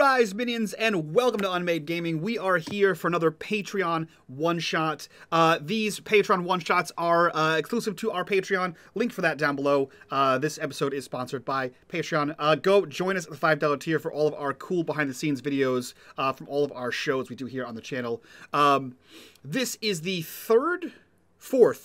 Rise, minions, and welcome to unMadeGaming. We are here for another Patreon one-shot. These Patreon one-shots are exclusive to our Patreon. Link for that down below. This episode is sponsored by Patreon. Go join us at the $5 tier for all of our cool behind-the-scenes videos from all of our shows we do here on the channel. This is the fourth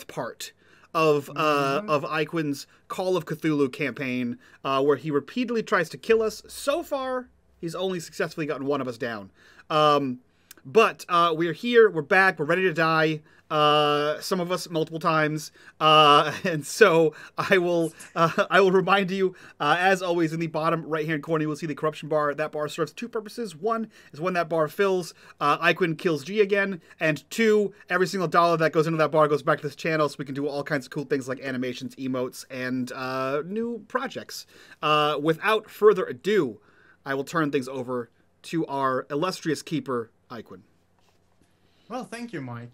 part of Iquin's Call of Cthulhu campaign, where he repeatedly tries to kill us. So far, he's only successfully gotten one of us down. But we're here, we're back, we're ready to die. Some of us multiple times, and so I will remind you, as always, in the bottom right-hand corner, you will see the corruption bar. That bar serves two purposes. One is when that bar fills, Iquin kills G again, and two, every single dollar that goes into that bar goes back to this channel, so we can do all kinds of cool things like animations, emotes, and new projects. Without further ado, I will turn things over to our illustrious keeper, Iquin. Well, thank you, Mike.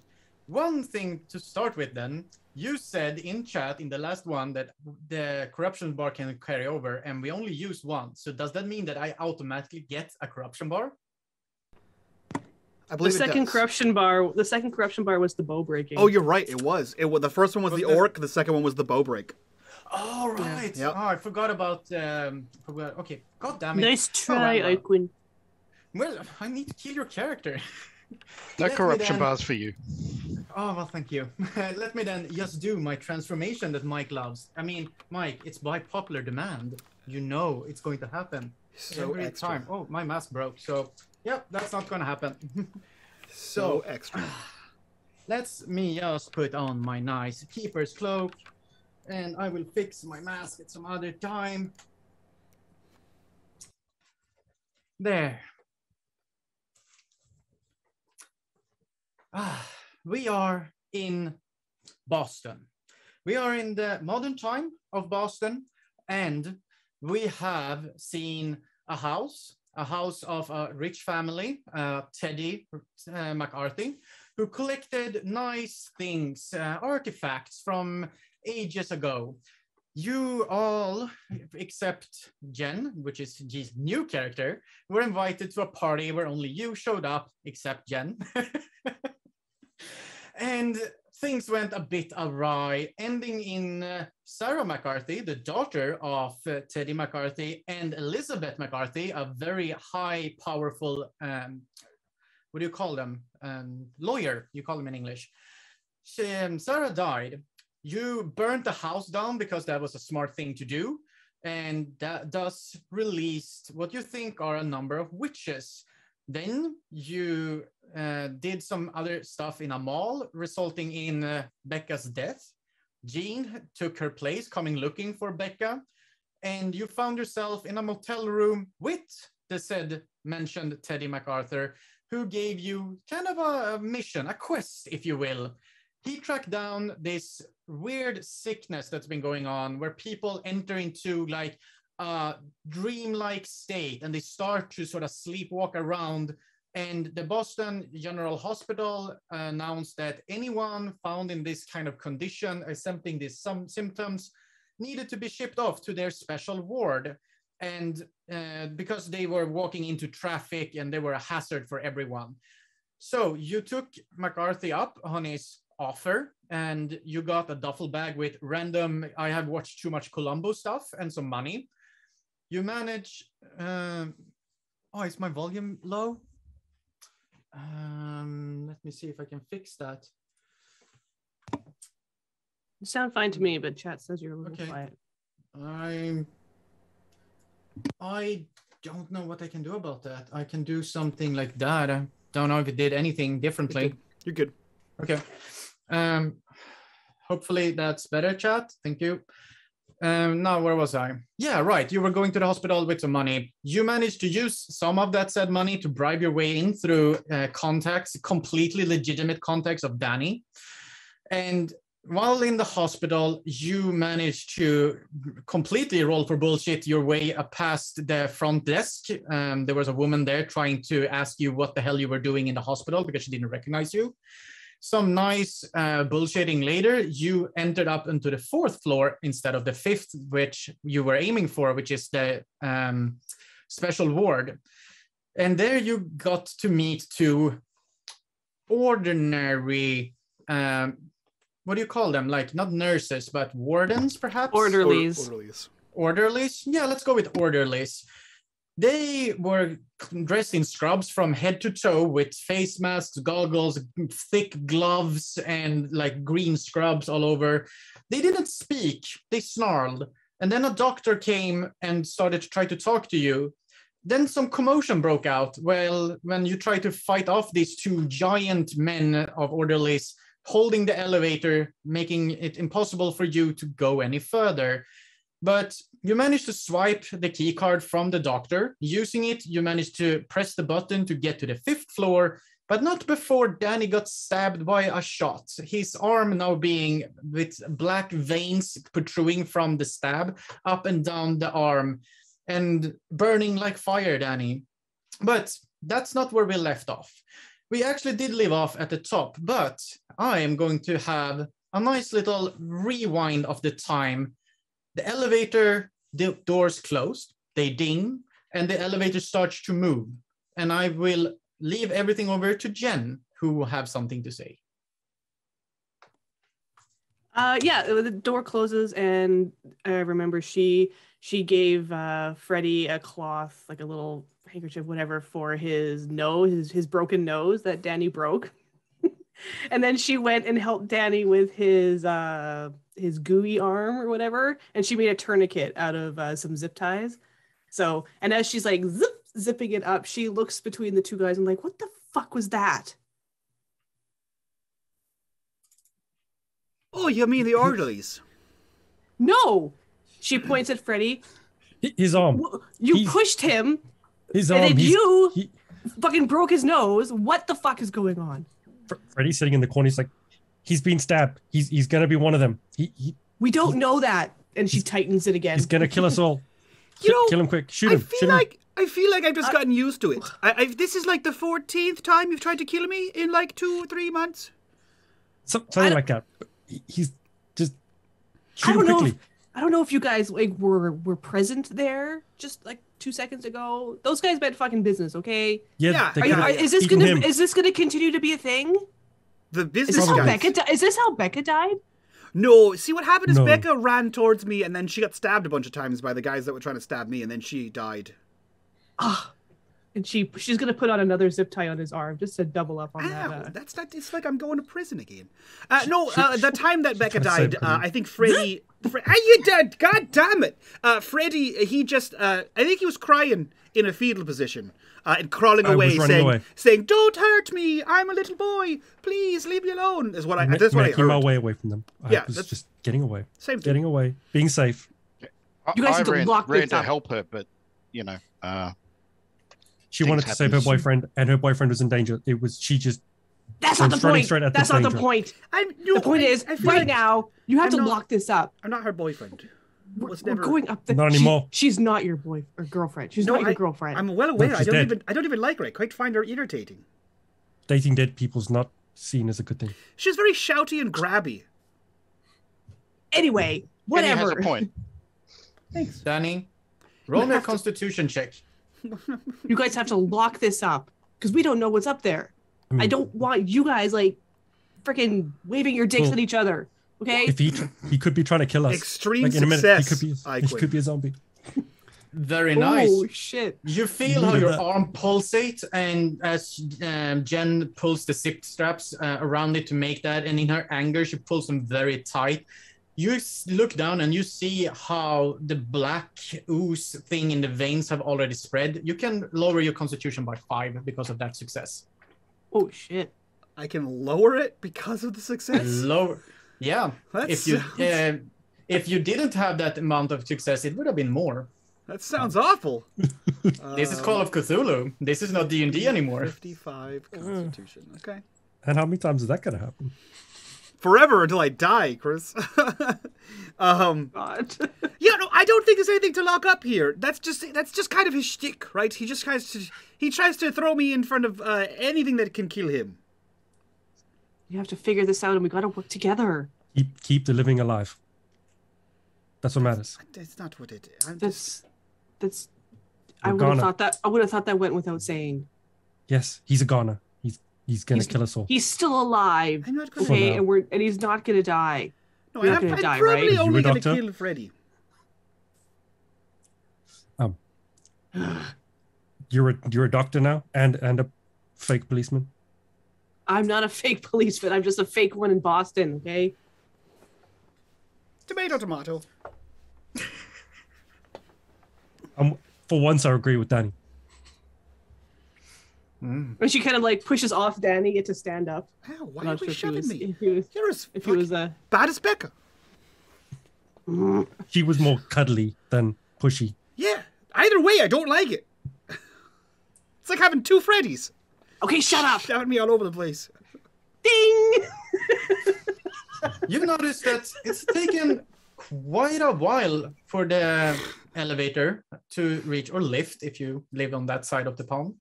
One thing to start with then, you said in chat in the last one that the corruption bar can carry over and we only use one. So does that mean that I automatically get a corruption bar? I believe the second corruption bar was the bow breaking. Oh, you're right. It was. The first one was the orc. The second one was the bow break. Oh, right. Yeah. Yep. Oh, I forgot about... okay. God damn it. Nice try, Iquin. Well, I need to kill your character. No corruption bars for you. Oh, well, thank you. Let me then just do my transformation that Mike loves. I mean, Mike, it's by popular demand. You know it's going to happen. So every extra. time. Oh, my mask broke. So, yep, that's not going to happen. So extra. Let's me just put on my nice keeper's cloak. And I will fix my mask at some other time. There. We are in Boston. We are in the modern time of Boston, and we have seen a house of a rich family, Teddy McCarthy, who collected nice things, artifacts from ages ago. You all, except Jen, which is G's new character, were invited to a party where only you showed up, except Jen. And things went a bit awry, ending in Sarah McCarthy, the daughter of Teddy McCarthy, and Elizabeth McCarthy, a very high, powerful, what do you call them? Lawyer, you call them in English. Sarah died. You burnt the house down because that was a smart thing to do, and that thus released what you think are a number of witches. Then you did some other stuff in a mall, resulting in Becca's death. Jean took her place, coming looking for Becca, and you found yourself in a motel room with the said mentioned Teddy MacArthur, who gave you kind of a mission, a quest, if you will. He tracked down this weird sickness that's been going on, where people enter into like dreamlike state and they start to sort of sleepwalk around, and the Boston General Hospital announced that anyone found in this kind of condition exempting these some symptoms needed to be shipped off to their special ward, and because they were walking into traffic and they were a hazard for everyone. So you took McCarthy up on his offer and you got a duffel bag with random, I have watched too much Columbo stuff, and some money. You manage, oh, is my volume low? Let me see if I can fix that. You sound fine to me, but chat says you're a little quiet. I don't know what I can do about that. I can do something like that. I don't know if it did anything differently. You're good. Okay. Hopefully that's better, chat. Thank you. Now, where was I? Yeah, right. You were going to the hospital with some money. You managed to use some of that said money to bribe your way in through contacts, completely legitimate contacts of Danny. And while in the hospital, you managed to completely roll for bullshit your way past the front desk. There was a woman there trying to ask you what the hell you were doing in the hospital because she didn't recognize you. Some nice bullshitting later, you entered up into the 4th floor instead of the 5th, which you were aiming for, which is the special ward. And there you got to meet two ordinary, what do you call them? Like, not nurses, but wardens, perhaps? Orderlies. Orderlies? Yeah, let's go with orderlies. They were dressed in scrubs from head to toe with face masks, goggles, thick gloves, and like green scrubs all over. They didn't speak, they snarled. And then a doctor came and started to try to talk to you. Then some commotion broke out. Well, when you try to fight off these two giant men of orderlies holding the elevator, making it impossible for you to go any further. But you managed to swipe the key card from the doctor. Using it, you managed to press the button to get to the 5th floor, but not before Danny got stabbed by a shot. His arm now being with black veins protruding from the stab up and down the arm and burning like fire, Danny. But that's not where we left off. We actually did leave off at the top, but I am going to have a nice little rewind of the time. The elevator, the doors closed, they ding, and the elevator starts to move. And I will leave everything over to Jen, who will have something to say. Yeah, the door closes, and I remember she gave Freddie a cloth, like a little handkerchief, whatever, for his nose, his broken nose that Danny broke. And then she went and helped Danny with his gooey arm or whatever, and she made a tourniquet out of some zip ties. So, and as she's like zipping it up, she looks between the two guys and like, what the fuck was that? Oh, you mean the orderlies? No! She points at Freddie. His arm. You pushed him. His arm. And then you fucking broke his nose. What the fuck is going on? Freddie's sitting in the corner. He's like, he's being stabbed. He's gonna be one of them. We don't know that. And she tightens it again. He's gonna kill us all. Kill him quick. Shoot him. I feel like I've just gotten used to it. This is like the 14th time you've tried to kill me in like 2 or 3 months. Something like that. He's just shoot him quickly. I don't know if you guys like were present there just like 2 seconds ago. Those guys meant fucking business, okay? Yeah. Is this gonna continue to be a thing? The business. Is this how Becca died? No. See, what happened is Becca ran towards me, and then she got stabbed a bunch of times by the guys that were trying to stab me, and then she died. Ah. And she's gonna put on another zip tie on his arm just to double up on that. That's not. It's like I'm going to prison again. The time that Becca died, I think Freddie. You dead? God damn it! Freddie. He just. I think he was crying in a fetal position and crawling away, saying, "Don't hurt me! I'm a little boy. Please leave me alone." Is what I. That's what I heard. Making my way away from them. Yeah, that's just getting away. Same thing. Getting away, being safe. You guys need to lock ran this to up. help her, but She wanted to save her boyfriend, and her boyfriend was in danger. She just. That's not the point. That's not the point. The point is, right now, you have to lock this up. I'm not her boyfriend. We're going up the. Not anymore. She's not your boy or girlfriend. She's not your girlfriend. I'm well aware. No, I don't even like her. I quite find her irritating. Dating dead people's not seen as a good thing. She's very shouty and grabby. Anyway, whatever. Kenny has a point. Thanks, Danny. Roll me a constitution check. You guys have to lock this up because we don't know what's up there. I don't want you guys like freaking waving your dicks at each other. Okay. If he could be trying to kill us. Extreme success. He could be a zombie. Very nice. Oh shit! You feel how your arm pulsates, and as Jen pulls the zip straps around it to make that, and in her anger, she pulls them very tight. You look down and you see how the black ooze thing in the veins have already spread. You can lower your constitution by 5 because of that success. Oh shit! I can lower it because of the success. Lower, yeah. If you didn't have that amount of success, it would have been more. That sounds awful. This is Call of Cthulhu. This is not D&D anymore. 55 constitution. Okay. And how many times is that gonna happen? Forever until I die, Chris. God. Yeah, no, I don't think there's anything to lock up here. That's just kind of his shtick, right? He tries to throw me in front of anything that can kill him. You have to figure this out, and we got to work together. Keep the living alive. That's what matters. That's not what it is. That's I would have thought that. I would have thought that went without saying. Yes, he's a goner. He's gonna kill us all. He's still alive. I'm not gonna. Okay, and he's not gonna die. No, You're not gonna die, right? probably only gonna doctor? kill Freddy. You're a doctor now, and a fake policeman. I'm not a fake policeman. I'm just a fake one in Boston. Okay. Tomato, tomato. For once, I agree with Danny. And she kind of like pushes off Danny to stand up. Ow, why are you shoving me? You're as bad as Becca. She was more cuddly than pushy. Yeah. Either way, I don't like it. It's like having two Freddys. Okay, shut up. Shouting me all over the place. Ding! You've noticed that it's taken quite a while for the elevator to reach, or lift if you live on that side of the pond,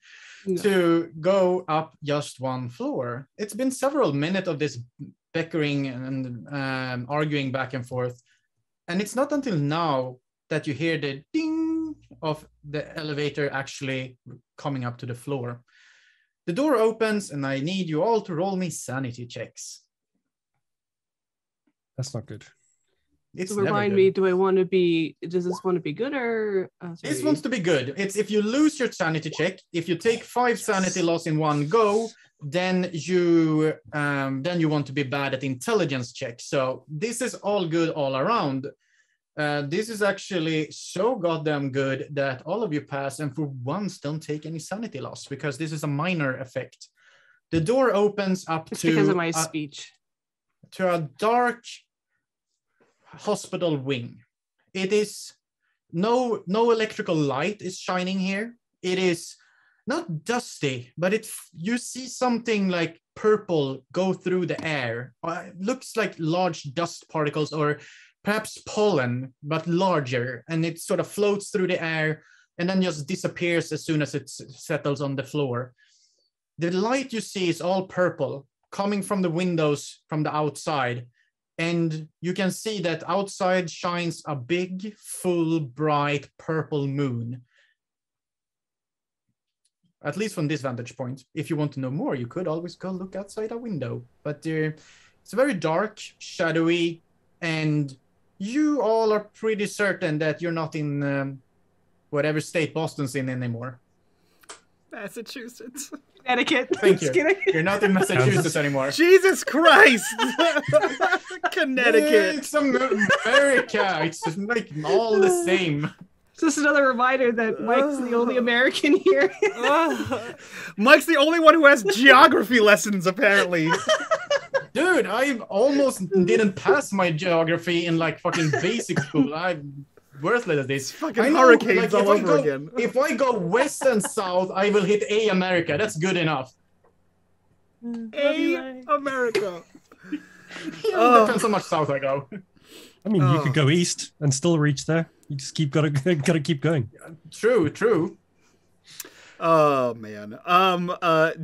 to go up just one floor. It's been several minutes of this bickering and arguing back and forth. And it's not until now that you hear the ding of the elevator actually coming up to the floor. The door opens and I need you all to roll me sanity checks. That's not good. It's so remind me, do I want to be, does this want to be good or? This wants to be good. It's if you lose your sanity check, if you take 5 sanity loss in one go, then you want to be bad at intelligence checks. So this is all good all around. This is actually so goddamn good that all of you pass and for once don't take any sanity loss because this is a minor effect. The door opens up it's to because of my speech. To a dark hospital wing. It is no electrical light is shining here. It is not dusty, but you see something like purple go through the air. It looks like large dust particles or perhaps pollen, but larger, and it sort of floats through the air and then just disappears as soon as it settles on the floor. The light you see is all purple, coming from the windows from the outside, and you can see that outside shines a big, full, bright purple moon. At least from this vantage point. If you want to know more, you could always go look outside a window. But it's very dark, shadowy, and you all are pretty certain that you're not in whatever state Boston's in anymore. Massachusetts. Connecticut. Thank you. You're not in Massachusetts anymore. Jesus Christ! Connecticut. It's America. It's like all the same. It's just another reminder that Mike's the only American here. Mike's the only one who has geography lessons, apparently. Dude, I almost didn't pass my geography in like fucking basic school. I'm worthless at this. Fucking hurricanes all over again. If I go west and south, I will hit A America. That's good enough. A America. Depends how much south I go. I mean, you could go east and still reach there. You just gotta keep going. True. Oh man.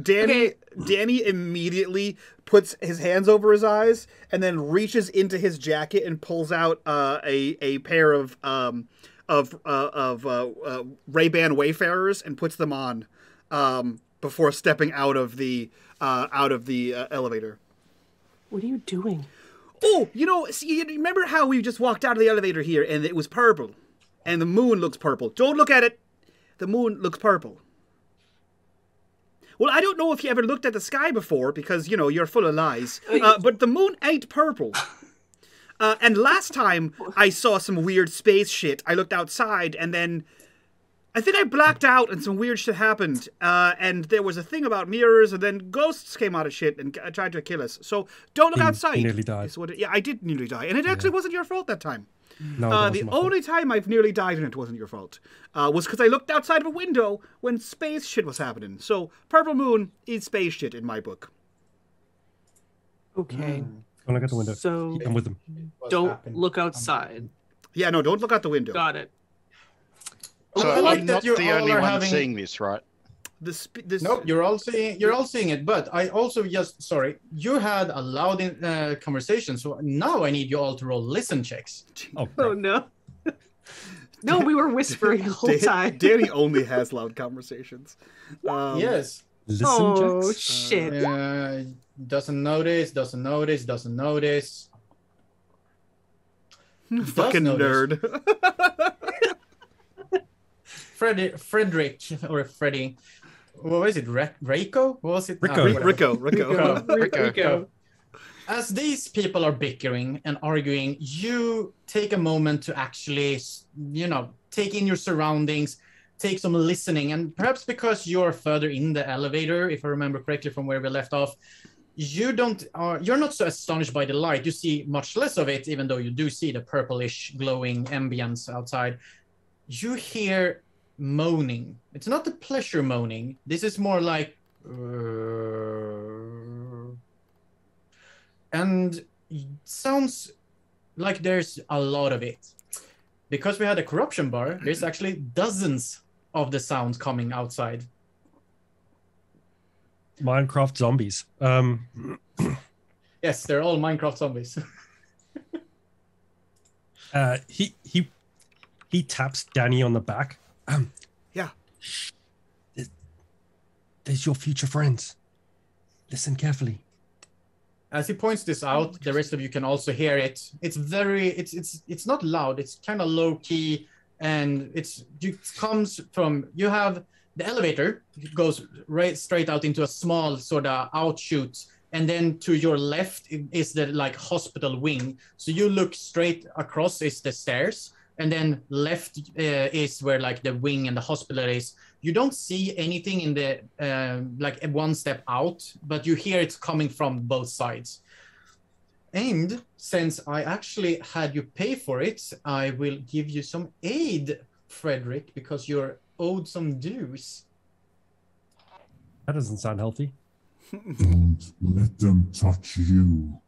Danny immediately puts his hands over his eyes and then reaches into his jacket and pulls out a pair of Ray-Ban Wayfarers and puts them on before stepping out of the elevator. What are you doing? Oh, see, you remember how we just walked out of the elevator here and it was purple? And the moon looks purple. Don't look at it. The moon looks purple. Well, I don't know if you ever looked at the sky before because, you're full of lies. But the moon ain't purple. And last time I saw some weird space shit, I looked outside and then I think I blacked out and some weird shit happened. And there was a thing about mirrors and then ghosts came out of shit and tried to kill us. So don't look outside. You nearly died. Yeah, I did nearly die. And it actually wasn't your fault that time. No, the only time I've nearly died and it wasn't your fault was because I looked outside of a window when space shit was happening. So purple moon is space shit in my book. Okay. Don't look at the window. So I'm with them. Don't look outside. Yeah, no, don't look out the window. Got it. So I like I'm that not you the all only are one having- seeing this, right? Nope, you're all seeing it. But I also you had a loud conversation, so now I need you all to roll listen checks. Oh no. No, we were whispering the whole time. Danny only has loud conversations. Yes. Listen, Oh, Jax. shit. Doesn't notice. Fucking notice. nerd. Fredrick or Freddy. What was it? Rico? What was it? Rico. Rico. As these people are bickering and arguing, you take a moment to actually, take in your surroundings, take some listening, and perhaps because you're further in the elevator, if I remember correctly from where we left off, you're not so astonished by the light. You see much less of it, even though you do see the purplish glowing ambience outside. You hear moaning. It's not the pleasure moaning. This is more like and it sounds like there's a lot of it. Because we had a corruption bar, there's actually dozens of the sounds coming outside. Minecraft zombies. Yes, they're all Minecraft zombies. He taps Danny on the back. Yeah. There's your future friends. Listen carefully. As he points this out, the rest of you can also hear it. It's not loud. It's kind of low key, and it comes from, you have the elevator goes right straight out into a small sort of outshoot, and then to your left is the hospital wing. So you look straight across is the stairs, and then left is where the wing and the hospital is. You don't see anything in the one step out, but you hear it's coming from both sides. And since I actually had you pay for it, I will give you some aid, Fredrick, because you're owed some dues. That doesn't sound healthy. Don't let them touch you.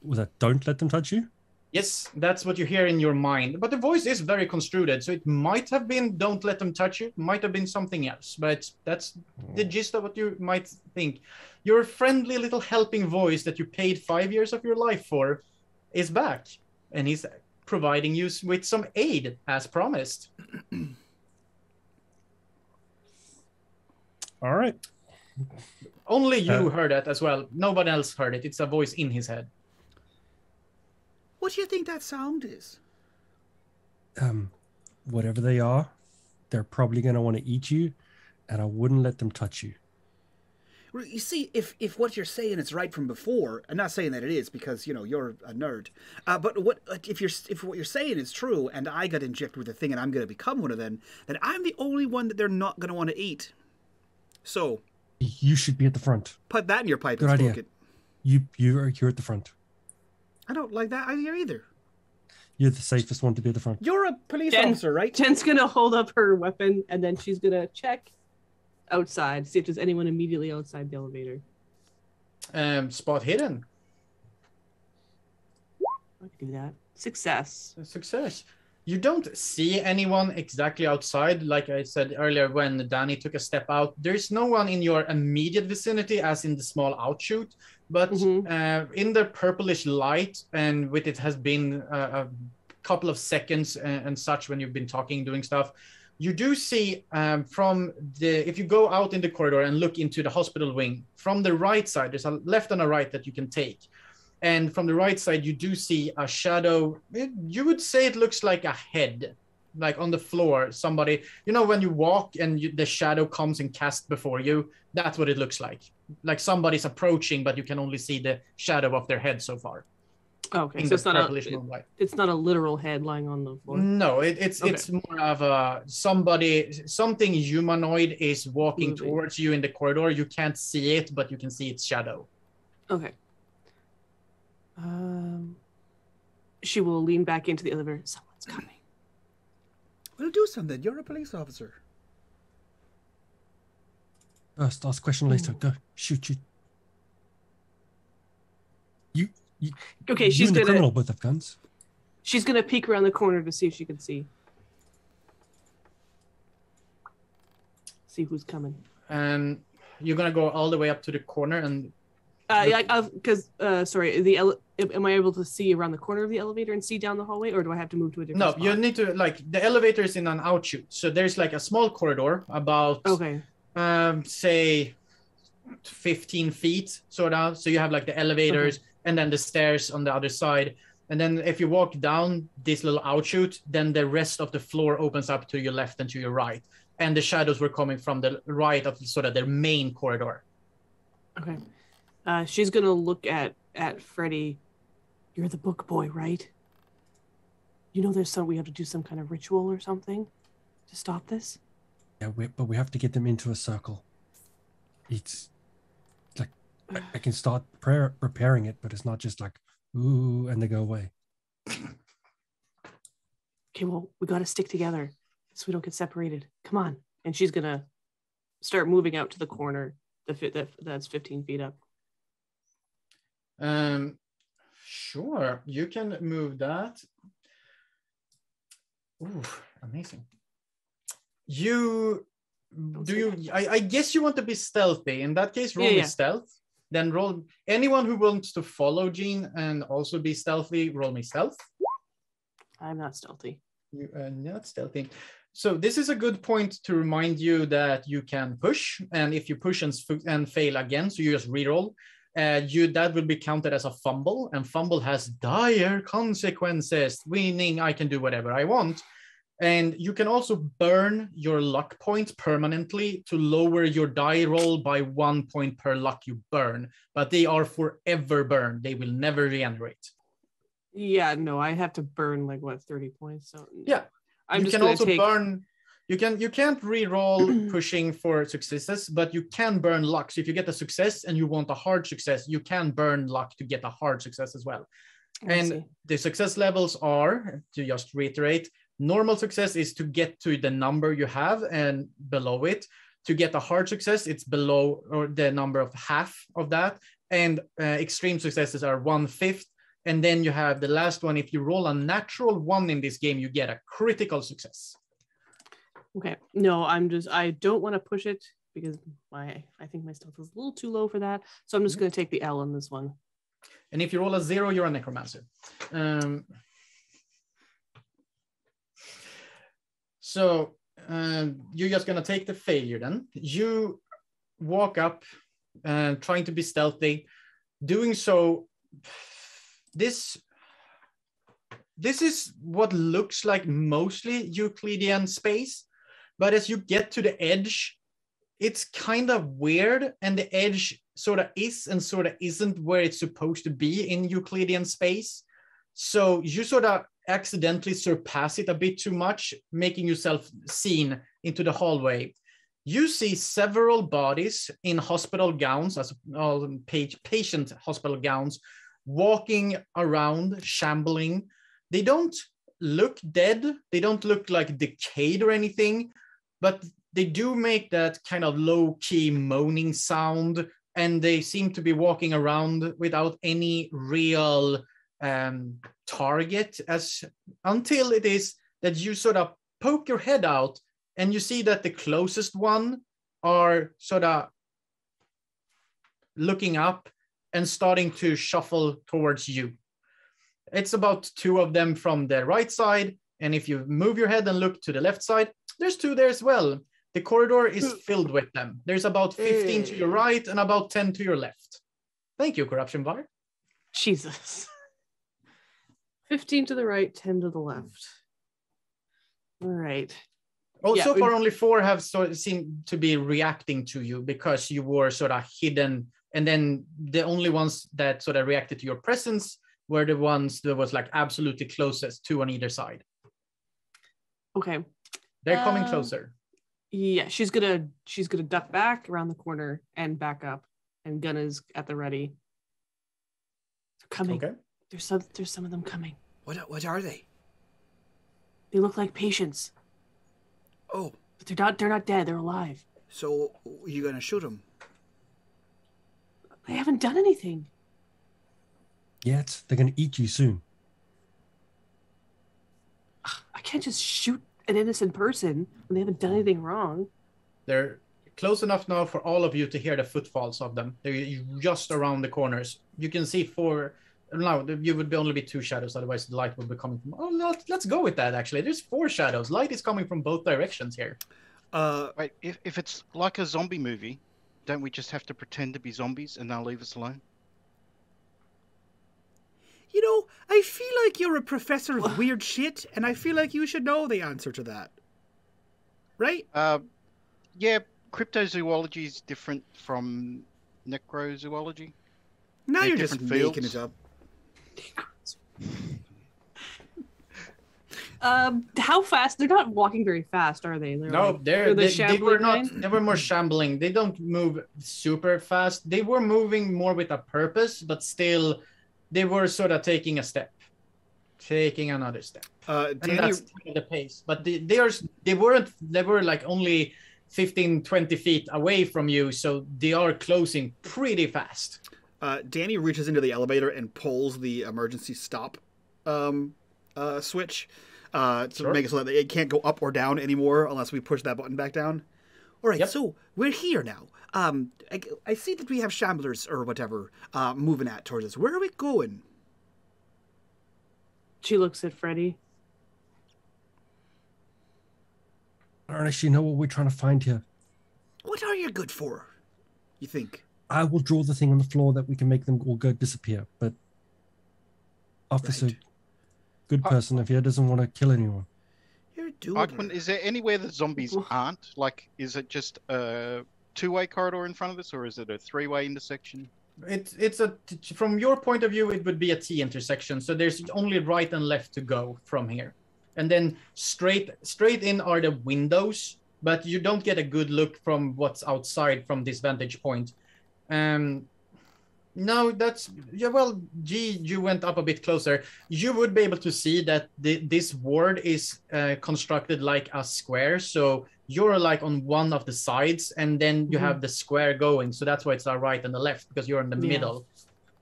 Was that don't let them touch you? Yes, that's what you hear in your mind. But the voice is very construed, so it might have been don't let them touch you, might have been something else, but that's the gist of what you might think. Your friendly little helping voice that you paid 5 years of your life for is back, and he's providing you with some aid, as promised. All right. Only you heard that as well. Nobody else heard it. It's a voice in his head. What do you think that sound is? Whatever they are, they're probably going to want to eat you, and I wouldn't let them touch you. Well, you see, if what you're saying is right from before, I'm not saying that it is because you're a nerd, but if what you're saying is true, and I got injected with a thing, and I'm going to become one of them, then I'm the only one that they're not going to want to eat. So you should be at the front. Put that in your pipe Good and idea. smoke it. You're at the front. I don't like that idea either. You're the safest one to be at the front. You're a police Jen- officer, right? Jen's gonna hold up her weapon, and then she's gonna check outside, see if there's anyone immediately outside the elevator. Spot hidden. I can do that. Success. Success. You don't see anyone exactly outside. Like I said earlier, when Danny took a step out, there's no one in your immediate vicinity, as in the small outshoot. But in the purplish light, and with it has been a couple of seconds and such when you've been talking, doing stuff, you do see if you go out in the corridor and look into the hospital wing, from the right side, there's a left and a right that you can take. And from the right side, you do see a shadow. You would say it looks like a head, like on the floor. Somebody, when you walk and the shadow comes and casts before you, that's what it looks like. Like somebody's approaching, but you can only see the shadow of their head so far. Okay, so it's not a literal head lying on the floor. No, it's more of something humanoid is walking moving towards you in the corridor. You can't see it, but you can see its shadow. Okay. She will lean back into the elevator. Someone's coming. Well, do something. You're a police officer. First, ask question later. Go. Shoot. You. Okay, you she's and the gonna. criminal both have guns. She's gonna peek around the corner to see if she can see. See who's coming. You're gonna go all the way up to the corner and. Because sorry, am I able to see around the corner of the elevator and see down the hallway, or do I have to move to a different No, spot? you need to, like, the elevator is in an outshoot. So there's like a small corridor about, Okay. say 15 feet, sort of. So you have like the elevators and then the stairs on the other side. And then if you walk down this little outshoot, then the rest of the floor opens up to your left and to your right. And the shadows were coming from the right of sort of their main corridor. Okay. She's gonna look at Freddy. You're the book boy, right? You know we have to do some kind of ritual or something to stop this? Yeah, but we have to get them into a circle. It's like I can start repairing it, but it's not just like ooh and they go away. Okay, well, we got to stick together so we don't get separated. Come on. And she's gonna start moving out to the corner that's 15 feet up. Sure, you can move that. Ooh, amazing. I guess you want to be stealthy. In that case, roll me stealth. Then roll anyone who wants to follow Jean and also be stealthy, roll me stealth. I'm not stealthy. You are not stealthy. So this is a good point to remind you that you can push, and if you push and fail again, so you just reroll, that will be counted as a fumble, and fumble has dire consequences, meaning I can do whatever I want. And you can also burn your luck points permanently to lower your die roll by 1 point per luck you burn, but they are forever burned. They will never regenerate. Yeah, no, I have to burn like what, 30 points. So yeah, you can also burn. You can't re-roll pushing for successes, but you can burn luck. So if you get a success and you want a hard success, you can burn luck to get a hard success as well. And the success levels are, to just reiterate, normal success is to get to the number you have and below it. To get a hard success, it's below or the number of half of that. And extreme successes are 1/5. And then you have the last one. If you roll a natural 1 in this game, you get a critical success. Okay. No, I don't want to push it because I think my stealth is a little too low for that. So I'm just going to take the L on this one. And if you roll a 0, you're a necromancer. So you're just going to take the failure then. You walk up trying to be stealthy. Doing so, this is what looks like mostly Euclidean space. But as you get to the edge, it's kind of weird. And the edge sort of is and sort of isn't where it's supposed to be in Euclidean space. So you sort of accidentally surpass it a bit too much, making yourself seen into the hallway. You see several bodies in hospital gowns, as patient hospital gowns, walking around, shambling. They don't look dead. They don't look like decayed or anything, but they do make that kind of low-key moaning sound, and they seem to be walking around without any real target, until it is that you sort of poke your head out and you see that the closest one are sort of looking up and starting to shuffle towards you. It's about 2 of them from the right side, and if you move your head and look to the left side, there's 2 there as well. The corridor is filled with them. There's about 15 to your right and about 10 to your left. Thank you, Corruption Bar. Jesus. 15 to the right, 10 to the left. All right. Well, so far only 4 have seemed to be reacting to you because you were sort of hidden. And then the only ones that sort of reacted to your presence were the ones that was like absolutely closest, 2 on either side. Okay. They're coming closer. Yeah, she's gonna duck back around the corner and back up, and gun is at the ready. They're coming. Okay. There's some of them coming. What are they? They look like patients. Oh. But they're not dead, they're alive. So you're gonna shoot them? They haven't done anything. Yet they're gonna eat you soon. I can't just shoot an innocent person when they haven't done anything wrong. They're close enough now for all of you to hear the footfalls of them. They're just around the corners. You can see 4 no, you would only be 2 shadows, otherwise the light would be coming from. Oh no, let's go with that. Actually, there's 4 shadows. Light is coming from both directions here. Wait, if it's like a zombie movie, don't we just have to pretend to be zombies and they'll leave us alone? You know, I feel like you're a professor of weird shit, and I feel like you should know the answer to that. Right? Yeah, cryptozoology is different from necrozoology. Now They're you're just different making fields. it up. How fast? They're not walking very fast, are they? They're No, like, they were shambling not. kind? They were more shambling. They don't move super fast. They were moving more with a purpose, but still, they were sort of taking a step, taking another step. And Danny, that's the pace. But they were like only 15, 20 feet away from you, so they are closing pretty fast. Danny reaches into the elevator and pulls the emergency stop switch to make it so that it can't go up or down anymore unless we push that button back down. All right, so we're here now. I see that we have shamblers or whatever moving towards us. Where are we going? She looks at Freddy. I don't actually know what we're trying to find here. What are you good for, you think? I will draw the thing on the floor that we can make them all go disappear, but Officer, good person of here doesn't want to kill anyone. You're doing Eichmann, is there anywhere that zombies aren't? Like, is it just a 2-way corridor in front of us, or is it a 3-way intersection? It's from your point of view, it would be a T intersection. So there's only right and left to go from here, and then straight in are the windows, but you don't get a good look from what's outside from this vantage point. No, that's well, you went up a bit closer. You would be able to see that this ward is constructed like a square. So you're like on one of the sides, and then you have the square going. So that's why it's a right and the left, because you're in the middle.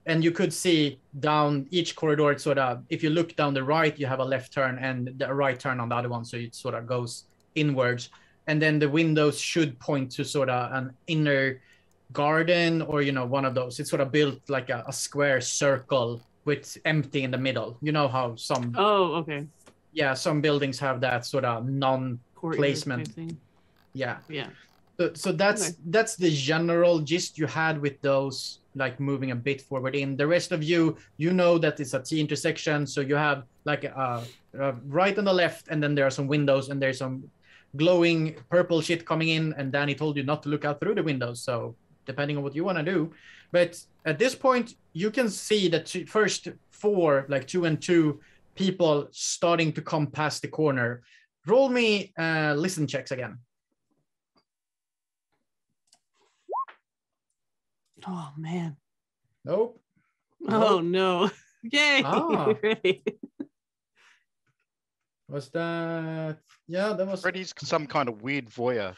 And you could see down each corridor, it's sort of, if you look down the right, you have a left turn and the right turn on the other one. So it sort of goes inwards. And then the windows should point to sort of an inner garden, or one of those. It's sort of built like a square circle with empty in the middle. You know how some some buildings have that sort of non-placement. Yeah. So that's the general gist you had with those, like moving a bit forward in. The rest of you know that it's a T intersection, so you have like a right and a left, and then there are some windows, and there's some glowing purple shit coming in, and Danny told you not to look out through the windows, so depending on what you want to do. But at this point, you can see that first 4, like 2 and 2 people starting to come past the corner. Roll me listen checks again. Oh, man. Nope. Oh, no. Yay. Ready. Was that... Yeah, that was... Freddy's some kind of weird voyeur.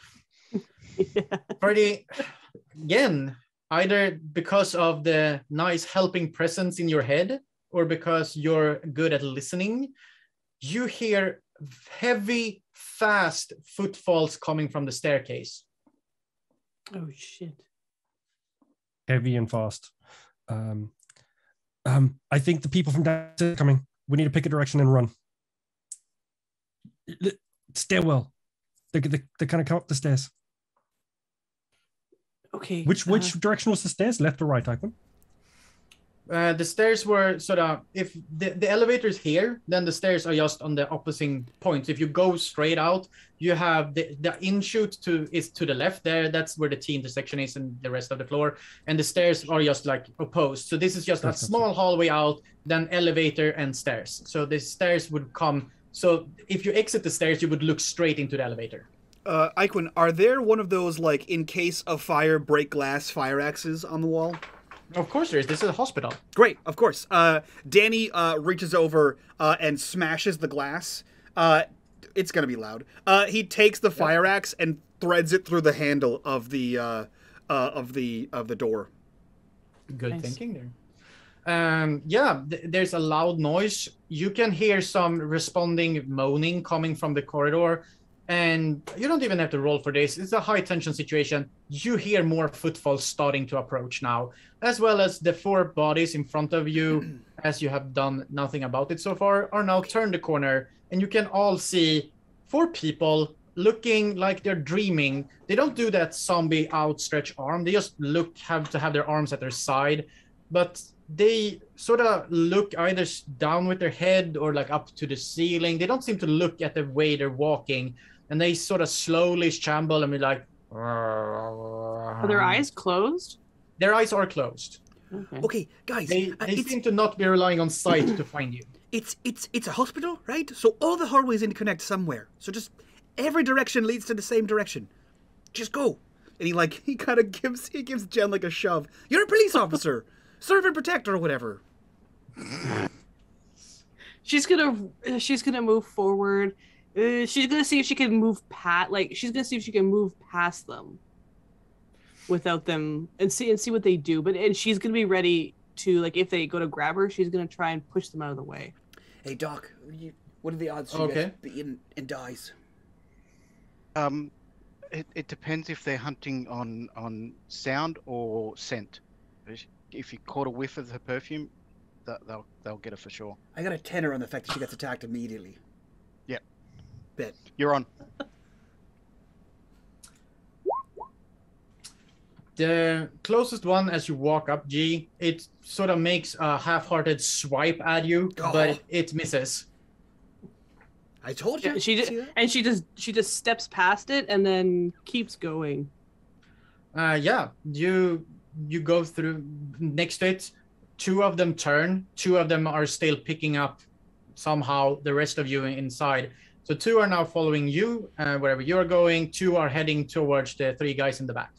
Freddy, again, either because of the nice helping presence in your head or because you're good at listening, you hear heavy, fast footfalls coming from the staircase. Oh, shit. Heavy and fast. I think the people from downstairs are coming. We need to pick a direction and run. Stairwell. They're kind of come up the stairs. Okay. Which direction was the stairs? Left or right, Eichmann? The stairs were sort of, if the elevator is here, then the stairs are just on the opposite points. If you go straight out, you have the in-chute is to the left there. That's where the T intersection is and the rest of the floor. And the stairs are just like opposed. So this is just a small hallway out, then elevator and stairs. So the stairs would come. So if you exit the stairs, you would look straight into the elevator. Eichmann, are there one of those, like, in case of fire, break glass fire axes on the wall? Of course there is. This is a hospital. Great, of course. Danny reaches over and smashes the glass. It's gonna be loud. He takes the fire axe and threads it through the handle of the door. Good thinking there. There's a loud noise. You can hear some responding moaning coming from the corridor. and you don't even have to roll for this. It's a high tension situation. You hear more footfalls starting to approach now, as well as the 4 bodies in front of you, as you have done nothing about it so far, are now turned the corner, and you can all see 4 people looking like they're dreaming. They don't do that zombie outstretched arm. They just have to have their arms at their side, but they sort of look either down with their head or like up to the ceiling. They don't seem to look at the way they're walking, and they sort of slowly shamble and be like, Are their eyes closed? Their eyes are closed. Okay, guys. They seem to not be relying on sight to find you. It's a hospital, right? So all the hallways interconnect somewhere. So just every direction leads to the same direction. Just go. And he kind of gives Jen like a shove. You're a police officer, serve and protect or whatever. She's gonna move forward. She's gonna see if she can move she's gonna see if she can move past them without them and see what they do. And she's gonna be ready to, like, if they go to grab her, she's gonna try and push them out of the way. Hey Doc, what are the odds she gets beaten and dies? It depends if they're hunting on sound or scent. If you caught a whiff of her perfume, they'll get it for sure. I got a 10 on the fact that she gets attacked immediately. Yep. Bet. You're on. The closest one, as you walk up, G, it sort of makes a half-hearted swipe at you, but it misses. I told you. Yeah, she just steps past it and then keeps going. Yeah, you go through next to it. 2 of them turn. 2 of them are still picking up somehow the rest of you inside. So 2 are now following you wherever you're going. 2 are heading towards the 3 guys in the back.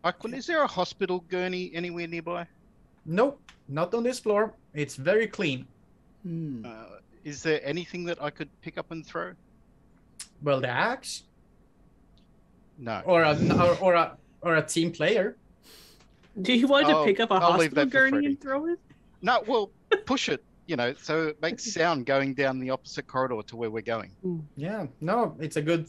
Aquin, is there a hospital gurney anywhere nearby? Nope, not on this floor. It's very clean. Is there anything that I could pick up and throw? Well, the axe. No. Or a team player. Do you want to pick up a hospital gurney and throw it? No, well, push it. So it makes sound going down the opposite corridor to where we're going. Yeah, no, it's a good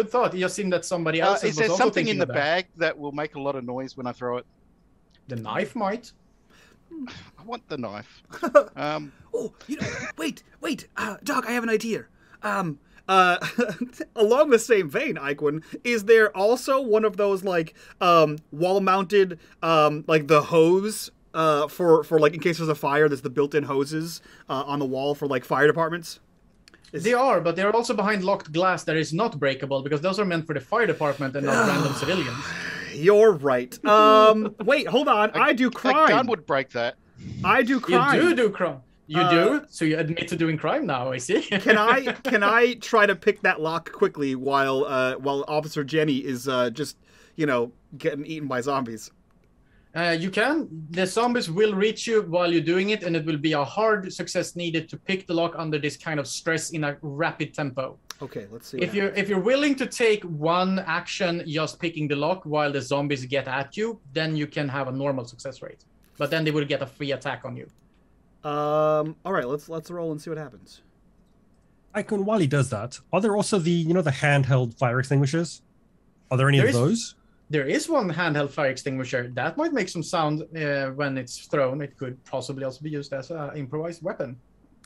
thought. It just seemed that somebody else is there something in the bag that will make a lot of noise when I throw it? The knife might. I want the knife. Wait, Doc, I have an idea. Along the same vein, Iquin, is there also one of those wall-mounted the hose for like in case there's a fire? There's the built-in hoses on the wall for like fire departments. They are, but they're also behind locked glass that is not breakable because those are meant for the fire department and not random civilians. You're right. Wait, hold on. I do crime. A gun would break that. I do crime. You do crime. You do? So you admit to doing crime now, I see. Can I try to pick that lock quickly while Officer Jenny is just, getting eaten by zombies? You can. The zombies will reach you while you're doing it, and it will be a hard success needed to pick the lock under this kind of stress in a rapid tempo. Okay, let's see. If you're willing to take one action just picking the lock while the zombies get at you, then you can have a normal success rate. But then they will get a free attack on you. All right, let's roll and see what happens. Icon, while he does that, are there also the handheld fire extinguishers? Are there any of those? There is one handheld fire extinguisher that might make some sound when it's thrown. It could possibly also be used as an improvised weapon.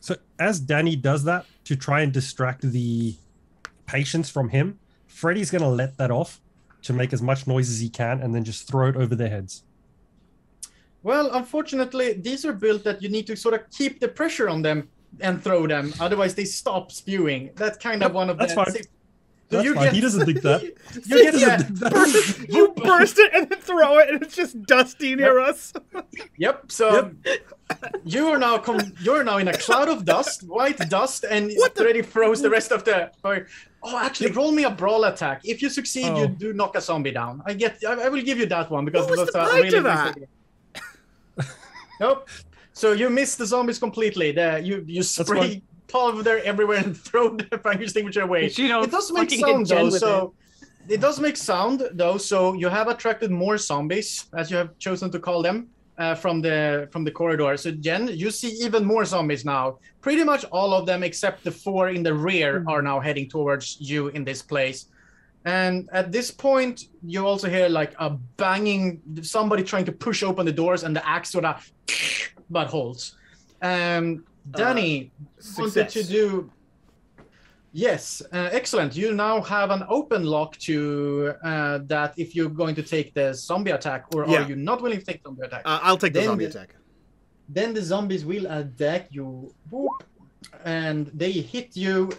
So as Danny does that to try and distract the patients from him, Freddy's going to let that off to make as much noise as he can and then just throw it over their heads. Well, unfortunately, these are built that you need to sort of keep the pressure on them and throw them. Otherwise, they stop spewing. That's kind of one of that's the... Fine. That's fine. He doesn't think that. You burst it and then throw it, and it's just dusty near us. Yep. So you're now in a cloud of dust, white dust, and it already froze the rest of the fire. Oh, actually, roll me a brawl attack. If you succeed, you do knock a zombie down. I will give you that one because what was that's the point of that? Nope. So you miss the zombies completely. You spray powder everywhere and throw the fire extinguisher away. It does make sound though. So you have attracted more zombies, as you have chosen to call them. from the corridor. So Jen, you see even more zombies now. Pretty much all of them except the 4 in the rear are now heading towards you in this place. And at this point, you also hear like a banging, somebody trying to push open the doors, and the axe sort of but holds. Danny wanted to do. Yes, excellent. You now have an open lock to that if you're going to take the zombie attack, or are you not willing to take the zombie attack? I'll take the zombie attack. Then the zombies will attack you, and they hit you.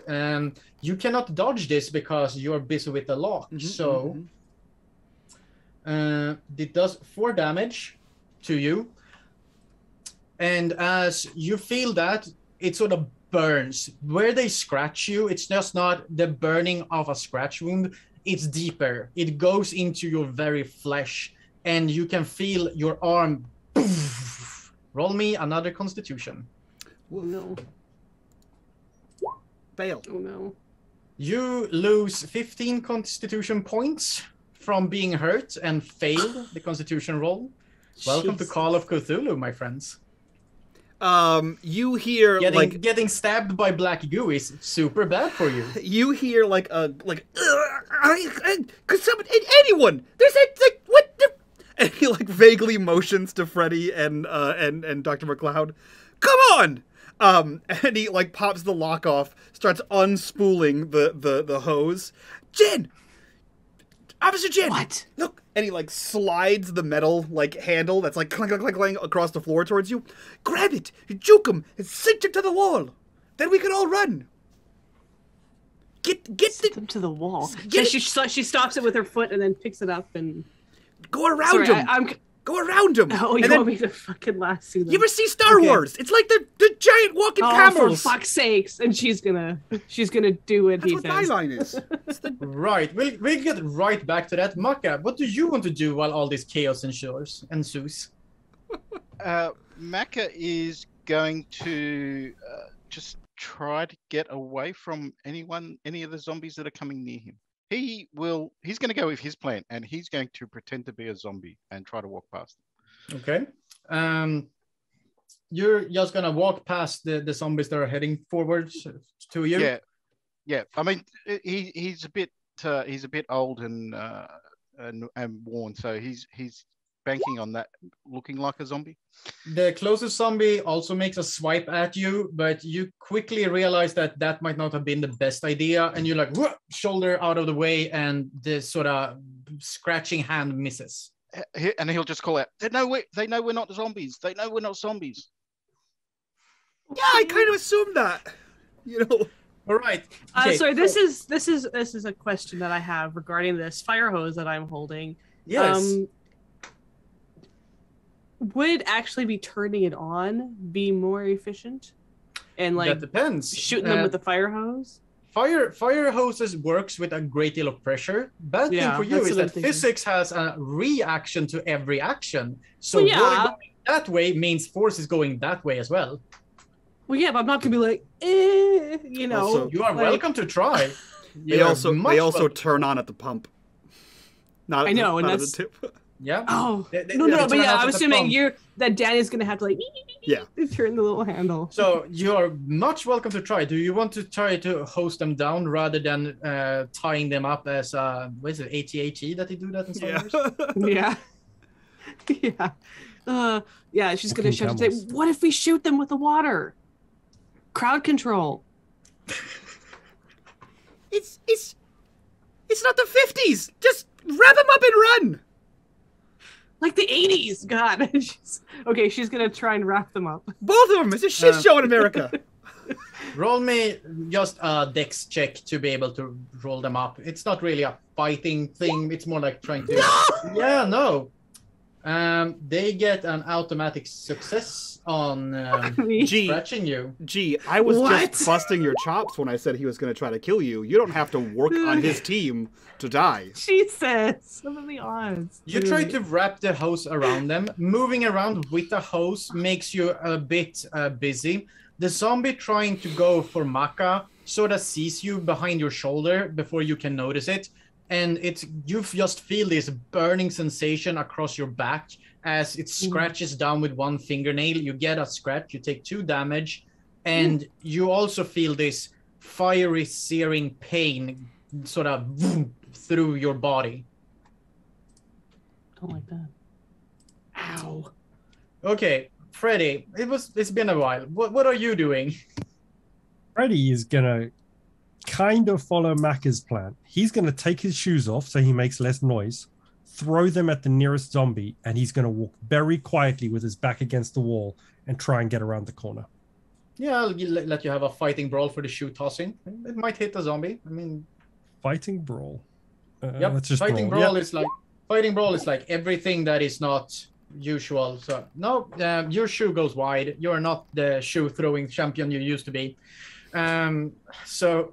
You cannot dodge this because you're busy with the lock. It does 4 damage to you. And as you feel that, it sort of burns. Where they scratch you, it's just not the burning of a scratch wound. It's deeper. It goes into your very flesh, and you can feel your arm. Roll me another Constitution. Oh no. Fail. Oh no. You lose 15 Constitution points from being hurt and failed the Constitution roll. Welcome to Call of Cthulhu, my friends. You hear getting stabbed by black goo is super bad for you. You hear could someone, anyone? There's what? And he vaguely motions to Freddy and Dr. Macleod. Come on! And he pops the lock off, starts unspooling the hose. Jen! Officer Jen! What? Look! And he slides the metal handle that's clink clink clink clink across the floor towards you. Grab it, juke him, and cinch him to the wall. Then we can all run. Get them to the wall. So she stops it with her foot and then picks it up and go around him. Go around him. Oh, you want me to fucking lasso them? You ever see Star Wars? It's like the giant walking camels. For fuck's sakes! And she's gonna do what he says. That's what my line is. Right. We'll get right back to that. Maka, what do you want to do while all this chaos ensues? Maka is going to just try to get away from any of the zombies that are coming near him. He's going to go with his plan, and he's going to pretend to be a zombie and try to walk past them. Okay. You're just going to walk past the zombies that are heading forward to you? Yeah. I mean, he's a bit old and worn, so he's banking on that looking like a zombie. The closest zombie also makes a swipe at you, but you quickly realize that might not have been the best idea, and you're like, shoulder out of the way, and the sort of scratching hand misses. And he'll just call out, they know we're not zombies. They know we're not zombies. Yeah, I kind of assumed that. All right. Okay. Sorry, this is a question that I have regarding this fire hose that I'm holding. Yes. Would actually be turning it on be more efficient? And that depends. Shooting them with the fire hose? Fire hoses works with a great deal of pressure. Bad thing for you is that physics has a reaction to every action. So water going that way means force is going that way as well. Well, yeah, but I'm not gonna be like, Also, you are welcome to try. They also turn on at the pump. Not at and the that's tip. Yeah. Oh no, but yeah, I'm assuming that Danny's gonna have to turn the little handle. So you're much welcome to try. Do you want to try to hose them down rather than tying them up as what is it, AT-AT that they do that in Star Wars? Yeah. She's gonna shout and say, "What if we shoot them with the water? Crowd control." It's not the 50s. Just wrap them up and run. Like the 80s, God. She's gonna try and wrap them up. Both of them. It's a shit show in America. Roll me just a dex check to be able to roll them up. It's not really a fighting thing. It's more like trying to. No! Yeah, no. They get an automatic success on scratching you. Gee, I was just busting your chops when I said he was going to try to kill you. You don't have to work on his team to die. Jesus, what are the odds? You try to wrap the hose around them. Moving around with the hose makes you a bit busy. The zombie trying to go for Maka sort of sees you behind your shoulder before you can notice it. and you just feel this burning sensation across your back as it scratches down with one fingernail. You get a scratch, you take 2 damage, and you also feel this fiery searing pain sort of through your body. Don't like that. Ow. Okay, Freddy, it's been a while. What are you doing? Freddy is gonna kind of follow Macca's plan. He's gonna take his shoes off so he makes less noise, throw them at the nearest zombie, and he's gonna walk very quietly with his back against the wall and try and get around the corner. Yeah, I'll let you have a fighting brawl for the shoe tossing. It might hit the zombie. I mean, Fighting brawl. yep. Let's just Fighting brawl. brawl is like everything that is not usual. So no, your shoe goes wide. You're not the shoe throwing champion you used to be. So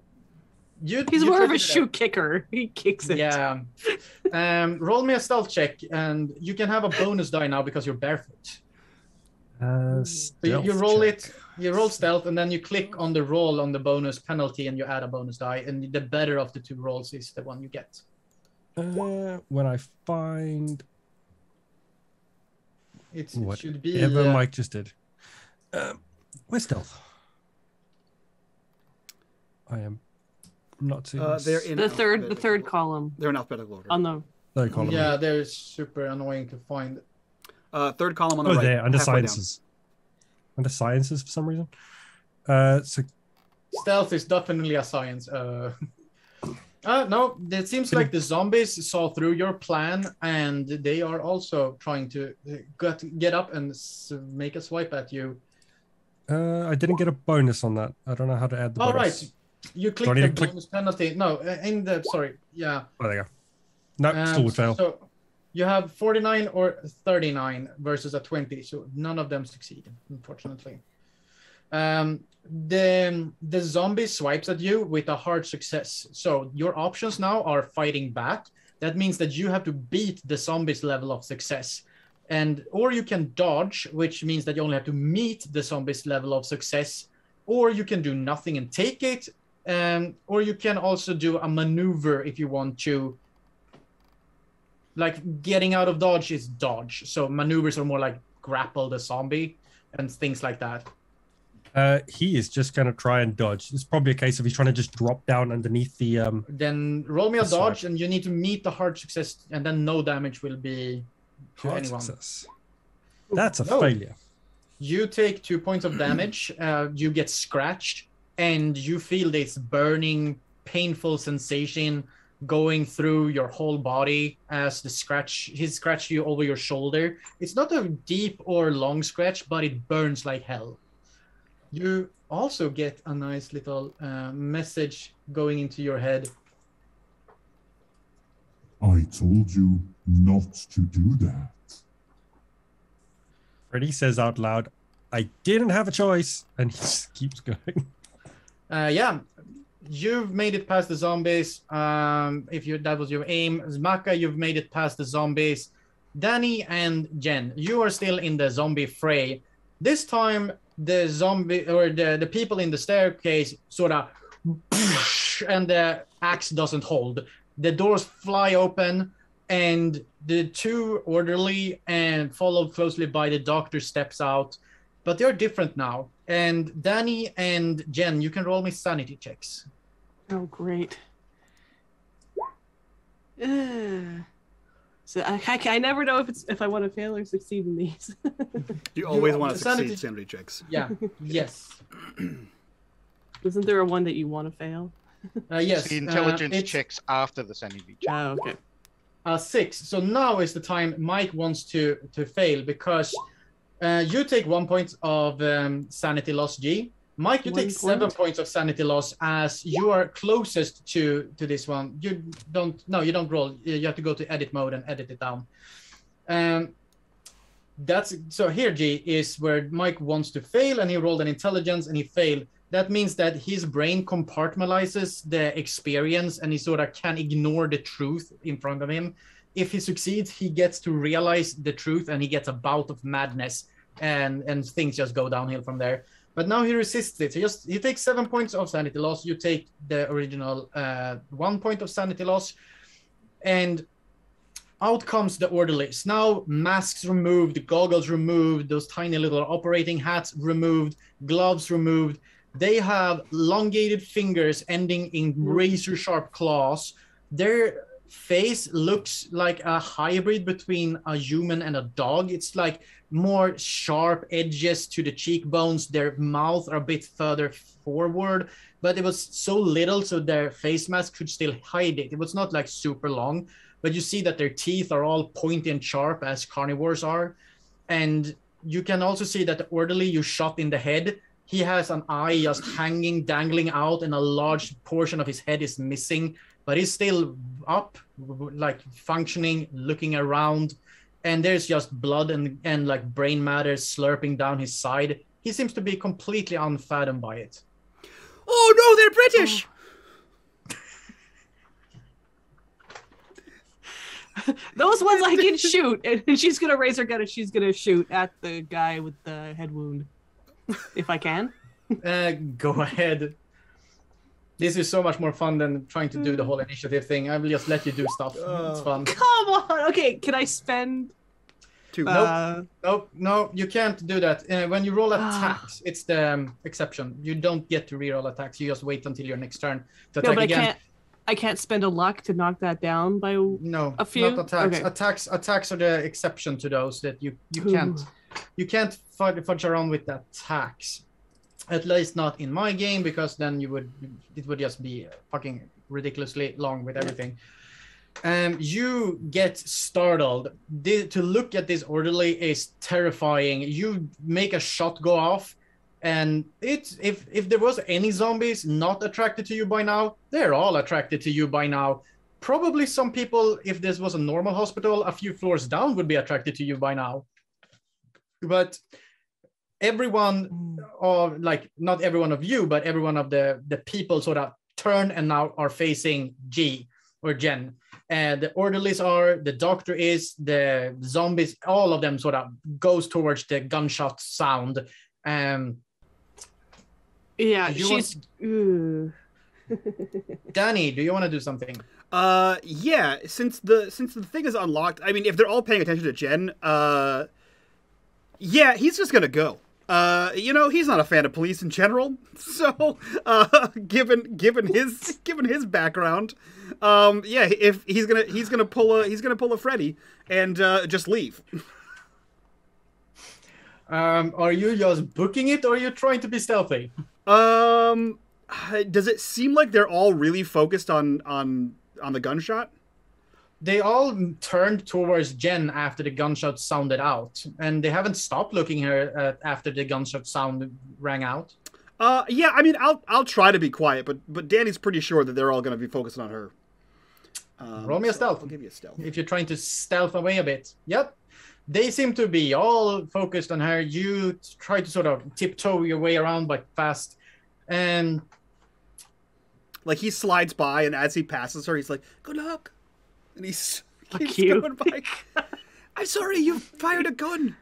he's more of a shoe kicker. He kicks it. Yeah. Roll me a stealth check, and you can have a bonus die now because you're barefoot. So you roll it. You roll stealth, and then you click on the roll on the bonus penalty, and you add a bonus die. And the better of the 2 rolls is the one you get. When I find It should be whatever Mike just did. Where's stealth? I am not seeing this. They're in the third column. They're in alphabetical order. On the Third column. Yeah, they're super annoying to find. Third column on the right. There, under halfway down. sciences. Under sciences for some reason. So Stealth is definitely a science. No, it seems like the zombies saw through your plan, and they are also trying to get up and make a swipe at you. I didn't get a bonus on that. I don't know how to add the bonus. All right, you click the bonus penalty. No, in the yeah. Oh, there you go. No, still would fail. So you have 49 or 39 versus a 20, so none of them succeed, unfortunately. The zombie swipes at you with a hard success. So your options now are fighting back. That means that you have to beat the zombie's level of success. Or you can dodge, which means that you only have to meet the zombie's level of success. Or you can do nothing and take it. Or you can also do a maneuver if you want to. Like getting out of dodge is dodge. So maneuvers are more like grapple the zombie and things like that. He is just going to try and dodge. It's probably a case of he's trying to just drop down underneath the... Then roll me a dodge, and you need to meet the hard success, and then no damage will be to hard anyone. Success. That's a failure. You take 2 points of damage. You get scratched, and you feel this burning, painful sensation going through your whole body as he scratched you over your shoulder. It's not a deep or long scratch, but it burns like hell. You also get a nice little message going into your head. I told you not to do that. Freddy says out loud, I didn't have a choice. And he just keeps going. Yeah, you've made it past the zombies. That was your aim. Macca, you've made it past the zombies. Danny and Jen, you are still in the zombie fray. This time, the zombie or the people in the staircase sort of and the axe doesn't hold. The doors fly open, and the 2 orderly and followed closely by the doctor steps out, but they're different now. And Danny and Jen, you can roll me sanity checks. Oh, great. So I never know if I want to fail or succeed in these. You always want to succeed sanity checks. Yeah. Yes. Isn't there a one that you want to fail? Yes. The intelligence checks after the sanity check. Oh, okay. 6. So now is the time Mike wants to fail, because you take 1 point of sanity loss, G. Mike, you take 7 points of sanity loss as you are closest to this one. You don't roll. You have to go to edit mode and edit it down. So here, G, is where Mike wants to fail, and he rolled an intelligence and he failed. That means that his brain compartmentalizes the experience, and he sort of can ignore the truth in front of him. If he succeeds, he gets to realize the truth, and he gets a bout of madness, and things just go downhill from there. But now he resists it. He takes 7 points of sanity loss. You take the original 1 point of sanity loss. and out comes the orderlies. Now masks removed, goggles removed, those tiny little operating hats removed, gloves removed. They have elongated fingers ending in razor sharp claws. Their face looks like a hybrid between a human and a dog. It's like more sharp edges to the cheekbones. Their mouths are a bit further forward, but it was so little so their face mask could still hide it. It was not like super long, but you see that their teeth are all pointy and sharp as carnivores are. And you can also see that the orderly you shot in the head, he has an eye just hanging, dangling out, and a large portion of his head is missing, but he's still up, like functioning, looking around, and there's just blood and like brain matter slurping down his side. He seems to be completely unfathomed by it. Oh no, they're British! Oh. Those ones I can shoot, and she's gonna raise her gun and she's gonna shoot at the guy with the head wound, if I can. Go ahead. This is so much more fun than trying to do the whole initiative thing. I will just let you do stuff. It's fun. Come on. Okay, can I spend? 2. No, you can't do that. When you roll attacks, it's the exception. You don't get to reroll attacks. You just wait until your next turn to attack again. I can't spend a luck to knock that down by a few. Not attacks. Okay. Attacks are the exception to those that you can't fudge around with the attacks. At least not in my game, because then it would just be fucking ridiculously long with everything. You get startled. To look at this orderly is terrifying. You make a shot go off, and if there was any zombies not attracted to you by now, they're all attracted to you by now. Probably some people, if this was a normal hospital, a few floors down would be attracted to you by now. But everyone, or like not every one of you, but every one of the people sort of turn and now are facing G or Jen. And the orderlies are, the doctor is, the zombies, all of them sort of goes towards the gunshot sound. Yeah, she's. Danny, do you want to do something? Yeah. Since the thing is unlocked, I mean, if they're all paying attention to Jen, yeah, he's just gonna go. You know, he's not a fan of police in general. So, given his background, yeah, if he's gonna pull a Freddy and just leave. Are you just booking it, or are you trying to be stealthy? Does it seem like they're all really focused on the gunshot? They all turned towards Jen after the gunshot sounded out, and they haven't stopped looking her after the gunshot sound rang out. Yeah, I mean, I'll try to be quiet, but Danny's pretty sure that they're all going to be focused on her. Roll me a stealth. I'll give you a stealth. If you're trying to stealth away a bit. Yep. They seem to be all focused on her. You try to sort of tiptoe your way around, but fast. And like he slides by, and as he passes her, he's like, "Good luck," and he's going by. I'm sorry, you fired a gun.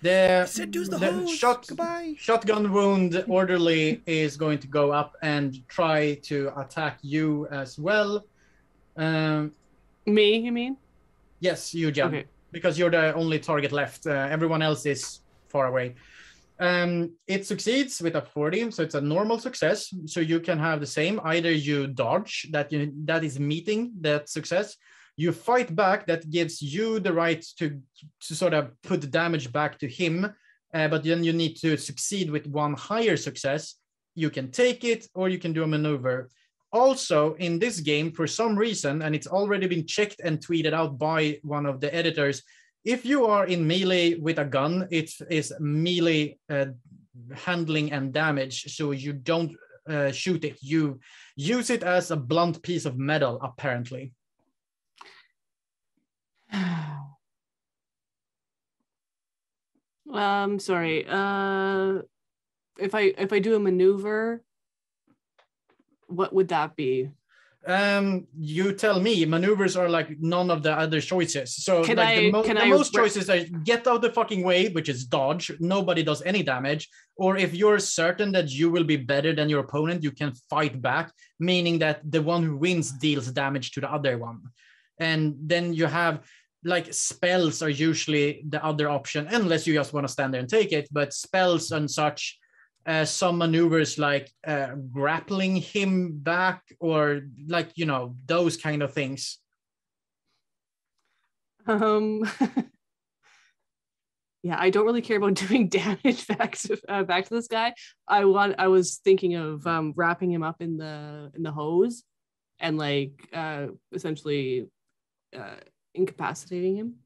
The said use the hose. Goodbye. Shotgun wound orderly is going to go up and try to attack you as well. Me, you mean? Yes, you, Jen. Okay. Because you're the only target left. Everyone else is far away. It succeeds with a 40, so it's a normal success. So you can have the same. Either you dodge, that is meeting that success. You fight back, that gives you the right to sort of put the damage back to him. But then you need to succeed with one higher success. You can take it, or you can do a maneuver. Also, in this game, for some reason, and it's already been checked and tweeted out by one of the editors, if you are in melee with a gun, it is melee handling and damage, so you don't shoot it. You use it as a blunt piece of metal, apparently. Sorry. If I do a maneuver, what would that be? You tell me. Maneuvers are like none of the other choices. So Can like I most choices are get out the fucking way, which is dodge. Nobody does any damage. Or if you're certain that you will be better than your opponent, you can fight back, meaning that the one who wins deals damage to the other one. And then you have like spells are usually the other option, unless you just want to stand there and take it. But spells and such. Some maneuvers like grappling him back or like, you know, those kind of things. Yeah, I don't really care about doing damage back to this guy. I was thinking of wrapping him up in the hose and like essentially incapacitating him.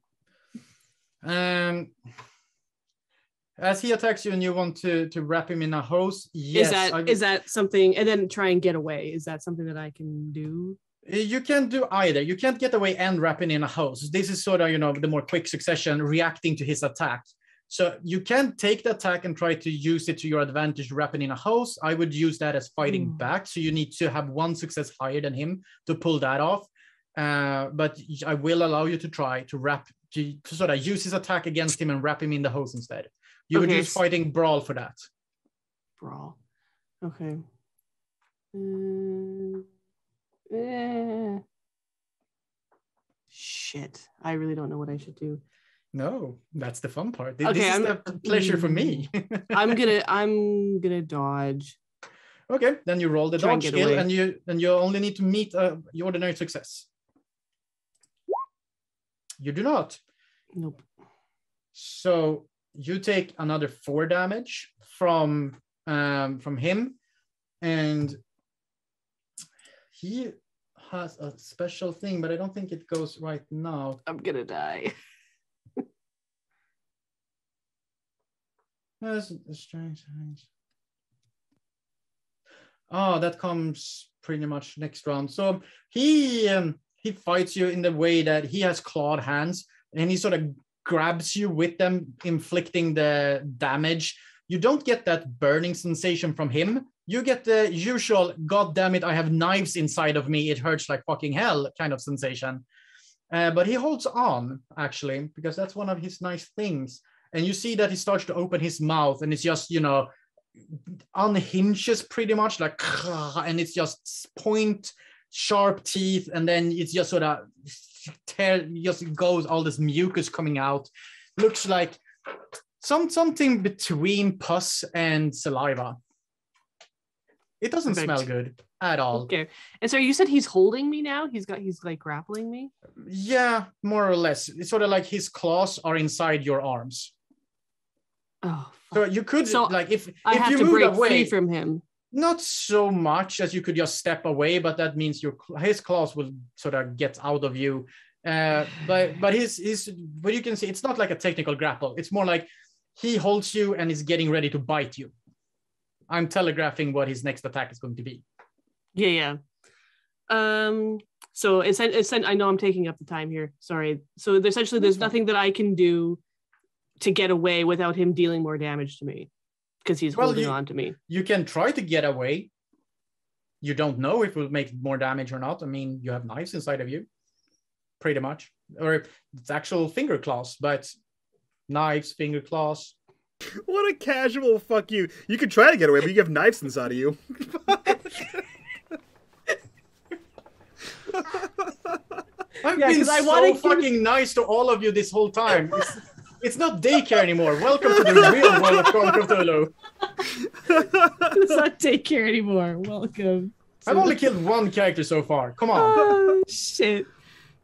As he attacks you and you want to wrap him in a hose, yes. Is that something, and then try and get away? Is that something that I can do? You can't do either. You can't get away and wrap him in a hose. This is sort of, you know, the more quick succession reacting to his attack. So you can take the attack and try to use it to your advantage, wrap it in a hose. I would use that as fighting back. So you need to have one success higher than him to pull that off. But I will allow you to try to sort of use his attack against him and wrap him in the hose instead. You would use fighting brawl for that. Brawl. Okay. Shit. I really don't know what I should do. No, that's the fun part. This is a pleasure for me. I'm gonna dodge. Okay, then you roll the dodge skill, and you only need to meet your ordinary success. You do not. Nope. So you take another 4 damage from him, and he has a special thing, but I don't think it goes right now. I'm gonna die. That's strange. Oh, that comes pretty much next round. So he fights you in the way that he has clawed hands, and he sort of grabs you with them, inflicting the damage. You don't get that burning sensation from him. You get the usual, God damn it, I have knives inside of me, it hurts like fucking hell kind of sensation. But he holds on, actually, because that's one of his nice things. And you see that he starts to open his mouth, and it's just, you know, unhinges pretty much, like, and it's just point sharp teeth, and then it's just sort of just goes, all this mucus coming out. Looks like something between pus and saliva. It doesn't smell good at all. Okay. And so you said he's holding me now? He's like grappling me? Yeah, more or less. It's sort of like his claws are inside your arms. Oh. So you could, like, if have you to move break away free from him. Not so much as you could just step away, but that means his claws will sort of get out of you. But his but you can see it's not like a technical grapple. It's more like he holds you and is getting ready to bite you. I'm telegraphing what his next attack is going to be. Yeah. So I know I'm taking up the time here. Sorry. So essentially, there's nothing that I can do to get away without him dealing more damage to me, because he's holding on to me. You can try to get away. You don't know if it will make more damage or not. I mean, you have knives inside of you, pretty much, or it's actual finger claws, but knives, finger claws. What a casual fuck you. You could try to get away, but you have knives inside of you. I've been so fucking nice to all of you this whole time. It's not daycare anymore. Welcome to the real world of Cthulhu. It's not daycare anymore. Welcome. I've only killed 1 character so far. Come on. Oh, shit.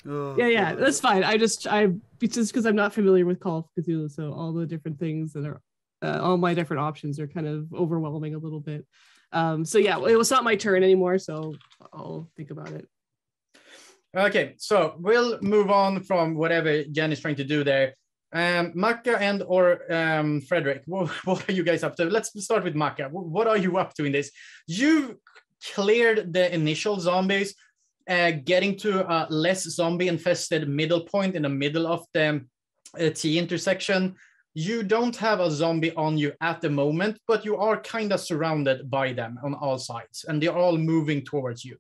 Oh, yeah, that's fine. It's just because I'm not familiar with Call of Cthulhu, so all the different things that are, all my different options are kind of overwhelming a little bit. So yeah, it was not my turn anymore, so I'll think about it. Okay, so we'll move on from whatever Jen is trying to do there. Macca and or Fredrick, what are you guys up to? Let's start with Macca. What are you up to in this? You've cleared the initial zombies, getting to a less zombie-infested middle point in the middle of the T intersection. You don't have a zombie on you at the moment, but you are kind of surrounded by them on all sides, and they're all moving towards you.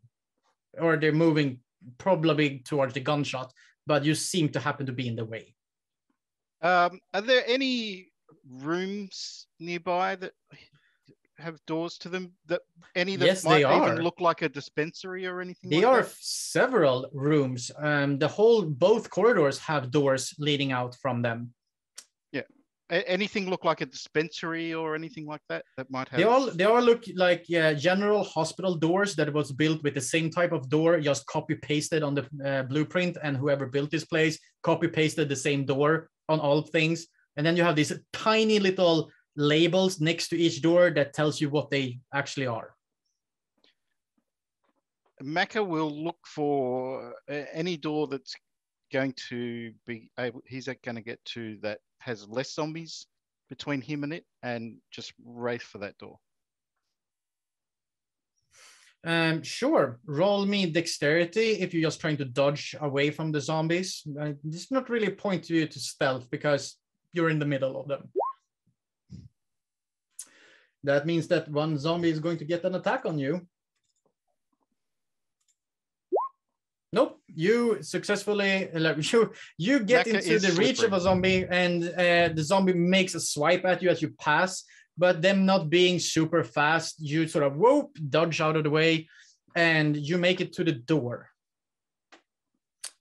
or they're moving probably towards the gunshot, but you seem to happen to be in the way. Are there any rooms nearby that have doors to them? That Yes, might they even are. look like a dispensary or anything? There like are that? several rooms. Both corridors have doors leading out from them. Yeah. Anything look like a dispensary or anything like that? That might have. They all look like general hospital doors that was built with the same type of door, just copy pasted on the blueprint, and whoever built this place copy pasted the same door on all things. And then you have these tiny little labels next to each door that tells you what they actually are. Macca will look for any door that's going to be able, he's going to get to that has less zombies between him and it, and just race for that door. Sure. Roll me dexterity if you're just trying to dodge away from the zombies. There's not really a point to you to stealth because you're in the middle of them. That means that one zombie is going to get an attack on you. Nope, you successfully, you get Becca into the reach of a zombie, and the zombie makes a swipe at you as you pass, but them not being super fast, you sort of whoop, dodge out of the way, and you make it to the door.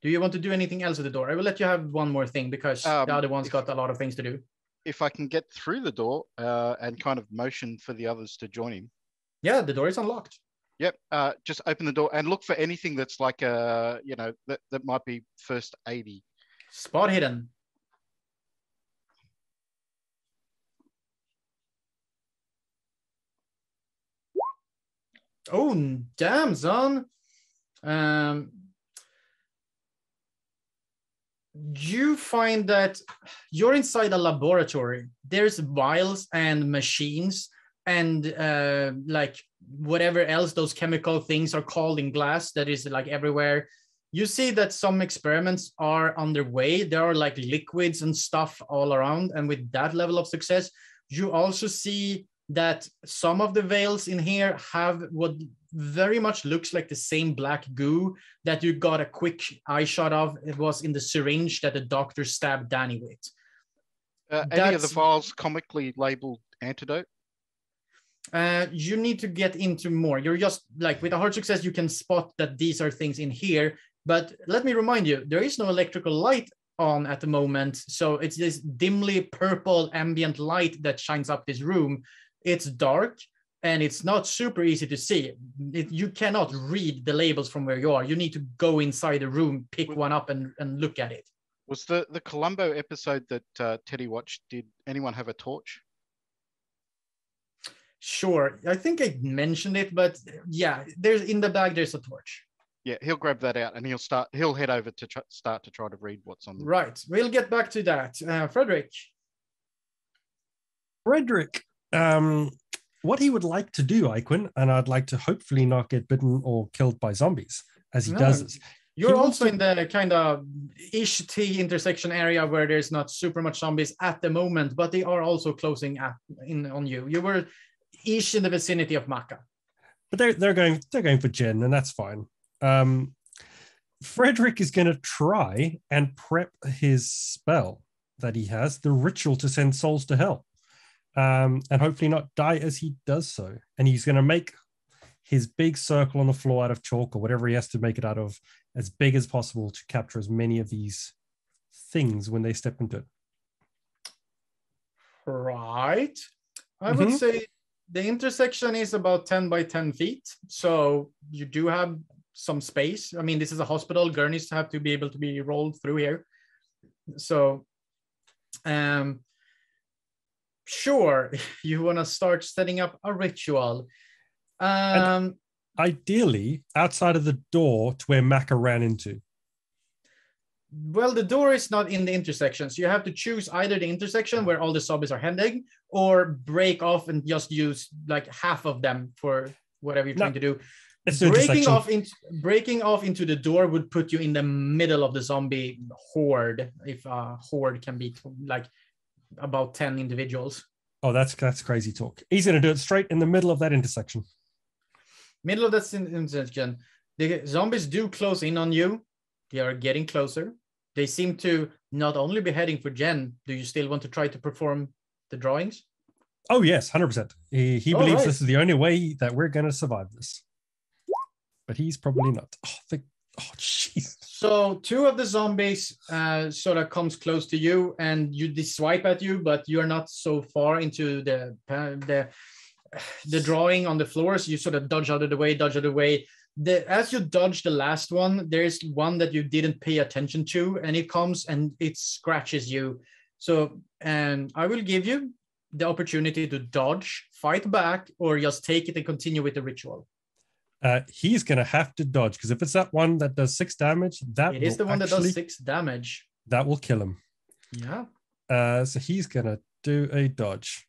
Do you want to do anything else at the door? I will let you have one more thing because the other one's got a lot of things to do. If I can get through the door and kind of motion for the others to join him. Yeah, the door is unlocked. Yep, just open the door and look for anything that's like that might be first 80. Spot hidden. Oh, damn, son. You find that you're inside a laboratory. There's vials and machines and like whatever else those chemical things are called in glass that is like everywhere. You see that some experiments are underway. There are like liquids and stuff all around. And with that level of success, you also see that some of the vials in here have what very much looks like the same black goo that you got a quick eye shot of. It was in the syringe that the doctor stabbed Danny with. Any of the vials comically labeled antidote? You need to get into more. You're just like with a hard success, you can spot that these are things in here. But let me remind you, there is no electrical light on at the moment. So it's this dimly purple ambient light that shines up this room. It's dark and it's not super easy to see. You cannot read the labels from where you are. You need to go inside the room, pick one up and look at it. Was the Columbo episode that Teddy watched, did anyone have a torch? Sure, I think I mentioned it, but yeah, there's in the bag, there's a torch. Yeah, he'll grab that out and he'll head over to start to try to read what's on the Right, we'll get back to that. Fredrick. Fredrick, what he would like to do, Iquin, and I'd like to hopefully not get bitten or killed by zombies as he does this. You're also in the kind of ish-T intersection area where there's not super much zombies at the moment, but they are also closing in on you. You were ish in the vicinity of Macca. But they're going for Jen, and that's fine. Fredrick is going to try and prep his spell that he has, the ritual to send souls to hell, and hopefully not die as he does so. And he's going to make his big circle on the floor out of chalk or whatever he has to make it out of as big as possible to capture as many of these things when they step into it. Right. I would say the intersection is about 10 by 10 feet. So you do have some space. I mean, this is a hospital. Gurneys have to be able to be rolled through here. So, sure, you want to start setting up a ritual. And ideally, outside of the door to where Macca ran into. Well, the door is not in the intersection. So you have to choose either the intersection where all the zombies are heading or break off and just use like half of them for whatever you're trying to do. Breaking off into the door would put you in the middle of the zombie horde, if a horde can be like about 10 individuals. Oh, that's crazy talk. He's going to do it straight in the middle of that intersection. Middle of that intersection. The zombies do close in on you. They are getting closer. They seem to not only be heading for Jen. Do you still want to try to perform the drawings? Oh, yes, 100%. He All believes right. this is the only way that we're going to survive this. But he's probably not. Oh, jeez. So 2 of the zombies sort of comes close to you, and they swipe at you, but you're not so far into the drawing on the floor, so you sort of dodge out of the way. As you dodge the last one, there's one that you didn't pay attention to, and it comes and it scratches you. So, and I will give you the opportunity to dodge, fight back, or just take it and continue with the ritual. He's going to have to dodge, because if it's that one that does 6 damage, It is the one that does 6 damage. That will kill him. Yeah. So he's going to do a dodge.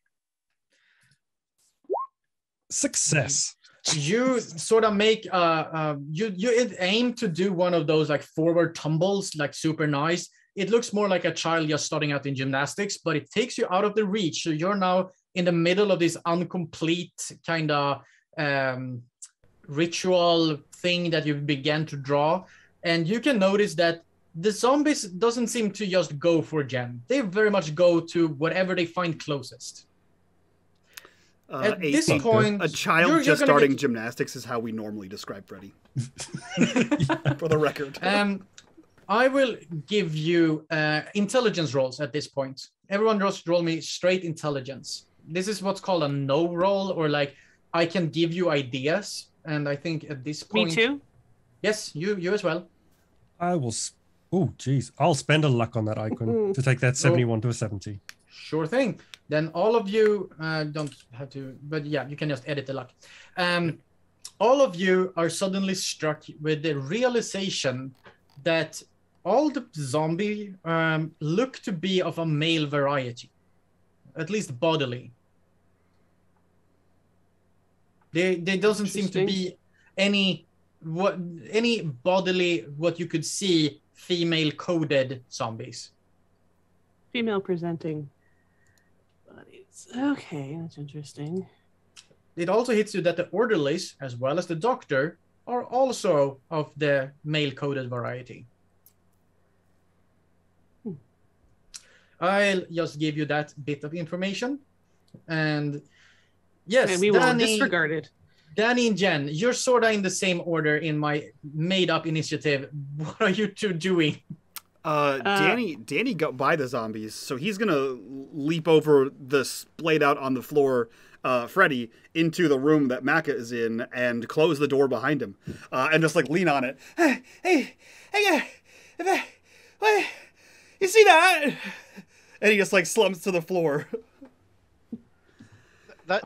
Success. You sort of make you aim to do one of those like forward tumbles, like super nice. It looks more like a child just starting out in gymnastics, but it takes you out of the reach. So you're now in the middle of this incomplete kind of ritual thing that you began to draw. And you can notice that the zombies doesn't seem to just go for Jen. They very much go to whatever they find closest. At this point, a child just starting gymnastics is how we normally describe Freddy. For the record. I will give you intelligence rolls at this point. Everyone just roll me straight intelligence. This is what's called a no roll, or like I can give you ideas. And I think at this point... Me too? Yes, you as well. I will... Oh, geez. I'll spend a luck on that icon to take that 71 to a 70. Sure thing. Then all of you don't have to... But yeah, you can just edit the luck. All of you are suddenly struck with the realization that all the zombie look to be of a male variety. At least bodily. There doesn't seem to be any bodily, what you could see, female coded zombies. Female presenting bodies. Okay, that's interesting. It also hits you that the orderlies, as well as the doctor, are also of the male coded variety. I'll just give you that bit of information. And yes, and we will disregard it. Danny and Jen, you're sort of in the same order in my made-up initiative. What are you two doing? Danny got by the zombies, so he's gonna leap over the splayed out on the floor Freddy into the room that Macca is in and close the door behind him, and just like lean on it. Hey, you see that? And he just like slumps to the floor. They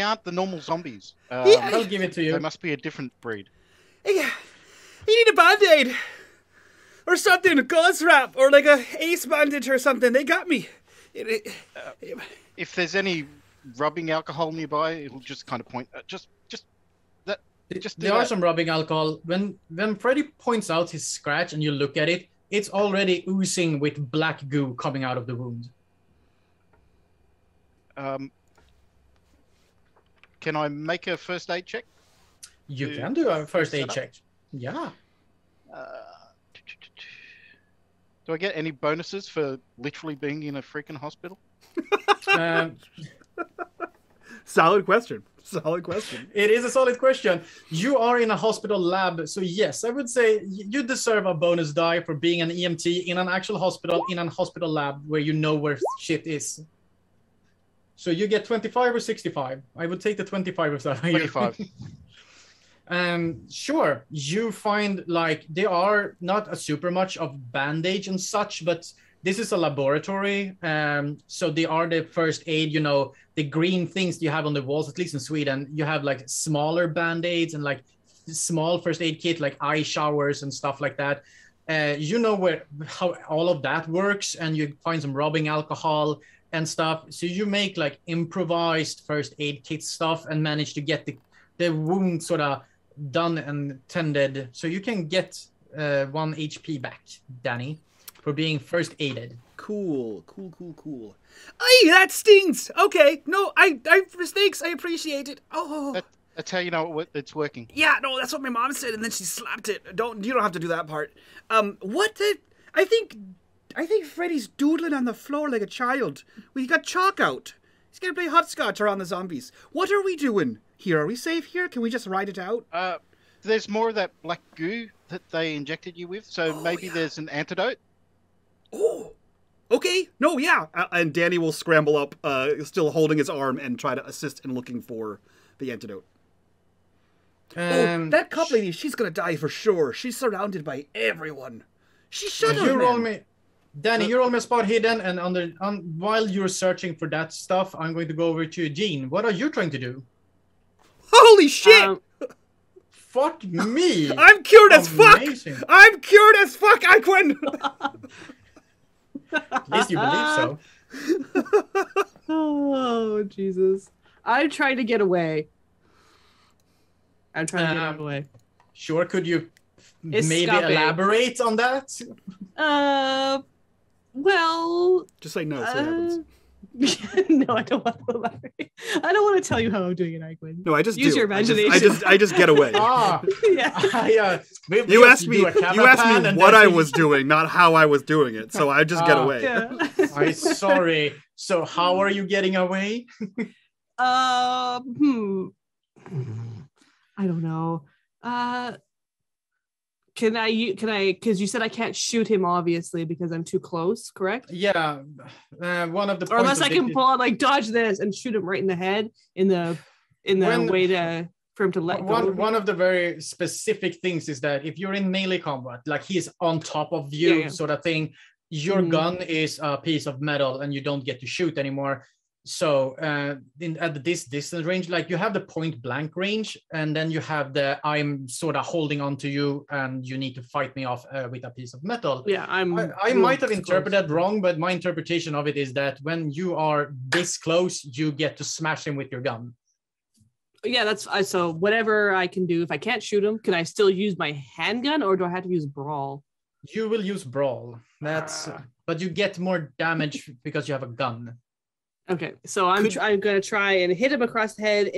aren't the normal zombies. I'll give it to you. They must be a different breed. You need a band-aid or something, a gauze wrap or like a ace bandage or something. They got me. If there's any rubbing alcohol nearby, it'll just kind of point. There are some rubbing alcohol. When Freddy points out his scratch and you look at it, it's already oozing with black goo coming out of the wound. Can I make a first aid check? You can do a first aid check. Yeah. Do I get any bonuses for literally being in a freaking hospital? Solid question. It is a solid question. You are in a hospital lab, so yes, I would say you deserve a bonus die for being an EMT in an actual hospital, in a hospital lab where you know where shit is. So you get 25 or 65. I would take the 25 or something. 25. Sure. You find like there are not a super much of bandage and such, but this is a laboratory. So they are the first aid, you know, the green things you have on the walls, at least in Sweden. You have like smaller band-aids and like small first aid kit, like eye showers and stuff like that. You know how all of that works, and you find some rubbing alcohol and stuff. So you make like improvised first aid kit stuff and manage to get the wound sort of done and tended. So you can get 1 HP back, Danny, for being first aided. Cool. Ay, that stings. Okay, no, I mistakes. I appreciate it. Oh, That's how you know it's working. Yeah, no, that's what my mom said, and then she slapped it. You don't have to do that part. I think Freddy's doodling on the floor like a child. We got chalk out. He's gonna play hopscotch around the zombies. What are we doing here? Are we safe here? Can we just ride it out? There's more of that black goo that they injected you with, so maybe there's an antidote. Oh, okay. No, yeah. And Danny will scramble up, still holding his arm, and try to assist in looking for the antidote. That cop lady, she's gonna die for sure. She's surrounded by everyone. She should have. You roll me, Danny. You roll me a spot hidden, and while you're searching for that stuff, I'm going to go over to Jean. What are you trying to do? Holy shit! Fuck me! I'm cured as fuck. I'm cured as fuck, Iquin. At least you believe so. Oh Jesus! I'm trying to get away. I'm trying to get away. Sure, could you maybe elaborate on that? Well... Just say no, so what happens. No, I don't want to elaborate. I don't want to tell you how I'm doing it, Iquin. No, I just use do. your imagination. I just get away. Yeah. You asked me what I was doing, not how I was doing it. So I just get away. Yeah. I'm sorry. So how are you getting away? I don't know. Can I, because you said I can't shoot him, obviously, because I'm too close, correct? Yeah. One of the or unless I can pull out, like, dodge this and shoot him right in the head in the way for him to let go. One of the very specific things is that if you're in melee combat, like he's on top of you, sort of thing, your gun is a piece of metal and you don't get to shoot anymore. So at this distance range, like you have the point blank range, and then you have the I'm sort of holding on to you and you need to fight me off with a piece of metal. Yeah, I might have interpreted wrong, but my interpretation of it is that when you are this close, you get to smash him with your gun. Yeah, that's so whatever I can do. If I can't shoot him, can I still use my handgun, or do I have to use brawl? You will use brawl. But you get more damage because you have a gun. Okay, so I'm gonna try and hit him across the head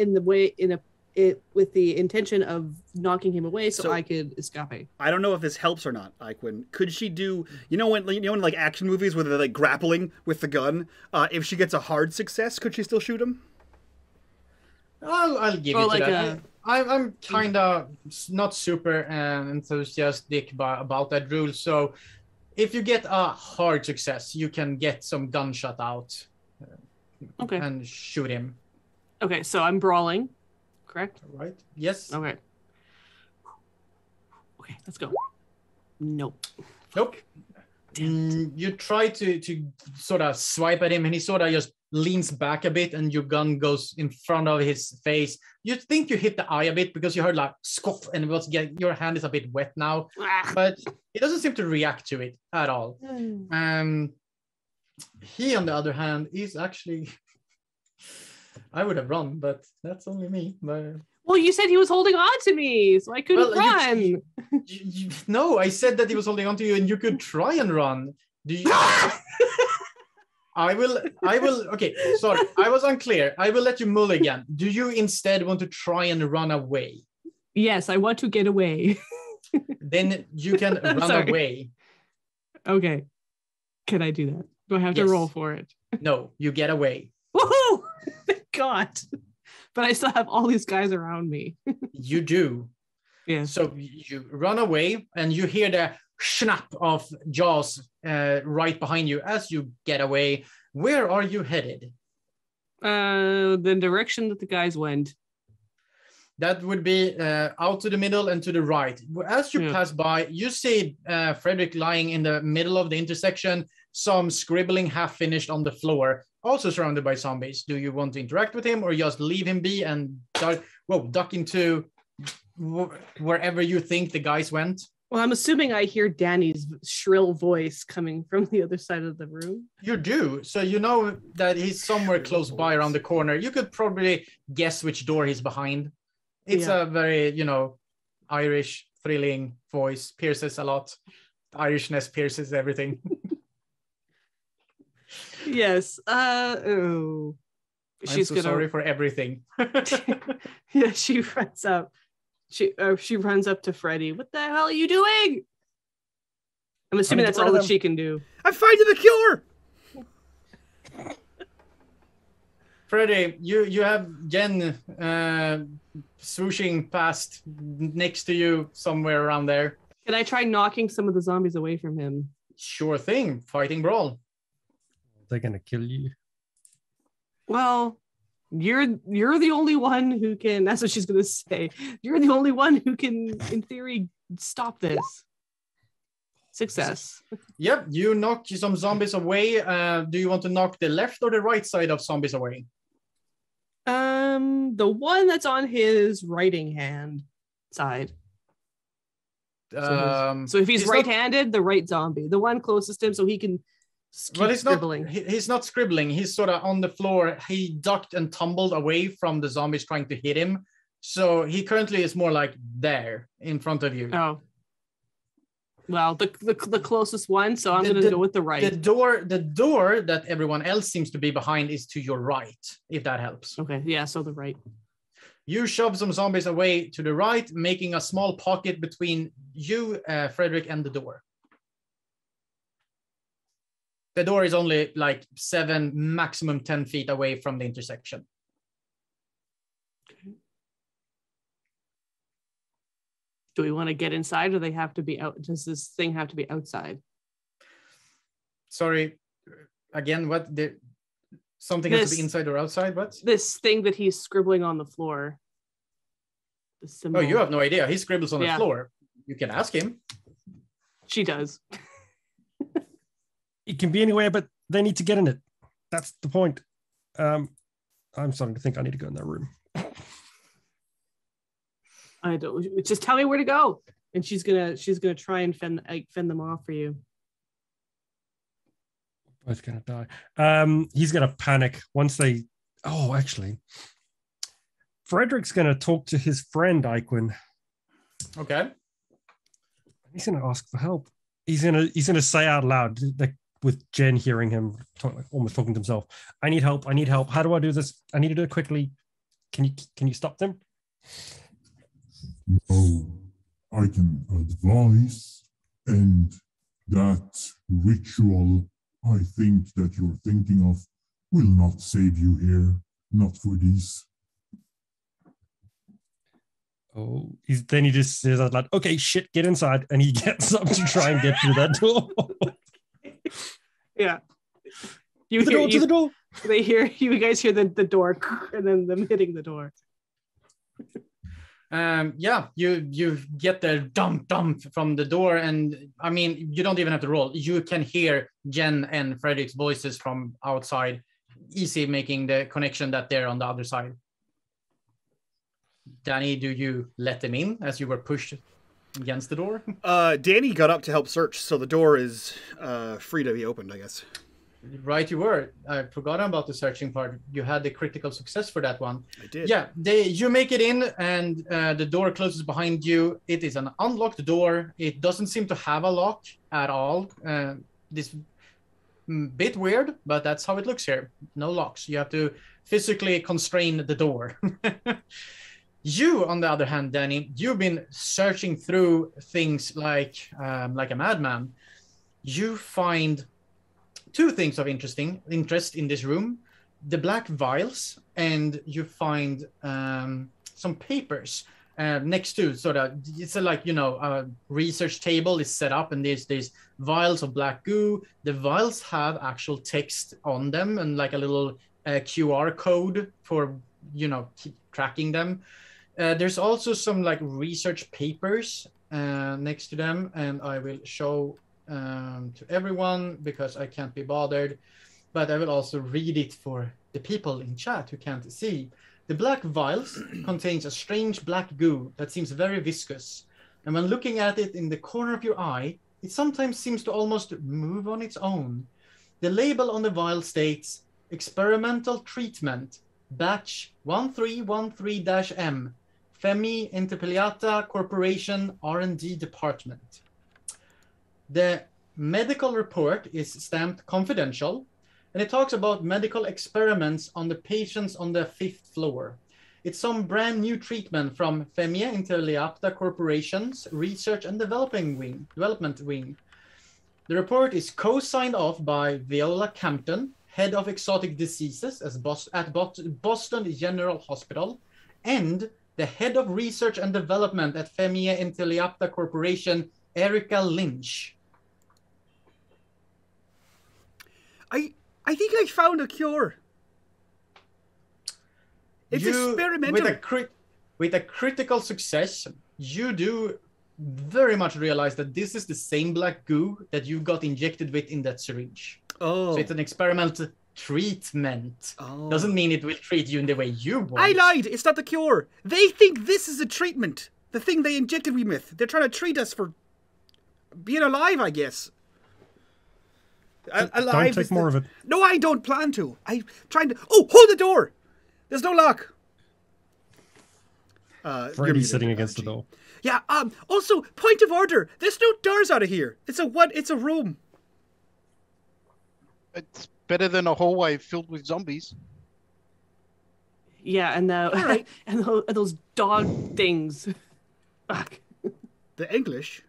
with the intention of knocking him away, so I could escape. I don't know if this helps or not, Iquin. Could she do in like action movies where they're like grappling with the gun? If she gets a hard success, could she still shoot him? I'll give you that. I'm kind of not super enthusiastic about that rule. So if you get a hard success, you can get some gunshot out. Okay. And shoot him. Okay, so I'm brawling, correct? Right. Yes. Okay. Okay, let's go. Nope. You try to sort of swipe at him, and he sort of just leans back a bit, and your gun goes in front of his face. You think you hit the eye a bit because you heard like scoff, and your hand is a bit wet now, but he doesn't seem to react to it at all. He, on the other hand, is actually... I would have run, but that's only me. But... Well, you said he was holding on to me, so I couldn't run. No, I said that he was holding on to you, and you could try and run. Do you... I will. Okay, sorry, I was unclear. I will let you mull again. Do you instead want to try and run away? Yes, I want to get away. Then you can run away. Okay. Can I do that? Do I have to roll for it? No, you get away. Woohoo! Thank God. But I still have all these guys around me. You do. Yeah. So you run away, and you hear the snap of jaws right behind you as you get away. Where are you headed? The direction that the guys went. That would be out to the middle and to the right. As you pass by, you see Fredrick lying in the middle of the intersection, some scribbling half finished on the floor, also surrounded by zombies. Do you want to interact with him, or just leave him be and duck into wherever you think the guys went? Well, I'm assuming I hear Danny's shrill voice coming from the other side of the room. You do. So you know that he's somewhere close by around the corner. You could probably guess which door he's behind. It's a very, Irish, thrilling voice. Pierces a lot. Irishness pierces everything. Yes. She's gonna... sorry for everything. Yeah, she runs up. She runs up to Freddy. What the hell are you doing? I'm assuming that's all that she can do. I'm finding the cure. Freddy, you have Jen swooshing past next to you somewhere around there. Can I try knocking some of the zombies away from him? Sure thing. Fighting brawl. They're gonna kill you. Well, you're the only one who can. That's what she's gonna say. You're the only one who can, in theory, stop this. Success. Yep, you knock some zombies away. Do you want to knock the left or the right side of zombies away? The one that's on his writing hand side. So if he's right-handed, the right zombie. The one closest to him, so he can keep scribbling. He's not scribbling. He's sort of on the floor. He ducked and tumbled away from the zombies trying to hit him. So he currently is more like there in front of you. Oh. Well, the closest one, so I'm going to go with the right. The door that everyone else seems to be behind is to your right, if that helps. Okay, yeah, so the right. You shove some zombies away to the right, making a small pocket between you, Fredrick, and the door. The door is only like 7, maximum 10 feet away from the intersection. Do we want to get inside, or they have to be out? Does this thing have to be outside? Sorry, again, what? Something has to be inside or outside? What? This thing that he's scribbling on the floor. Oh, you have no idea. He scribbles on the floor. You can ask him. She does. It can be anywhere, but they need to get in it. That's the point. I'm starting to think I need to go in that room. I don't. Just tell me where to go, and she's gonna try and fend them off for you. Both gonna die. He's gonna panic once they. Oh, actually, Fredrick's gonna talk to his friend Iquin. Okay. He's gonna ask for help. He's gonna say out loud, like, with Jen hearing him almost talking to himself. I need help. I need help. How do I do this? I need to do it quickly. Can you stop them? No, I can advise, and that ritual I think that you're thinking of will not save you here, not for these. Oh, then he just says out loud, okay, shit, get inside, and he gets up to try and get through that door. Yeah. To the door. You guys hear the door, and then them hitting the door. Yeah, you get the dump from the door, and I mean, you don't even have to roll. You can hear Jen and Fredrick's voices from outside, easy making the connection that they're on the other side. Danny, do you let them in as you were pushed against the door? Danny got up to help search, so the door is free to be opened, I guess. Right, you were. I forgot about the searching part. You had the critical success for that one. I did. Yeah, you make it in, and the door closes behind you. It is an unlocked door. It doesn't seem to have a lock at all. This bit weird, but that's how it looks here. No locks. You have to physically constrain the door. You, on the other hand, Danny, you've been searching through things like a madman. You find two things of interest in this room: the black vials, and you find some papers next to it's a research table is set up, and there's vials of black goo. The vials have actual text on them and like a little QR code for keep tracking them. There's also some like research papers next to them, and I will show to everyone because I can't be bothered, but I will also read it for the people in chat who can't see. The black vials contains a strange black goo that seems very viscous, and when looking at it in the corner of your eye, it sometimes seems to almost move on its own. The label on the vial states experimental treatment batch 1313-M Femi Interpellata Corporation R&D Department. The medical report is stamped confidential. And it talks about medical experiments on the patients on the 5th floor. It's some brand new treatment from Femia Intelliapta Corporation's Research and Development Wing. The report is co-signed off by Viola Campton, head of exotic diseases at Boston General Hospital, and the head of research and development at Femia Intelliapta Corporation, Erica Lynch. I think I found a cure. It's experimental. With a critical success, you do very much realize that this is the same black goo that you got injected with in that syringe. Oh. So it's an experimental treatment. Oh. Doesn't mean it will treat you in the way you want. I lied. It's not the cure. They think this is a treatment. The thing they injected me with. They're trying to treat us for being alive, I guess. Don't take more of it. No, I don't plan to. I'm trying to... Oh, hold the door! There's no lock. Freddy's sitting against the door. Yeah, also, point of order. There's no doors out of here. It's a room. It's better than a hallway filled with zombies. Yeah, and right. and those dog things. Fuck. The English,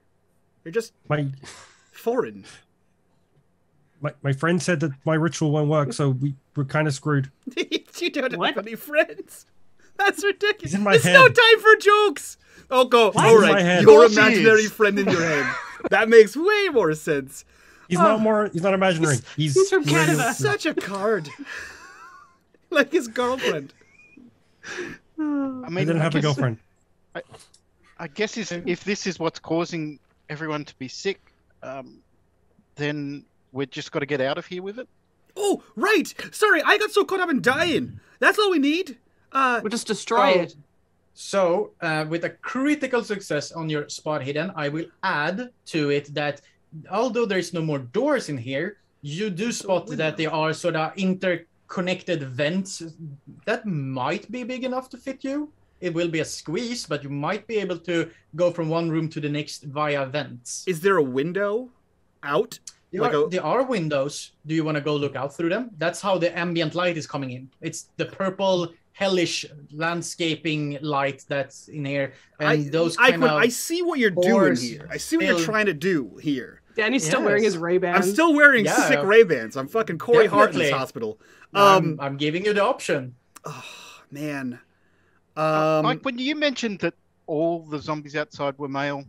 they're just foreign. My friend said that my ritual won't work, so we're kind of screwed. You don't have any friends. That's ridiculous. He's in my It's head. no time for jokes. Oh, go. What? All He's in my right, head. your Of course he imaginary is. friend in your head. That makes way more sense. He's not imaginary. He's from Canada. Such a card. Like his girlfriend. I mean, I didn't have a girlfriend. I guess if this is what's causing everyone to be sick, then we've just got to get out of here with it. Oh, right. Sorry, I got so caught up in dying. That's all we need. We'll just destroy it. So, with a critical success on your spot hidden, I will add to it that although there's no more doors in here, you do spot that they are sort of interconnected vents that might be big enough to fit you. It will be a squeeze, but you might be able to go from one room to the next via vents. Is there a window out? There are windows. Do you want to go look out through them? That's how the ambient light is coming in. It's the purple, hellish landscaping light that's in here. And I see what you're doing here. I see what you're trying to do here. Danny's still wearing his Ray-Bans. I'm still wearing sick Ray-Bans. I'm fucking Corey Hart in this hospital. I'm giving you the option. Oh, man. Mike, when you mentioned that all the zombies outside were male,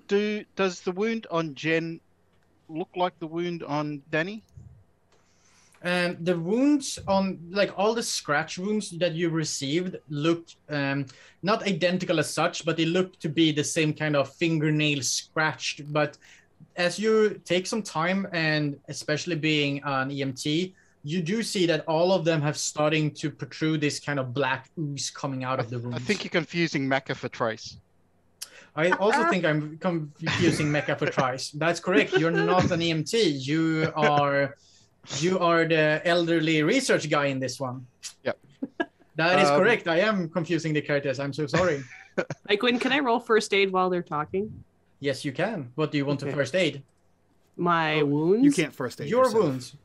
does the wound on Jen look like the wound on Danny? The wounds on, like, all the scratch wounds that you received look not identical as such, but they look to be the same kind of fingernail scratched. But as you take some time, and especially being an EMT, you do see that all of them have starting to protrude this kind of black ooze coming out of the wounds. I think you're confusing Macca for Trace. I also think I'm confusing Mecca for Trice. That's correct. You're not an EMT. You are the elderly research guy in this one. Yep. That is correct. I am confusing the characters. I'm so sorry. Hey, Quinn, can I roll first aid while they're talking? Yes, you can. What do you want to first aid? My wounds? You can't first aid your yourself. wounds.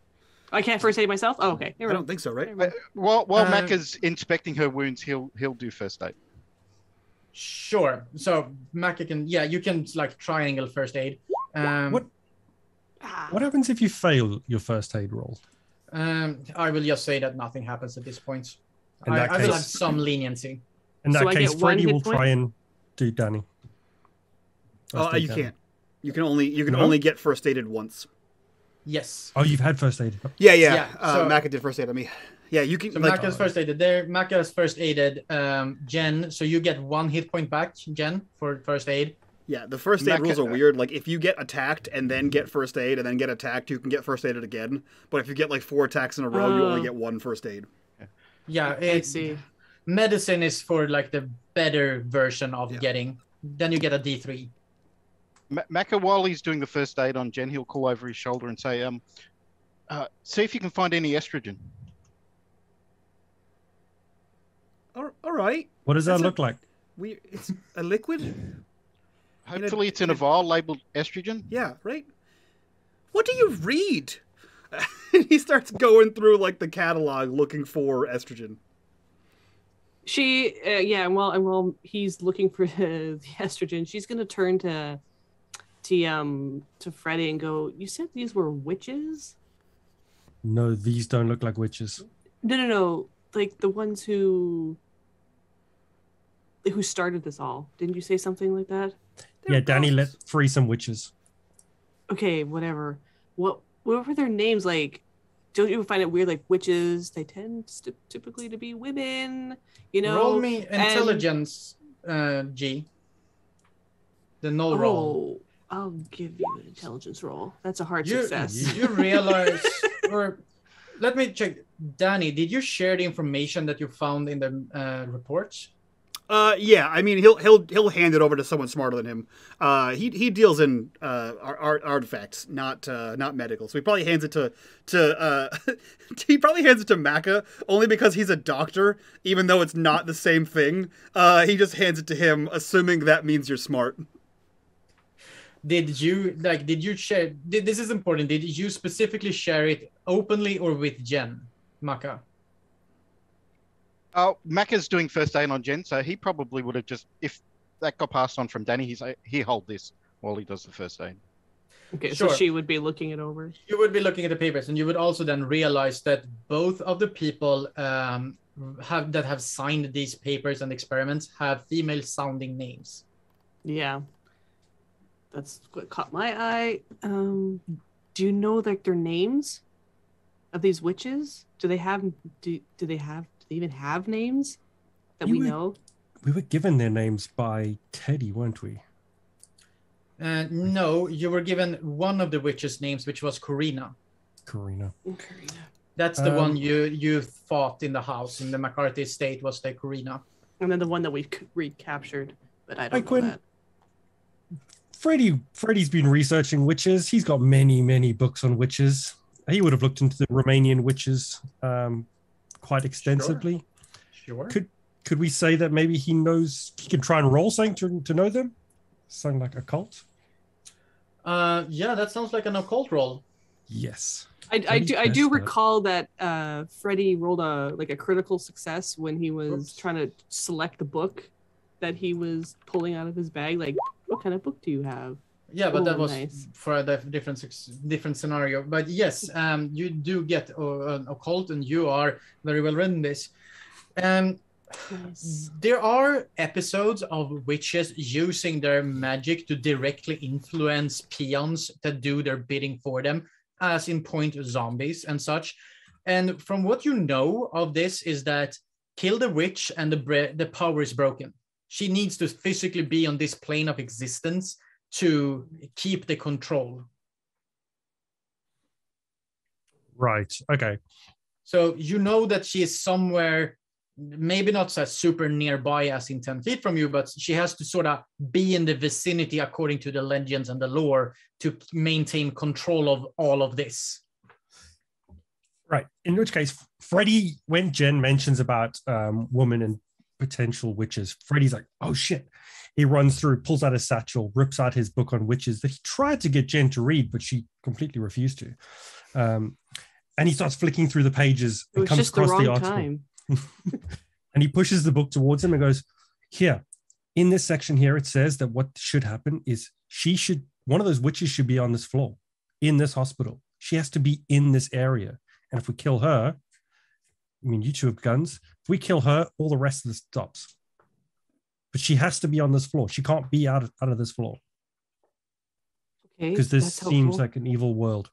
I can't first aid myself? Oh, okay. I don't think so, right? While Macca's inspecting her wounds, he'll do first aid. Sure. So Macca can, you can like triangle first aid. What happens if you fail your first aid roll? I will just say that nothing happens at this point. In that I will case- have some leniency. In that So I case, get one Freddy hit will point? try and do Danny. First aid You Danny. can't. You can only No? only get first aided once. Yes. Oh, you've had first aid. Yeah. Yeah, so- Macca did first aid on me. Yeah, you can. So like, Macca's first aided there. Macca's first aided Jen. So you get 1 hit point back, Jen, for first aid. Yeah, the first aid Macca- rules are weird. Like, if you get attacked and then get first aid and then get attacked, you can get first aided again. But if you get like 4 attacks in a row, you only get 1 first aid. Yeah, I see. Medicine is for like the better version of getting. Then you get a D3. Macca, while he's doing the first aid on Jen, he'll call over his shoulder and say, see if you can find any estrogen. All right. What does that That's look like? It's a liquid? Hopefully it's in a vial labeled estrogen. Yeah, right? What do you read? he starts going through like the catalog looking for estrogen. She, while he's looking for the estrogen, she's gonna turn to Freddy and go, "You said these were witches?" No, these don't look like witches. No. Like the ones who started this all. Didn't you say something like that? Yeah, Danny let free some witches. Okay, whatever. What were their names? Like, don't you find it weird? Like witches, they tend typically to be women. You know. Roll me intelligence, G. The null roll. I'll give you an intelligence roll. That's a hard success. You realize, or let me check. Danny, did you share the information that you found in the reports? Yeah. I mean, he'll hand it over to someone smarter than him. He deals in artifacts, not medical. So he probably hands it to he probably hands it to Macca only because he's a doctor, even though it's not the same thing. He just hands it to him, assuming that means you're smart. Did you share? This is important. Did you specifically share it openly or with Jen, Macca? Macca's doing first aid on Jen, so he probably would have just, if that got passed on from Danny, he's like, here, hold this while he does the first aid. Okay, sure. So she would be looking it over. You would be looking at the papers, and you would also then realize that both of the people have signed these papers and experiments have female-sounding names. Yeah. That's what caught my eye. Do you know like their names of these witches? Do they even have names that we know? We were given their names by Teddy, weren't we? No, you were given one of the witches' names, which was Corina. Corina. That's the one you fought in the house in the McCarthy estate, was the Corina. And then the one that we recaptured, but I don't know Quinn. that. Freddy's been researching witches. He's got many books on witches. He would have looked into the Romanian witches quite extensively. Sure. Could we say that maybe he can try and roll something to know them? Something like occult? Yeah, that sounds like an occult roll. Yes. I do recall that Freddy rolled a critical success when he was trying to select the book that he was pulling out of his bag. Like, what kind of book do you have? Yeah, but that was nice. for a different scenario. But yes, you do get an occult, and you are very well read in this. Nice. There are episodes of witches using their magic to directly influence peons that do their bidding for them, as in point zombies and such. And from what you know of this is that kill the witch and the power is broken. She needs to physically be on this plane of existence to keep the control. Right. Okay. So you know that she is somewhere, maybe not so super nearby as in 10 feet from you, but she has to sort of be in the vicinity according to the legends and the lore to maintain control of all of this. Right. In which case, Freddy, when Jen mentions about women and potential witches, Freddy's like, oh shit. He runs through, pulls out his satchel, rips out his book on witches that he tried to get Jen to read, but she completely refused to. And he starts flicking through the pages and comes across the article. Time. And he pushes the book towards him and goes, here, in this section here, it says that what should happen is one of those witches should be on this floor in this hospital. She has to be in this area. And if we kill her, I mean, you two have guns. If we kill her, all the rest of this stops. But she has to be on this floor. She can't be out of this floor. Okay. Because this seems like an evil world.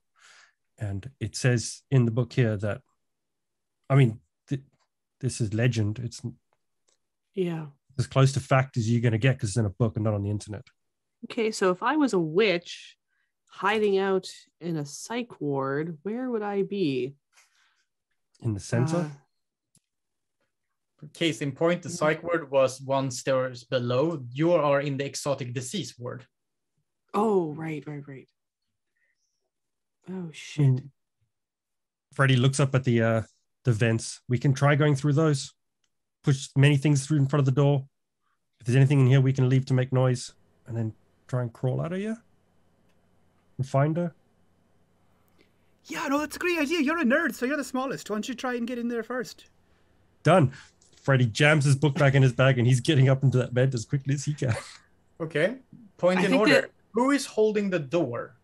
And it says in the book here that, I mean, this is legend. It's as close to fact as you're going to get because it's in a book and not on the internet. Okay, so if I was a witch hiding out in a psych ward, where would I be? In the center? Case in point, the psych ward was one stairs below. You are in the exotic disease ward. Oh, right. Oh, shit. Freddy looks up at the vents. We can try going through those. Push many things through in front of the door. If there's anything in here, we can leave to make noise. And then try and crawl out of here. And find her. Yeah, no, that's a great idea. You're a nerd, so you're the smallest. Why don't you try and get in there first? Done. Freddy jams his book back in his bag and he's getting up into that bed as quickly as he can. Okay. Point I in think order. that- Who is holding the door?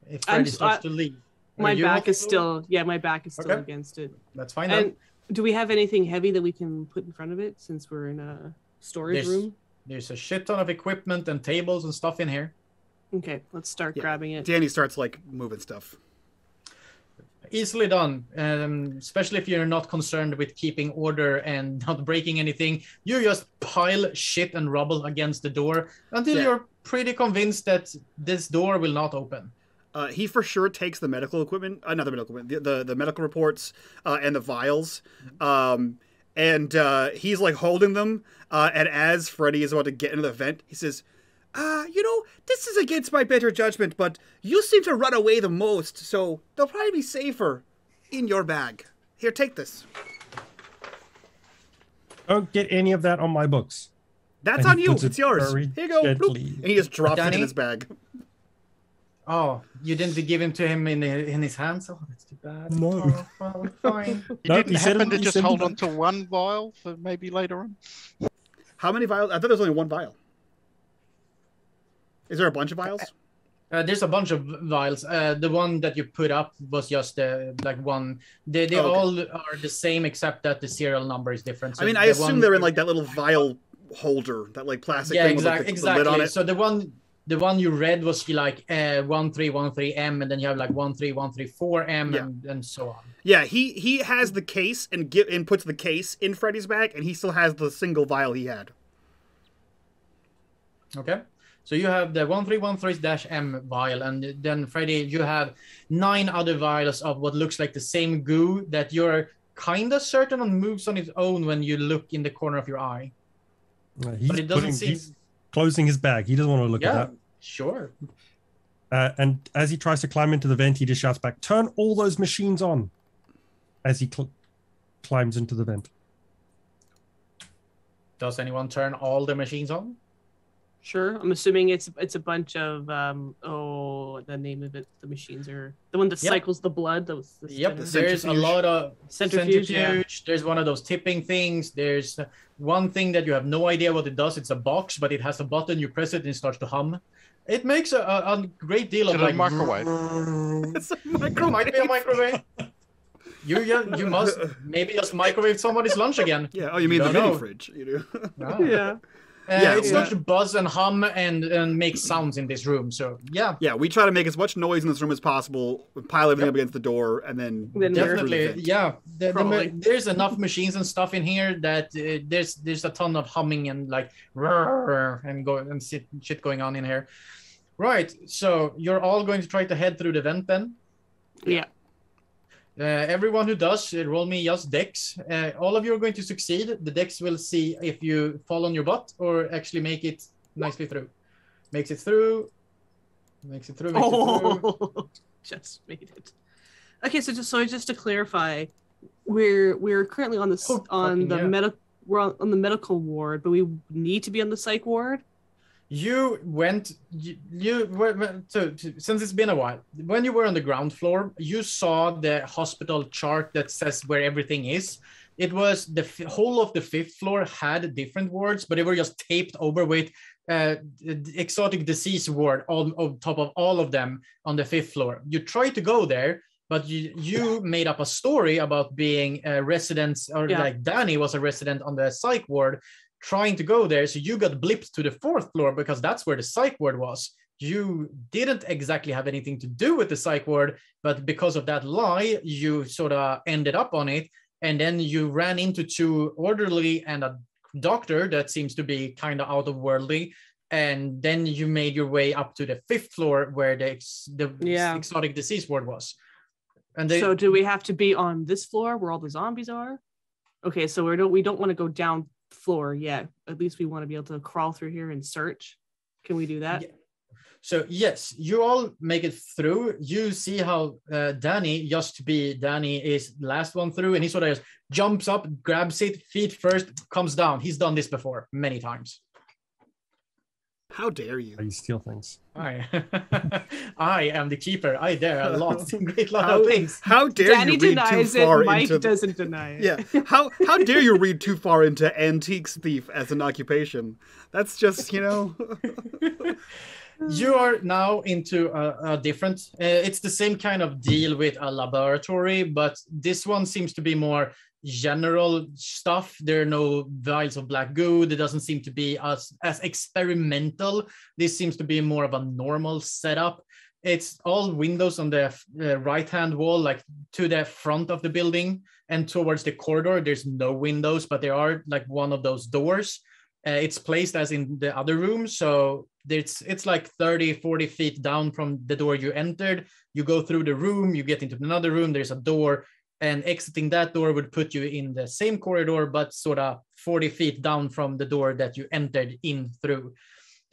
If I'm Freddy s- starts to leave. Are My you back holding is the door? still, my back is still Okay. against it. That's fine then. And do we have anything heavy that we can put in front of it since we're in a storage room? There's a shit ton of equipment and tables and stuff in here. Okay, let's start Yeah. grabbing it. Danny starts like moving stuff. Easily done, especially if you're not concerned with keeping order and not breaking anything. You just pile shit and rubble against the door until Yeah. you're pretty convinced that this door will not open. He for sure takes the medical equipment, not the medical equipment, the medical reports and the vials, and he's like holding them. And as Freddy is about to get into the vent, he says, this is against my better judgment, but you seem to run away the most, so they'll probably be safer in your bag. Here, take this. Don't get any of that on my books. That's And on he you. puts it It's yours. very Here you go. Bloop. gently. And he just drops it Danny? in his bag. Oh, you didn't give him to him in his hands? Oh, that's too bad. No. Oh, well, fine. You No, didn't he said happen it- to he just said hold that- on to one vial for maybe later on? How many vials? I thought there was only one vial. Is there a bunch of vials? There's a bunch of vials. The one that you put up was just like one. They Oh, okay. all are the same except that the serial number is different. So I mean, I the assume one- they're in like that little vial holder, that like plastic Yeah, thing with like, exactly. the lid on it. So the one you read was like 1313M, and then you have like 13134M, Yeah. and so on. Yeah, he has the case and puts the case in Freddy's bag, and he still has the single vial he had. Okay. So you have the 1313-M vial, and then Freddy, you have 9 other vials of what looks like the same goo that you're kind of certain on moves on its own when you look in the corner of your eye. He's, But it doesn't seem. he's closing his bag. He doesn't want to look Yeah, at sure. that. And as he tries to climb into the vent, he just shouts back, "Turn all those machines on!" As he climbs into the vent. Does anyone turn all the machines on? Sure. I'm assuming it's a bunch of the name of it. The machines are the one that Yep. cycles the blood. Those. Yep, The there's a centrifuge. lot of Centrifuge, yeah. There's one of those tipping things. There's one thing that you have no idea what it does. It's a box, but it has a button. You press it and it starts to hum. It makes a great deal Is of it a like microwave? It's a It might be a microwave. You must maybe just microwave somebody's lunch again. Yeah. Oh, you mean the don't mini know. fridge? You do. Wow. Yeah. Yeah, It yeah. starts to buzz and hum and make sounds in this room. So yeah, Yeah, we try to make as much noise in this room as possible. We pile everything Yep. up against the door, and then Then get through the definitely. vent. Yeah, Probably. there's enough machines and stuff in here that there's a ton of humming and like and shit going on in here. Right. So you're all going to try to head through the vent then. Yeah. Everyone who does, roll me just dex. All of you are going to succeed. The dex will see if you fall on your butt or actually make it nicely through. Makes it through. Makes it through. Makes it through. Oh, just made it. Okay, so just to clarify, we're currently on the Oh, on the fucking we're on the medical ward, but we need to be on the psych ward. You went. Since it's been a while, when you were on the ground floor, you saw the hospital chart that says where everything is. It was the whole of the 5th floor had different wards, but they were just taped over with exotic disease ward on top of all of them on the 5th floor. You tried to go there, but you made up a story about being a resident, or like Danny was a resident on the psych ward, trying to go there. So you got blipped to the 4th floor because that's where the psych ward was. You didn't exactly have anything to do with the psych ward, but because of that lie, you sort of ended up on it. And then you ran into 2 orderly and a doctor that seems to be kind of out of worldly. And then you made your way up to the 5th floor where the exotic disease ward was. And So do we have to be on this floor where all the zombies are? Okay, so we don't want to go down floor yet. At least we want to be able to crawl through here and search. Can we do that? Yeah. So yes, you all make it through. You see how Danny is last one through, and he sort of just jumps up, grabs it, feet first, comes down. He's done this before many times. How dare you? How you steal things. I am the keeper. I dare a lot, great lot of things. How dare Danny you read denies too far it. Mike into doesn't deny it. Yeah. How dare you read too far into antiques thief as an occupation? That's just, you know. You are now into a different, it's the same kind of deal with a laboratory, but this one seems to be more general stuff. There are no vials of black goo. There doesn't seem to be as experimental. This seems to be more of a normal setup. It's all windows on the right-hand wall, like to the front of the building, and towards the corridor, there's no windows, but there are like one of those doors. It's placed as in the other room, so it's like 30-40 feet down from the door you entered. You go through the room, you get into another room, there's a door, and exiting that door would put you in the same corridor, but sort of 40 feet down from the door that you entered in through.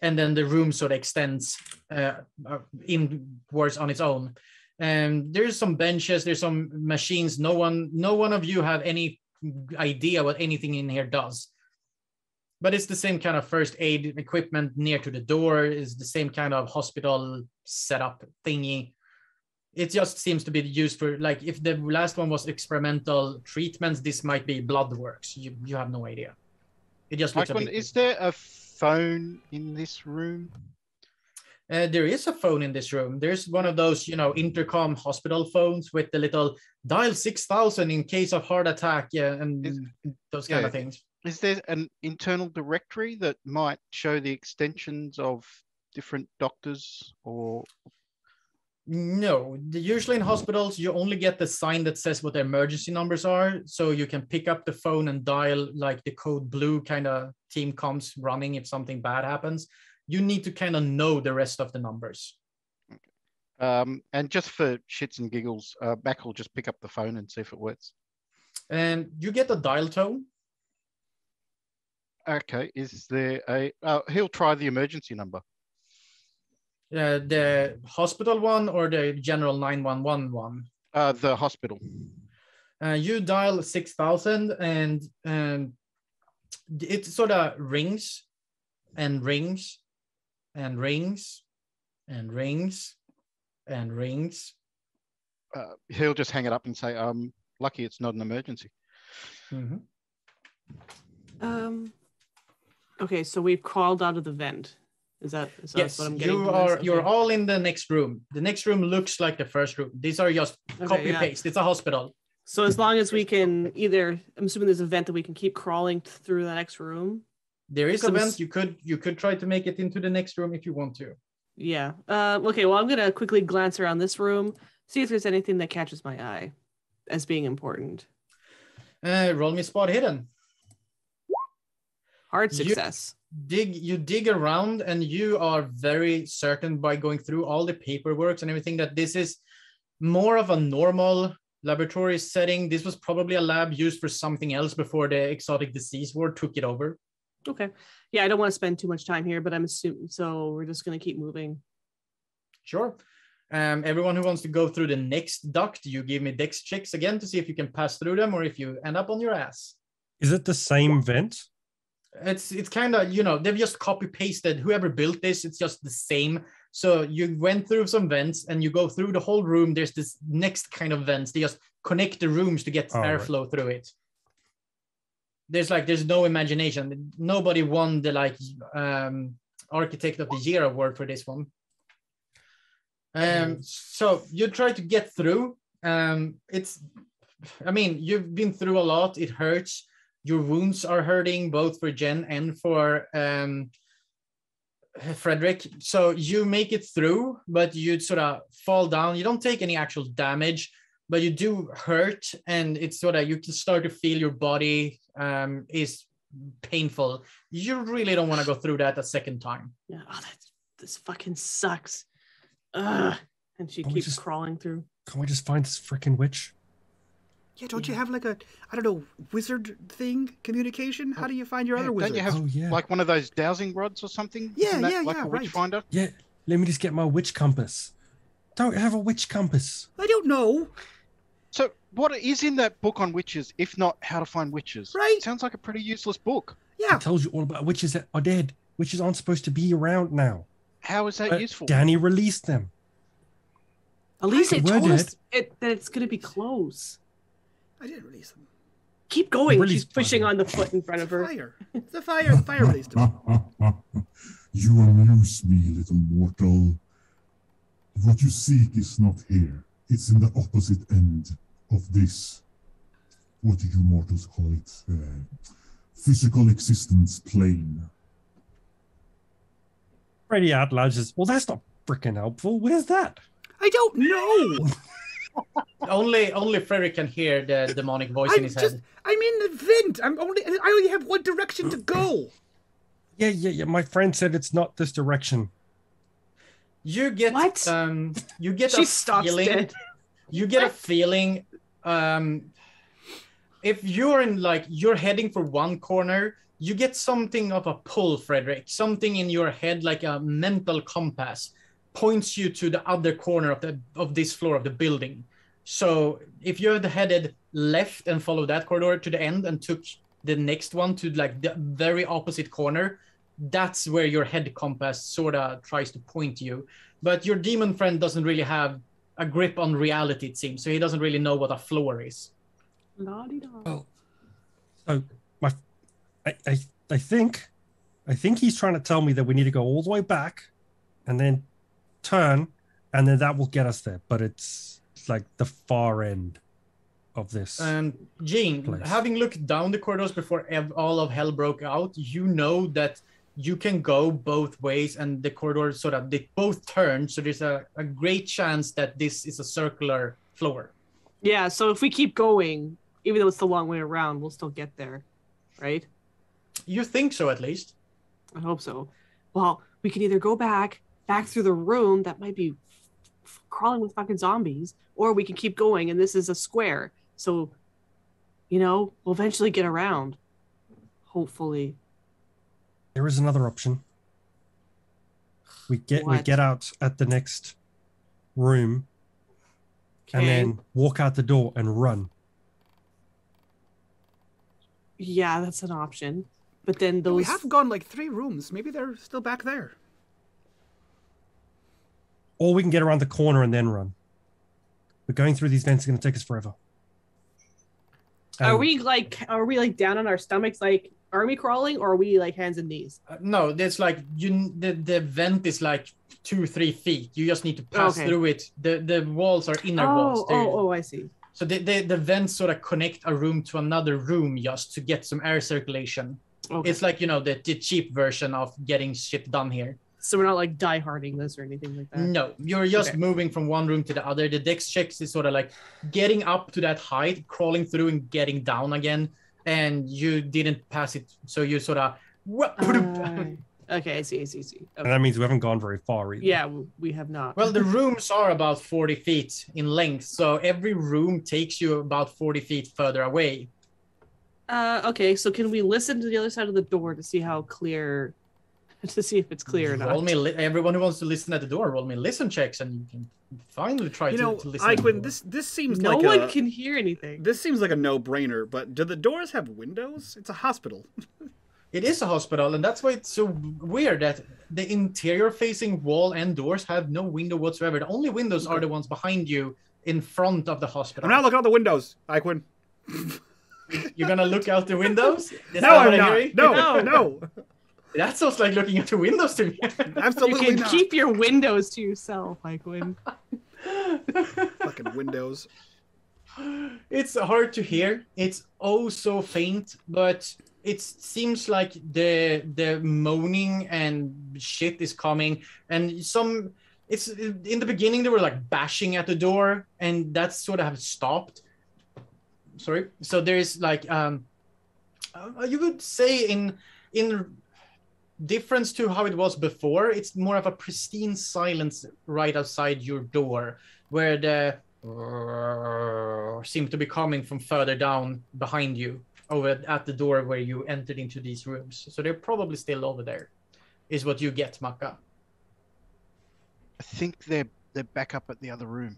And then the room sort of extends inwards on its own. And there's some benches, there's some machines. No one of you have any idea what anything in here does. But it's the same kind of first aid equipment near to the door, is the same kind of hospital setup thingy. It just seems to be used for, like, if the last one was experimental treatments, this might be blood works. You have no idea. It just looks Is there a phone in this room? There is a phone in this room. There's one of those, intercom hospital phones with the little dial 6000 in case of heart attack, and those kind of things. Is there an internal directory that might show the extensions of different doctors or? No, usually in hospitals, you only get the sign that says what the emergency numbers are. So you can pick up the phone and dial like the code blue kind of team comms running if something bad happens. You need to kind of know the rest of the numbers. And just for shits and giggles, Mac will just pick up the phone and see if it works. And you get a dial tone. Okay, is there a... he'll try the emergency number. The hospital one or the general 911 one? The hospital. You dial 6000 and it sort of rings and rings and rings and rings and rings. He'll just hang it up and say, lucky it's not an emergency. Mm-hmm. Okay, so we've crawled out of the vent. Is that yes, what I'm getting? You're all in the next room. The next room looks like the first room. These are just copy paste. It's a hospital. So as long as we can I'm assuming there's a vent that we can keep crawling through the next room. There is a vent. You could try to make it into the next room if you want to. Yeah. Okay, well, I'm going to quickly glance around this room, see if there's anything that catches my eye as being important. Roll me spot hidden. Hard success. You dig around and you are very certain by going through all the paperwork and everything that this is more of a normal laboratory setting. This was probably a lab used for something else before the exotic disease ward took it over. Okay. Yeah, I don't want to spend too much time here, but I'm assuming, so we're just going to keep moving. Sure. Everyone who wants to go through the next duct, you give me dex checks again to see if you can pass through them or if you end up on your ass. Is it the same vent? It's kind of, they've just copy pasted whoever built this. It's just the same. So you went through some vents and you go through the whole room. There's this next kind of vents. They just connect the rooms to get airflow through it. There's no imagination. Nobody won the Architect of the Year award for this one. So you try to get through. You've been through a lot. It hurts. Your wounds are hurting both for Jen and for Fredrick. So you make it through, but you sort of fall down. You don't take any actual damage, but you do hurt, and it's sort of, you can start to feel your body is painful. You really don't want to go through that a second time. Yeah. Oh, this fucking sucks. Ugh. And she keeps crawling through. Can we just find this freaking witch? Yeah, don't you have like a, wizard thing, communication? How do you find your other wizards? Don't you have like one of those dowsing rods or something? Yeah, like a witch finder? Yeah, let me just get my witch compass. Don't have a witch compass. I don't know. So what is in that book on witches, if not how to find witches? Right. Sounds like a pretty useless book. Yeah. It tells you all about witches that are dead. witches aren't supposed to be around now. How is that useful? Danny released them. At least it Where told us did- that it's going to be close. I didn't release them. Keep going. Really She's pushing funny. on the foot in front of her. Fire. It's the fire. The fire released them. You amuse me, little mortal. What you seek is not here. It's in the opposite end of this. What do you mortals call it? Physical existence plane. Freddy out loud says, well, that's not freaking helpful. Where's that? I don't know. Only Fredrick can hear the demonic voice in his head. I'm in the vent. I only have one direction to go. Yeah. My friend said it's not this direction. You get What? You get She a stops feeling. dead. You get a feeling. If you're in you're heading for one corner, you get something of a pull, Fredrick. Something in your head, like a mental compass, points you to the other corner of this floor of the building. So if you had headed left and followed that corridor to the end and took the next one to the very opposite corner, that's where your head compass sort of tries to point you. But your demon friend doesn't really have a grip on reality, it seems. So he doesn't really know what a floor is. Oh, so I think he's trying to tell me that we need to go all the way back and then turn, and then that will get us there. But it's like the far end of this. Jean, place. having looked down the corridors before all of hell broke out, you know that you can go both ways, and the corridors they both turn. So there's a great chance that this is a circular floor. Yeah, so if we keep going, even though it's the long way around, we'll still get there, right? You think so, at least. I hope so. Well, we can either go back through the room that might be crawling with fucking zombies, or we can keep going, and this is a square. So, we'll eventually get around. Hopefully. There is another option. We get out at the next room, Okay. and then walk out the door and run. Yeah, that's an option. But then We those... have gone 3 rooms. Maybe they're still back there. Or we can get around the corner and then run. But going through these vents is going to take us forever. Are we down on our stomachs like army crawling, or are we hands and knees? No, there's the vent is 2-3 feet. You just need to pass through it. The walls are inner walls. Oh, I see. So the vents sort of connect a room to another room just to get some air circulation. Okay. It's the cheap version of getting shit done here. So we're not die-harding this or anything like that? No, you're just moving from one room to the other. The dex checks is sort of getting up to that height, crawling through and getting down again. And you didn't pass it, so you sort of... Okay, I see. Okay. And that means we haven't gone very far either. Yeah, we have not. Well, the rooms are about 40 feet in length, so every room takes you about 40 feet further away. Okay, so can we listen to the other side of the door to see how clear... to see if it's clear or not? Everyone who wants to listen at the door, roll me listen checks, and you can finally try to listen. Iquin, this seems no one can hear anything. This seems like a no-brainer, but do the doors have windows? It's a hospital. It is a hospital, and that's why it's so weird that the interior-facing wall and doors have no window whatsoever. The only windows are the ones behind you in front of the hospital. I'm not looking out the windows, Iquin. You're gonna look out the windows? No, I'm not. No. That sounds like looking at the windows to me. Absolutely you can not. keep your windows to yourself, Iquin. Fucking windows. It's hard to hear. It's oh so faint, but it seems like the moaning and shit is coming, and it's in the beginning they were bashing at the door, and that sort of have stopped. Sorry. So there's you would say in difference to how it was before, it's more of a pristine silence right outside your door, where the seem to be coming from further down behind you, over at the door where you entered into these rooms. So they're probably still over there, is what you get, Maka. I think they're back up at the other room.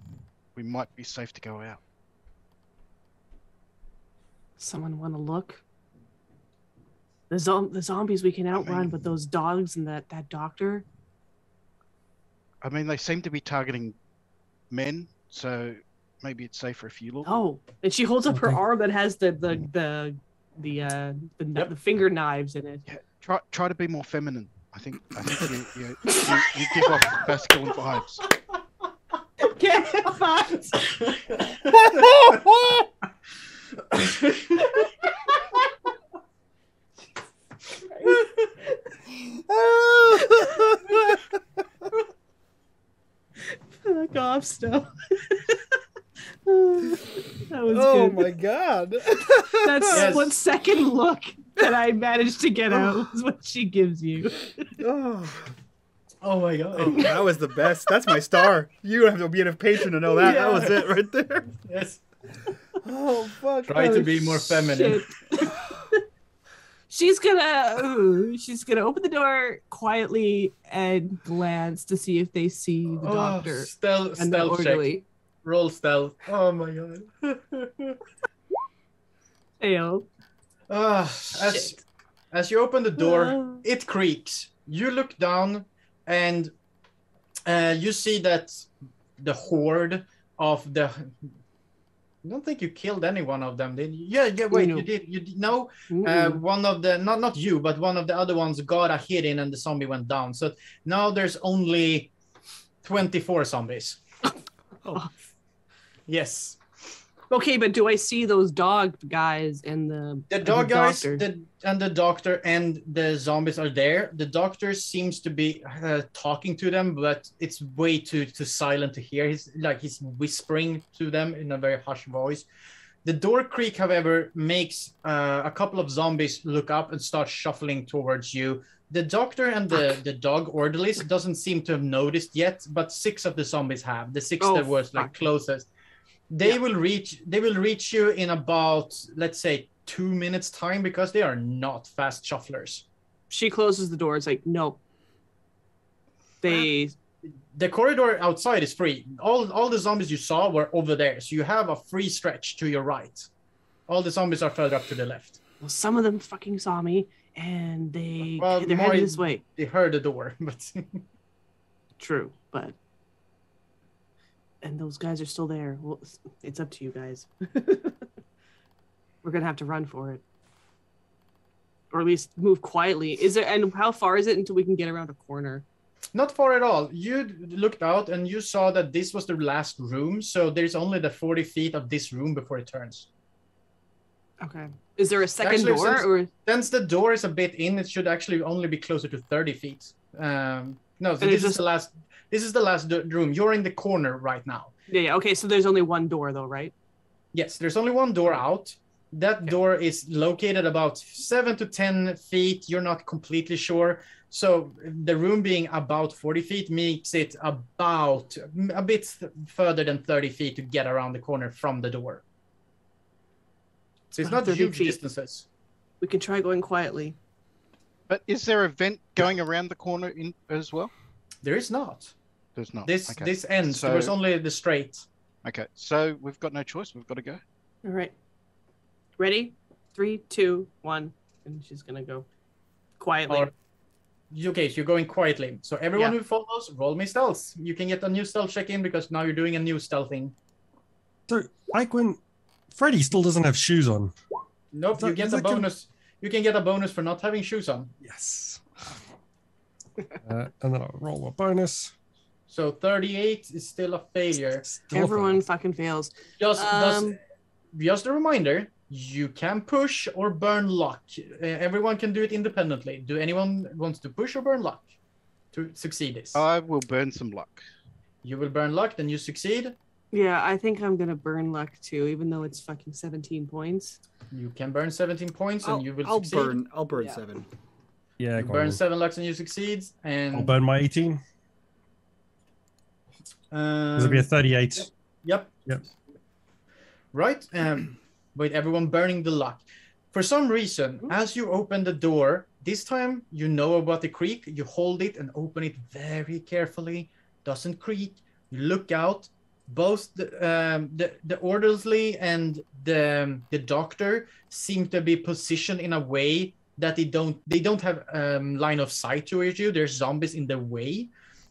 We might be safe to go out. Someone want to look? The zombies we can outrun, but those dogs and that doctor. I mean, they seem to be targeting men, so maybe it's safer if you look. Oh, and she holds up her arm that has the finger knives in it. Yeah, try to be more feminine. I think you give off masculine vibes. Get fucked. Fuck off, Snow. That was Oh good. my god. That's 1 second look that I managed to get out is what she gives you. Oh my god. Oh, that was the best. That's my star. You don't have to be a patron to know that. Yeah. That was it right there. Yes. Oh fuck. Try to be more feminine. She's gonna open the door quietly and glance to see if they see the doctor. Stealth check. Roll stealth. Oh my god. Fail. As you open the door, it creaks. You look down and you see that the horde of the... I don't think you killed any one of them, did you? Yeah, wait, you did. You did. No, one of the, not you, but one of the other ones got a hit in and the zombie went down. So now there's only 24 zombies. Oh. Yes. Okay, but do I see those dog guys and the dog guys and the doctor and the zombies are there? The doctor seems to be talking to them, but it's way too silent to hear. He's whispering to them in a very hushed voice. The door creak, however, makes a couple of zombies look up and start shuffling towards you. The doctor and the dog orderlies doesn't seem to have noticed yet, but 6 of the zombies have. The 6 that was closest. They will reach you in about, let's say, 2 minutes time because they are not fast shufflers. She closes the door. It's like, no. The corridor outside is free. All the zombies you saw were over there. So you have a free stretch to your right. All the zombies are further up to the left. Well, some of them fucking saw me and they're headed this way. They heard the door, but true, but and those guys are still there. Well, it's up to you guys. We're gonna have to run for it, or at least move quietly. And how far is it until we can get around a corner? Not far at all. You looked out and you saw that this was the last room, so there's only the 40 feet of this room before it turns. Okay. Is there a second door? Since the door is a bit in, it should actually only be closer to 30 feet. No, so this is the last. This is the last room. You're in the corner right now. Yeah. Okay, so there's only one door, though, right? Yes, there's only one door out. That door is located about 7 to 10 feet. You're not completely sure. So the room being about 40 feet makes it about a bit further than 30 feet to get around the corner from the door. So it's not huge distances. We can try going quietly. But is there a vent going around the corner as well? There is not. There's not. This ends. So, there's only the straight. Okay, so we've got no choice. We've got to go. All right. Ready? 3, 2, 1, and she's gonna go quietly. Okay, so you're going quietly. So everyone who follows, roll me stealth. You can get a new stealth check in because now you're doing a new stealth thing. So, like when Freddy still doesn't have shoes on. Nope, you get a bonus. You can get a bonus for not having shoes on. Yes. And then I'll roll a bonus. So 38 is still a failure. Everyone fucking fails. Just a reminder, you can push or burn luck. Everyone can do it independently. Do anyone wants to push or burn luck to succeed this? I will burn some luck. You will burn luck, then you succeed? Yeah, I think I'm gonna burn luck too, even though it's fucking 17 points. You can burn 17 points and you will succeed. I'll burn 7. Yeah, you burn 7 lucks and you succeed. And I'll burn my 18. It'll be a 38. Yep. Right. With everyone burning the luck. For some reason, as you open the door, this time you know about the creak. You hold it and open it very carefully. Doesn't creak. You look out. Both the orderly and the doctor seem to be positioned in a way that they don't have line of sight towards you. There's zombies in the way,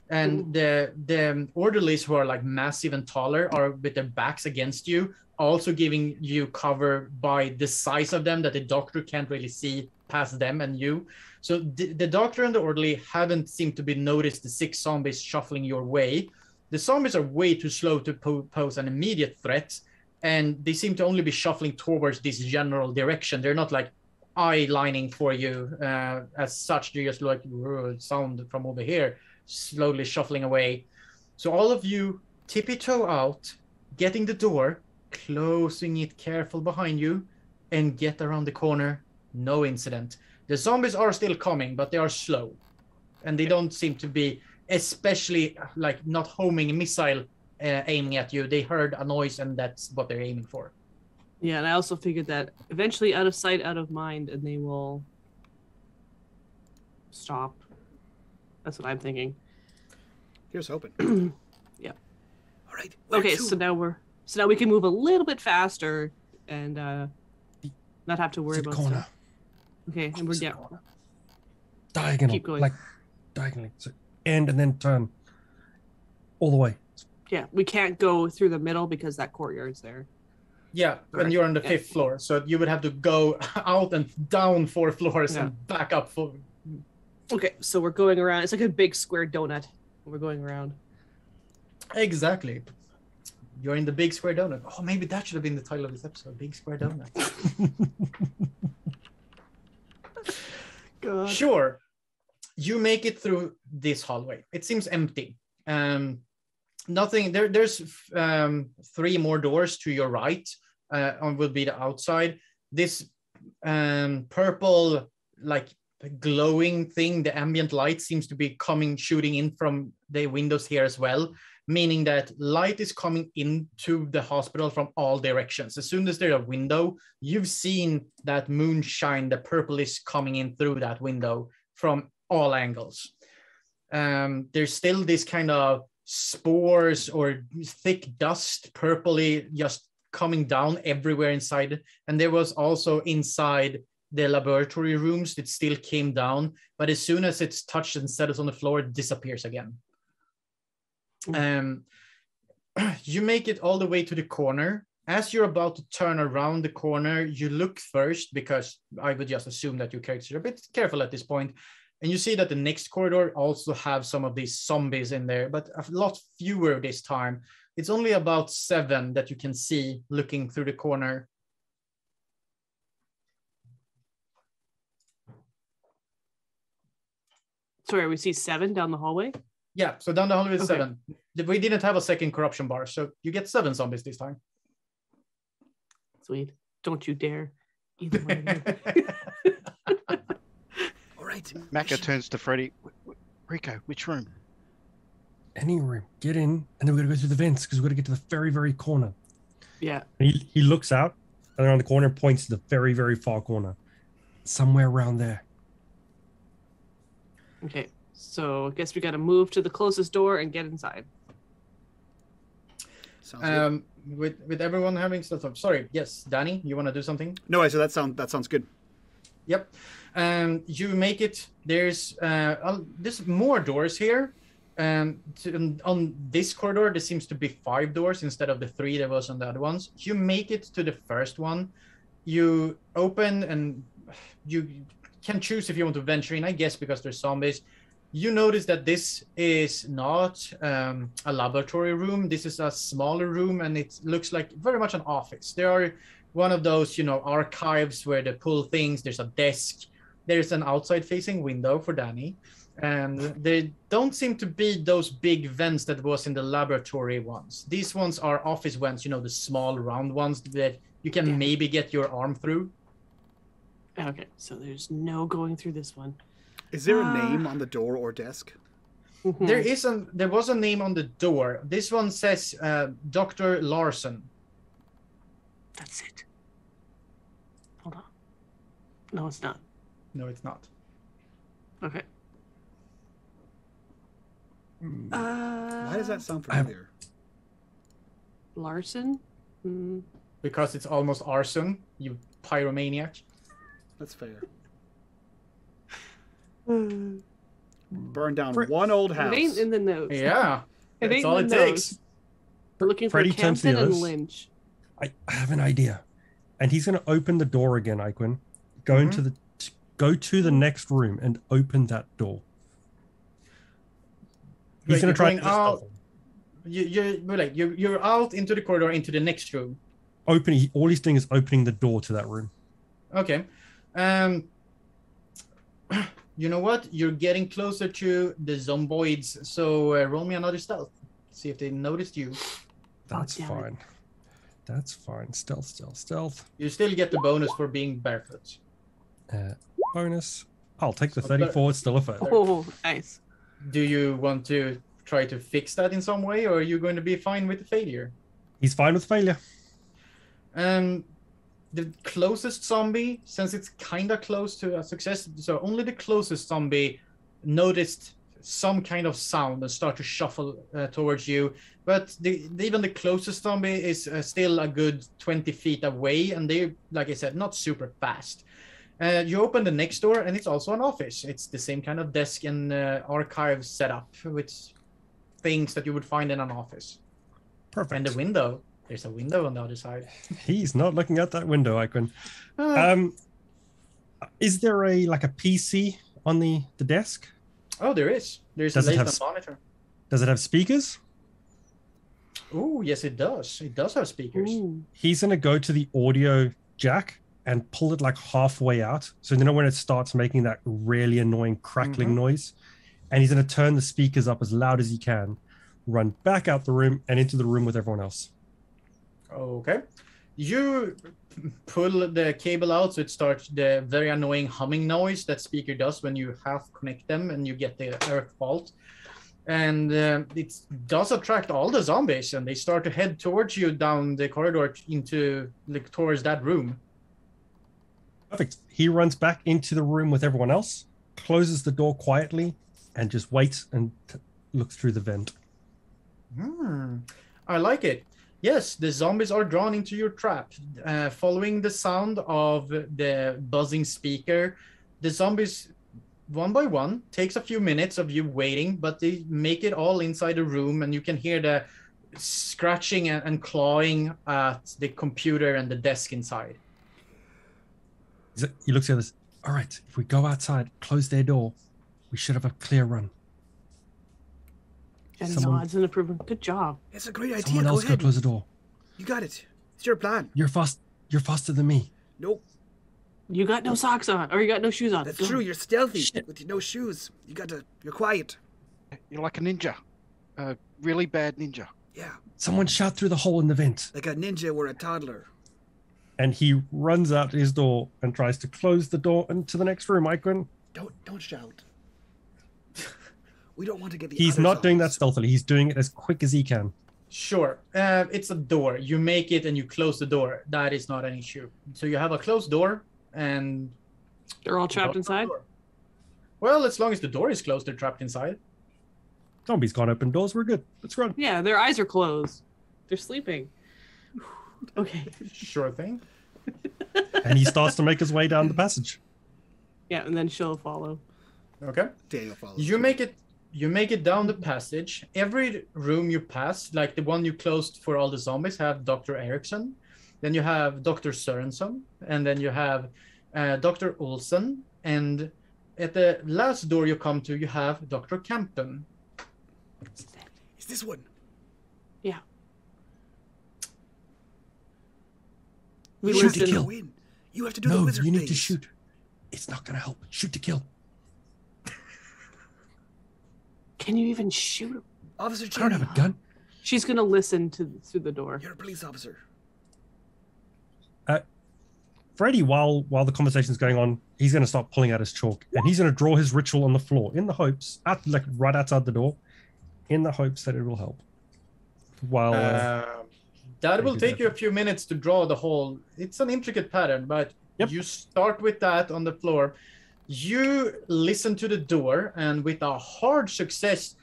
and the orderlies, who are like massive and taller, are with their backs against you, also giving you cover by the size of them, that the doctor can't really see past them and you. So the doctor and the orderly haven't seemed to be noticed the 6 zombies shuffling your way. The zombies are way too slow to pose an immediate threat, and they seem to only be shuffling towards this general direction. They're not like eye lining for you as such. They're just like sound from over here, slowly shuffling away. So all of you tippy-toe out, getting the door, closing it careful behind you, and get around the corner. No incident. The zombies are still coming, but they are slow, and they don't seem to be especially like not homing a missile aiming at you. They heard a noise, and that's what they're aiming for. Yeah, and I also figured that eventually out of sight, out of mind, and they will stop. That's what I'm thinking. Here's hoping. Yeah. All right. Okay, so now we can move a little bit faster and not have to worry about corner. stuff. Okay, and we're down. Diagonal. Keep going. Like diagonally. So end and then turn all the way. Yeah, we can't go through the middle because that courtyard's there. Yeah, and you're on the 5th floor, so you would have to go out and down 4 floors and back up 4. Okay, so we're going around. It's like a big square donut. We're going around. Exactly. You're in the big square donut. Oh, maybe that should have been the title of this episode, Big Square Donut. God. Sure. You make it through this hallway. It seems empty. Nothing. There's 3 more doors to your right. Will be the outside. This purple, like glowing thing, the ambient light seems to be shooting in from the windows here as well, meaning that light is coming into the hospital from all directions. As soon as there's a window, you've seen that moonshine, the purple is coming in through that window from all angles. There's still this kind of spores or thick dust, purpley, just coming down everywhere inside. And there was also inside the laboratory rooms, it still came down, but as soon as it's touched and settles on the floor, it disappears again. You make it all the way to the corner. As you're about to turn around the corner, you look first, because I would just assume that your characters are a bit careful at this point. And you see that the next corridor also have some of these zombies in there, but a lot fewer this time. It's only about 7 that you can see looking through the corner. Sorry, we see 7 down the hallway? Yeah, so down the hallway is 7. We didn't have a second corruption bar, so you get 7 zombies this time. Sweet. Don't you dare. Either one of you. All right. Macca turns to Freddy. Rico, which room? Any room. Get in, and then we're gonna go through the vents because we're gonna get to the very, very corner. Yeah. And he looks out and around the corner and points to the very, very far corner. Somewhere around there. Okay, so I guess we got to move to the closest door and get inside. Sounds good. With everyone having stuff. Sorry, yes, Danny, you want to do something? No, I said that sounds good. Yep. You make it. There's more doors here. On this corridor, there seems to be 5 doors instead of the 3 there was on the other ones. You make it to the first one. You open and you can choose if you want to venture in, I guess, because there's zombies. You notice that this is not a laboratory room. This is a smaller room, and it looks like very much an office. There are one of those, archives where they pull things. There's a desk. There's an outside-facing window for Danny. And they don't seem to be those big vents that was in the laboratory ones. These ones are office vents, the small round ones that you can maybe get your arm through. Okay, so there's no going through this one. Is there a name on the door or desk? There was a name on the door. This one says Dr. Larson. That's it. Hold on. No, it's not. No, it's not. Okay. Why does that sound familiar? Larson? Because it's almost arson, you pyromaniac. That's fair. Burn down one old house. It ain't in the notes. Yeah, It that's ain't all in it the takes. notes. We're looking for Freddy turns to the Campton and others. Lynch. I have an idea. And he's going to open the door again, Iquin. Go to the next room and open that door. He's Wait, going to you're try going out. You're out into the corridor into the next room. all he's doing is opening the door to that room. Okay. You know what? You're getting closer to the zomboids, so roll me another stealth. See if they noticed you. That's damn it. fine. That's fine. Stealth. You still get the bonus for being barefoot. Bonus. I'll take the So 34. It's still a fail. Oh, nice. Do you want to try to fix that in some way, or are you going to be fine with the failure? He's fine with failure. The closest zombie, since it's kind of close to a success, so only the closest zombie noticed some kind of sound and start to shuffle towards you. But even the closest zombie is still a good 20 feet away, and they're, like I said, not super fast. You open the next door, and it's also an office. It's the same kind of desk and archive setup with things that you would find in an office. Perfect. And the window. There's a window on the other side. He's not looking at that window, Iquin. Is there a PC on the desk? Oh, there is. There's Does a it have latent monitor. Does it have speakers? Oh, yes, it does. It does have speakers. Ooh. He's going to go to the audio jack and pull it like halfway out. So when it starts making that really annoying crackling noise, and he's going to turn the speakers up as loud as he can, run back out the room and into the room with everyone else. Okay. You pull the cable out, so it starts the very annoying humming noise that speaker does when you half connect them and you get the earth fault. And it does attract all the zombies, and they start to head towards you down the corridor towards that room. Perfect. He runs back into the room with everyone else, closes the door quietly, and just waits and looks through the vent. I like it. Yes, the zombies are drawn into your trap. Following the sound of the buzzing speaker, the zombies, one by one, takes a few minutes of you waiting, but they make it all inside the room, and you can hear the scratching and clawing at the computer and the desk inside. He looks at us. All right, if we go outside, close their door, we should have a clear run. And Someone- nods in approval. Good job. It's a great idea. Someone Go else go ahead. close the door. You got it. It's your plan. You're faster than me. Nope. You got no socks on, or you got no shoes on. That's Go. true. You're stealthy Shit. with no shoes. You're quiet. You're like a ninja, a really bad ninja. Yeah. Someone shout through the hole in the vent. Like a ninja or a toddler. And he runs out his door and tries to close the door into the next room. Iquin. Don't shout. We don't want to get the He's other not doing that zombies. stealthily. He's doing it as quick as he can. Sure. It's a door. You make it and you close the door. That is not an issue. So you have a closed door, and They're all trapped inside. Well, as long as the door is closed, they're trapped inside. Zombies can't open doors. We're good. Let's run. Yeah, their eyes are closed. They're sleeping. Okay. Sure thing. And he starts to make his way down the passage. Yeah, and then she'll follow. Okay. Daniel follows. You make it down the passage. Every room you pass, like the one you closed for all the zombies, have Dr. Erickson. Then you have Dr. Sørensen, and then you have Dr. Olsen, and at the last door you come to, you have Dr. Campton. Is this one? Yeah. We Shoot to listen. kill. Go in. You have to do the No, wizard you need to things. shoot. It's not going to help. Shoot to kill. Can you even shoot him? Officer I don't Cheney, have a gun. She's gonna listen through the door. you're a police officer. Freddy, while the conversation is going on, he's going to start pulling out his chalk and he's going to draw his ritual on the floor in the hopes, right outside the door, in the hopes that it will help. While That will do take that. you a few minutes to draw the whole. It's an intricate pattern, but Yep. you start with that on the floor. You listen to the door, and with a hard success,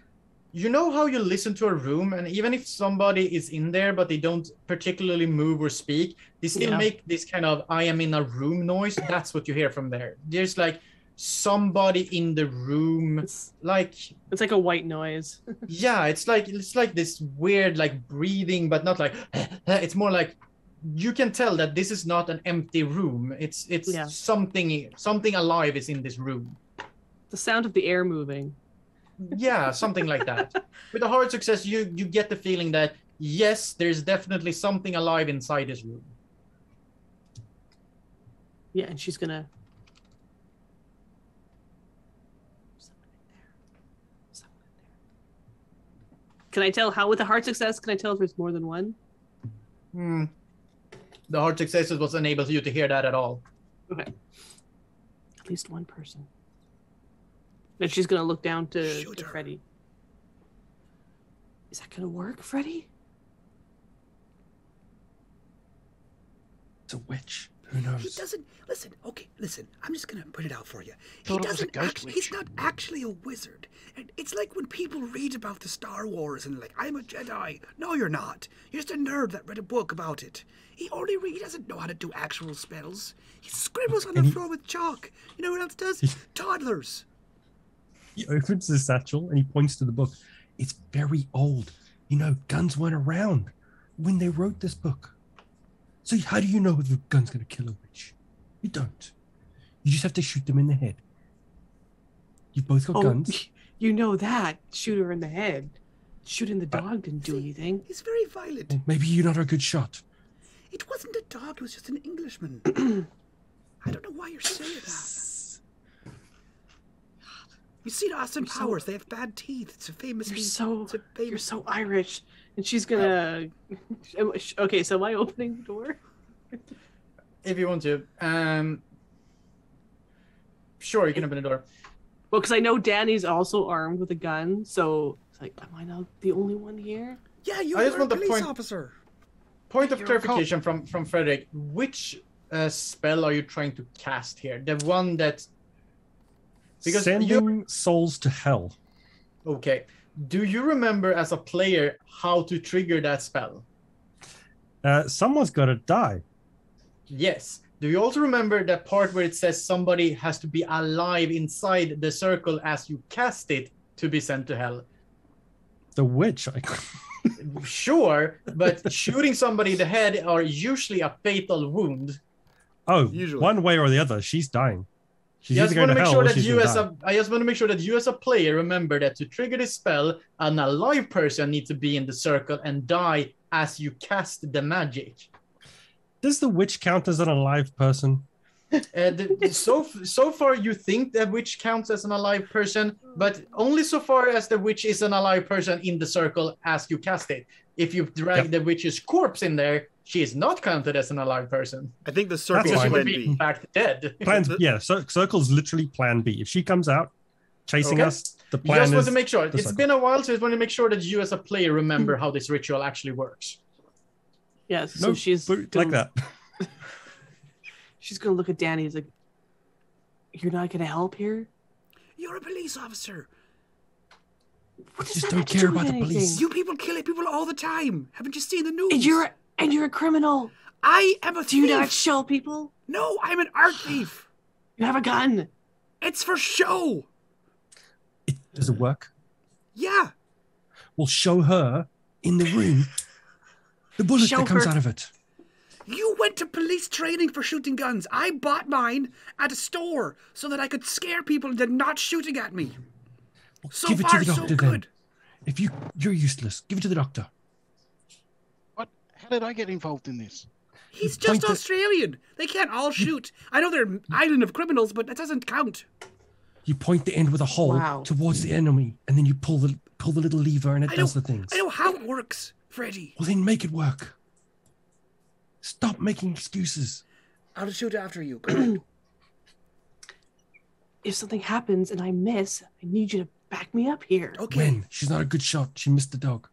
you know how you listen to a room, and even if somebody is in there but they don't particularly move or speak, they still Yeah. make this kind of "I am in a room" noise. That's what you hear from there. There's like somebody in the room. It's Like, like a white noise. yeah, it's like this weird like breathing, but not like it's more like you can tell that this is not an empty room. It's Yeah. something alive is in this room. The sound of the air moving. Yeah, something like that. With a hard success, you get the feeling that yes, there's definitely something alive inside this room. Yeah, and she's gonna. Can I tell how, with a hard success, can I tell if there's more than one? The hard success was unable you to hear that at all. Okay. At least one person. And she's gonna look down to Freddy. Is that gonna work, Freddy? It's a witch. Who knows? He doesn't listen. Okay, listen. I'm just gonna put it out for you. Thought it was a ghost He's witch. not actually a wizard. And it's like when people read about the Star Wars and like, I'm a Jedi. No, you're not. You're just a nerd that read a book about it. He doesn't know how to do actual spells. He scribbles on the floor with chalk. You know what else does? Toddlers. He opens the satchel and he points to the book. It's very old. You know, guns weren't around when they wrote this book. So how do you know if a gun's going to kill a witch? You don't. You just have to shoot them in the head. You've both got guns. You know that. Shoot her in the head. Shooting the dog didn't do anything. He's very violent. Well, maybe you're not a good shot. It wasn't a dog. It was just an Englishman. I don't know why you're saying that. You see Austin Powers. They have bad teeth. It's a famous. You're so Irish. And she's gonna. Okay, so am I opening the door? If you want to, sure, you can open the door. Well, because I know Danny's also armed with a gun, so it's like, am I not the only one here? Yeah, you I just are a want to police point- officer. Point of You're a clarification from Fredrick. Which spell are you trying to cast here? The one that... Because Sending souls to hell. Okay. Do you remember as a player how to trigger that spell? Someone's got to die. Yes. Do you also remember that part where it says somebody has to be alive inside the circle as you cast it to be sent to hell? The witch. Sure, but shooting somebody in the head are usually a fatal wound. Oh, Usually. one way or the other, she's dying. She's I either just going want to to make hell sure or that she's you gonna as die. I just want to make sure that you as a player remember that to trigger this spell, an alive person needs to be in the circle and die as you cast the magic. Does the witch count as an alive person? So far you think the witch counts as an alive person, but only so far as the witch is an alive person in the circle as you cast it. If you drag the witch's corpse in there, she is not counted as an alive person. I think the circle That's is fine. plan Be in B. fact dead. Circle's literally plan B. If she comes out chasing Okay. us, the plan Just is... want to make sure. the It's circle. been a while, so I just want to make sure that you as a player remember how this ritual actually works. Yes. So No, she's but like that. She's gonna look at Danny. He's like, "You're not gonna help here." You're a police officer. What does Just that don't have to do care with about the anything? police. You people kill people all the time. Haven't you seen the news? And you're a criminal. I am a Do you thief. not shell people? No, I'm an art thief. You have a gun. It's for show. Does it work? Yeah. We'll show her in the room the bullet Show that comes her- out of it. You went to police training for shooting guns. I bought mine at a store so that I could scare people into not shooting at me. So Give it far, to the so doctor then. good. If you're useless, give it to the doctor. What? How did I get involved in this? He's Point just to- Australian. They can't all shoot. I know they're an island of criminals, but that doesn't count. You point the end with a hole Wow. towards the enemy, and then you pull the little lever, and it does the things. I know how it works, Freddy. Well, then make it work. Stop making excuses. I'll shoot after you. Go ahead. If something happens and I miss, I need you to back me up here. Okay. When? She's not a good shot. She missed the dog.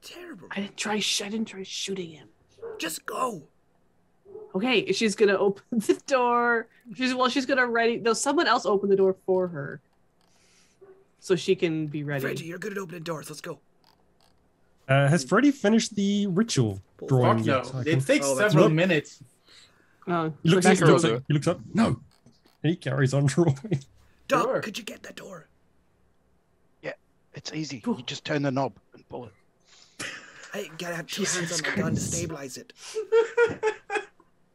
Terrible. I didn't try shooting him. Just go. Okay, she's gonna open the door. She's gonna ready. No, someone else open the door for her, so she can be ready. Freddy, you're good at opening doors. Let's go. Has Freddy finished the ritual drawing Fuck no. yet? I It can- takes Oh, that's several right. minutes. Oh, He looks, so up, she's he looks up. No. He carries on drawing. Doc, Sure. could you get that door? It's easy. You just turn the knob and pull it. I gotta have 2 hands on my gun to stabilize it.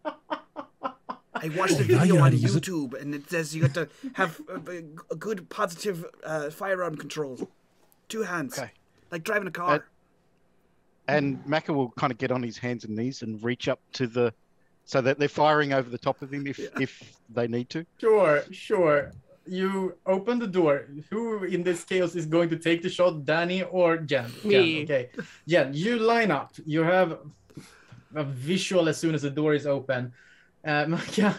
I watched a now video you on know how to use it. YouTube, and it says you have to have a good positive firearm control. 2 hands, Okay. like driving a car. And Macca will kind of get on his hands and knees and reach up to so that they're firing over the top of him if they need to. Sure. You open the door. Who in this chaos is going to take the shot, Danny or Jen? Me. Jen, okay. Jen, you line up. You have a visual as soon as the door is open. Yeah,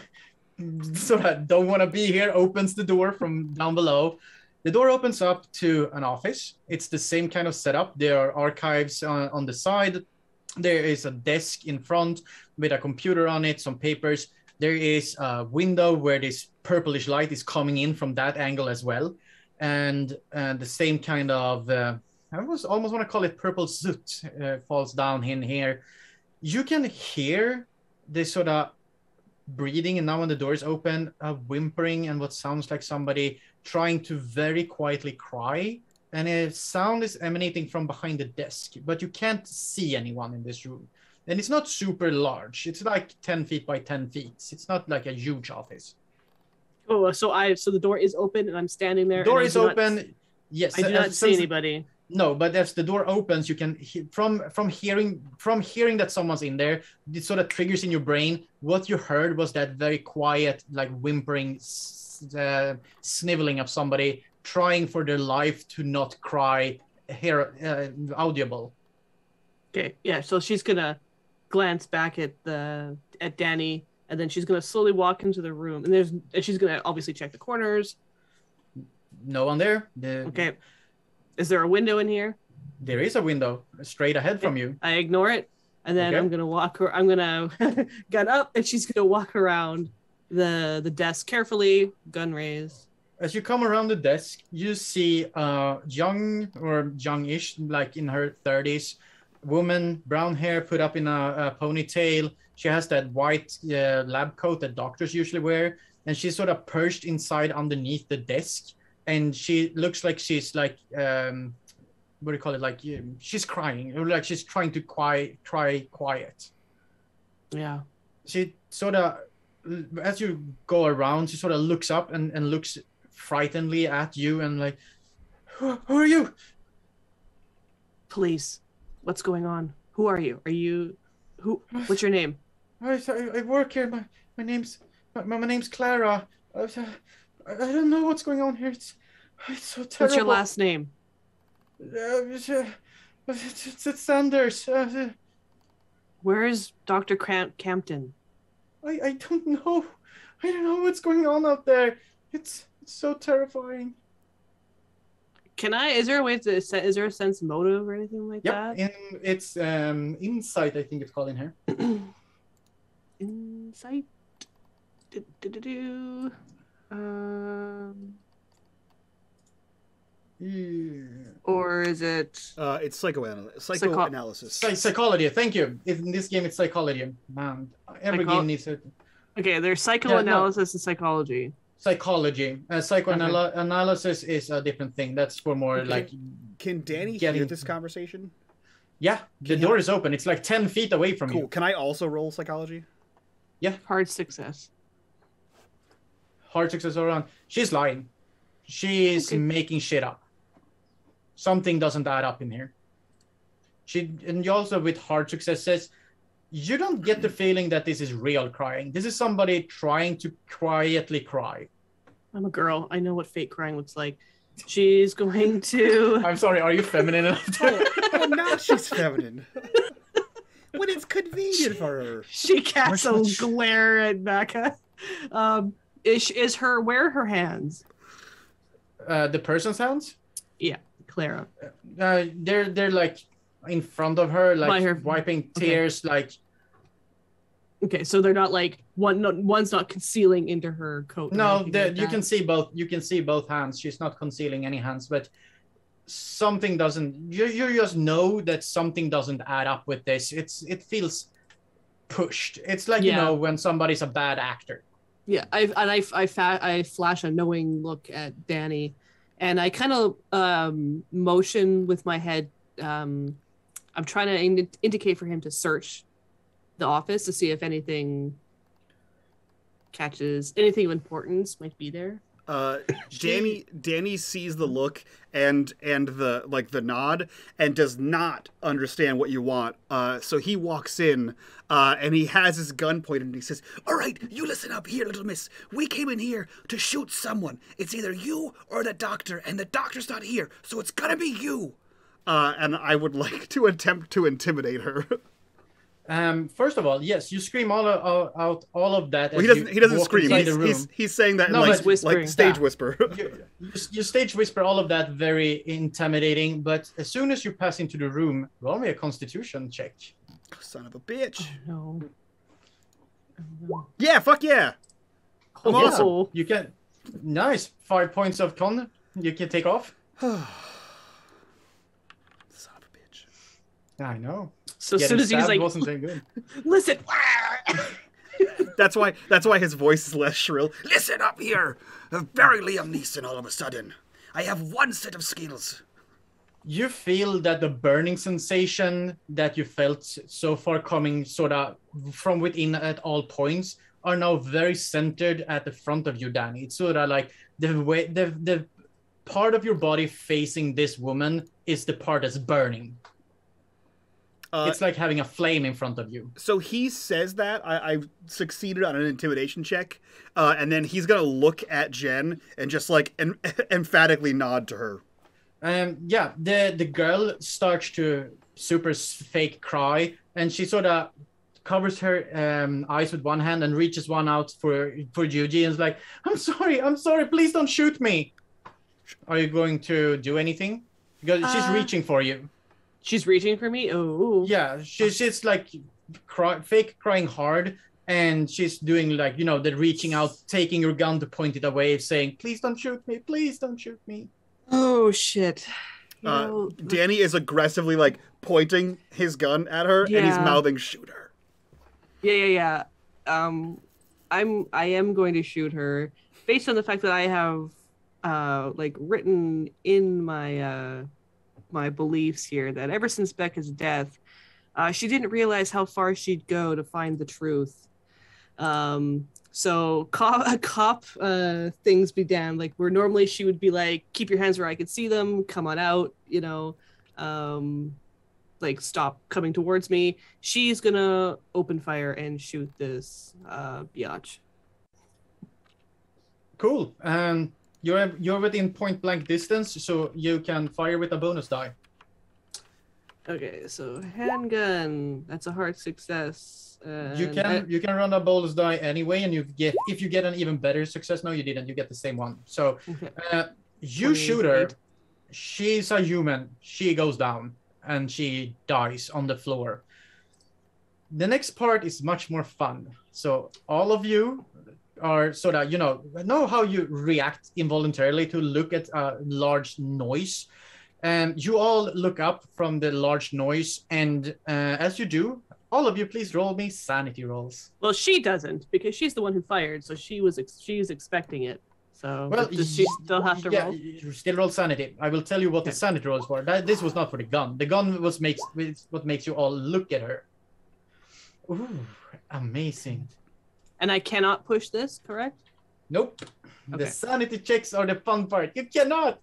sort of don't want to be here, opens the door from down below. The door opens up to an office. It's the same kind of setup. There are archives on the side. There is a desk in front with a computer on it, some papers. There is a window where this purplish light is coming in from that angle as well. And the same kind of, I almost want to call it purple soot falls down in here. You can hear this sort of breathing, and now when the door is open, whimpering and what sounds like somebody trying to very quietly cry. And a sound is emanating from behind the desk, but you can't see anyone in this room. And it's not super large. It's like 10 feet by 10 feet. It's not like a huge office. Oh, so the door is open and I'm standing there. Door and is open. Yes. I do not see anybody. No, but as the door opens, you can from hearing that someone's in there, it sort of triggers in your brain. What you heard was that very quiet, like whimpering, sniveling of somebody trying for their life to not cry, audible. Okay, yeah. So she's gonna glance back at Danny, and then she's gonna slowly walk into the room, and she's gonna obviously check the corners. No one there. Okay. Is there a window in here? There is a window straight ahead from you. I ignore it, and then Okay. I'm gonna gun up, and she's gonna walk around the desk carefully, gun raised. As you come around the desk, you see a youngish, like in her 30s, woman, brown hair put up in a ponytail. She has that white lab coat that doctors usually wear, and she's sort of perched inside underneath the desk. And she looks like she's like, what do you call it? Like she's crying, or like she's trying to cry quiet. Yeah. She sort of, as you go around, she sort of looks up and looks frighteningly at you and like, who are you? Police. What's going on? Who are you? Are you who? What's your name? I work here. My name's Clara. I don't know what's going on here. It's so terrible. What's your last name? It's Sanders. Where is Dr. Campton? I don't know. I don't know what's going on out there. It's so terrifying. Is there a way to is there a sense motive or anything like that? It's insight, I think it's called in here. Insight. Or is it? It's psychoanalysis. Psychology. Thank you. In this game, it's psychology. Man, every game needs it. Okay, there's psychoanalysis and psychology. Psychology. Psychoanalysis is a different thing. That's for more like. Can Danny hear this conversation? Yeah, the door is open. It's like 10 feet away from you. Can I also roll psychology? Yeah. Hard success. Hard success around. She's lying. She's making shit up. Something doesn't add up in here. And you also with hard success says, you don't get the feeling that this is real crying. This is somebody trying to quietly cry. I'm a girl. I know what fake crying looks like. She's going to. I'm sorry. Are you feminine enough to? Oh, now she's feminine. When it's convenient for her. She casts a glare at Becca. Where are her hands? The person's hands? Yeah, Clara. They're like in front of her, like wiping tears, like. Okay, so they're not like one's not concealing into her coat. No, you can see both. You can see both hands. She's not concealing any hands, but something doesn't. You just know that something doesn't add up with this. It feels pushed. It's like you know when somebody's a bad actor. Yeah, I flash a knowing look at Danny, and I kind of motion with my head. I'm trying to indicate for him to search the office to see if anything anything of importance might be there. Danny sees the look and the nod and does not understand what you want. So he walks in and he has his gun pointed and he says, "All right, you listen up here, little miss. We came in here to shoot someone. It's either you or the doctor, and the doctor's not here, so it's gonna be you." And I would like to attempt to intimidate her. First of all, yes, you scream out all of that. Well, he doesn't scream. He's saying that like stage whisper. You stage whisper all of that, very intimidating. But as soon as you pass into the room, roll me a Constitution check. Son of a bitch. Oh, no. Yeah, fuck yeah. I'm awesome. You can. Nice. 5 points of con. You can take off. Son of a bitch. I know. So as soon as he's like, wasn't very good. Listen. That's why his voice is less shrill. Listen up here. Very Liam Neeson all of a sudden. I have one set of skills. You feel that the burning sensation that you felt so far coming sort of from within at all points are now very centered at the front of you, Danny. It's sort of like the part of your body facing this woman is the part that's burning. It's like having a flame in front of you. So he says that. I've succeeded on an intimidation check. And then he's going to look at Jen and just like emphatically nod to her. Yeah, the girl starts to super fake cry. And she sort of covers her eyes with one hand and reaches one out for Yuji. And is like, I'm sorry, please don't shoot me. Are you going to do anything? Because she's reaching for you. She's reaching for me? Oh. Yeah, she's like fake crying hard, and she's doing like, you know, the reaching out, taking your gun to point it away, saying, please don't shoot me, please don't shoot me. Oh, shit. Danny is aggressively like pointing his gun at her, and he's mouthing, shoot her. Yeah. I am going to shoot her based on the fact that I have like written in my my beliefs here that ever since Becca's death, she didn't realize how far she'd go to find the truth. So cop things be damned. Like where normally she would be like, keep your hands where I could see them, come on out, you know, like stop coming towards me. She's gonna open fire and shoot this biatch. Cool. You're within point blank distance, so you can fire with a bonus die. Okay, so handgun. That's a hard success. You can run a bonus die anyway, and if you get an even better success. No, you didn't. You get the same one. So you shoot her. She's a human. She goes down and she dies on the floor. The next part is much more fun. So all of you are sort of, you know how you react involuntarily to look at a large noise. You all look up from the large noise, and as you do, all of you please roll me sanity rolls. Well, she doesn't, because she's the one who fired, so she's expecting it. So well, does she still have to roll? You still roll sanity. I will tell you what the sanity roll is for. This was not for the gun. The gun makes what makes you all look at her. Ooh, amazing. And I cannot push this, correct? Nope. Okay. The sanity checks are the fun part. You cannot.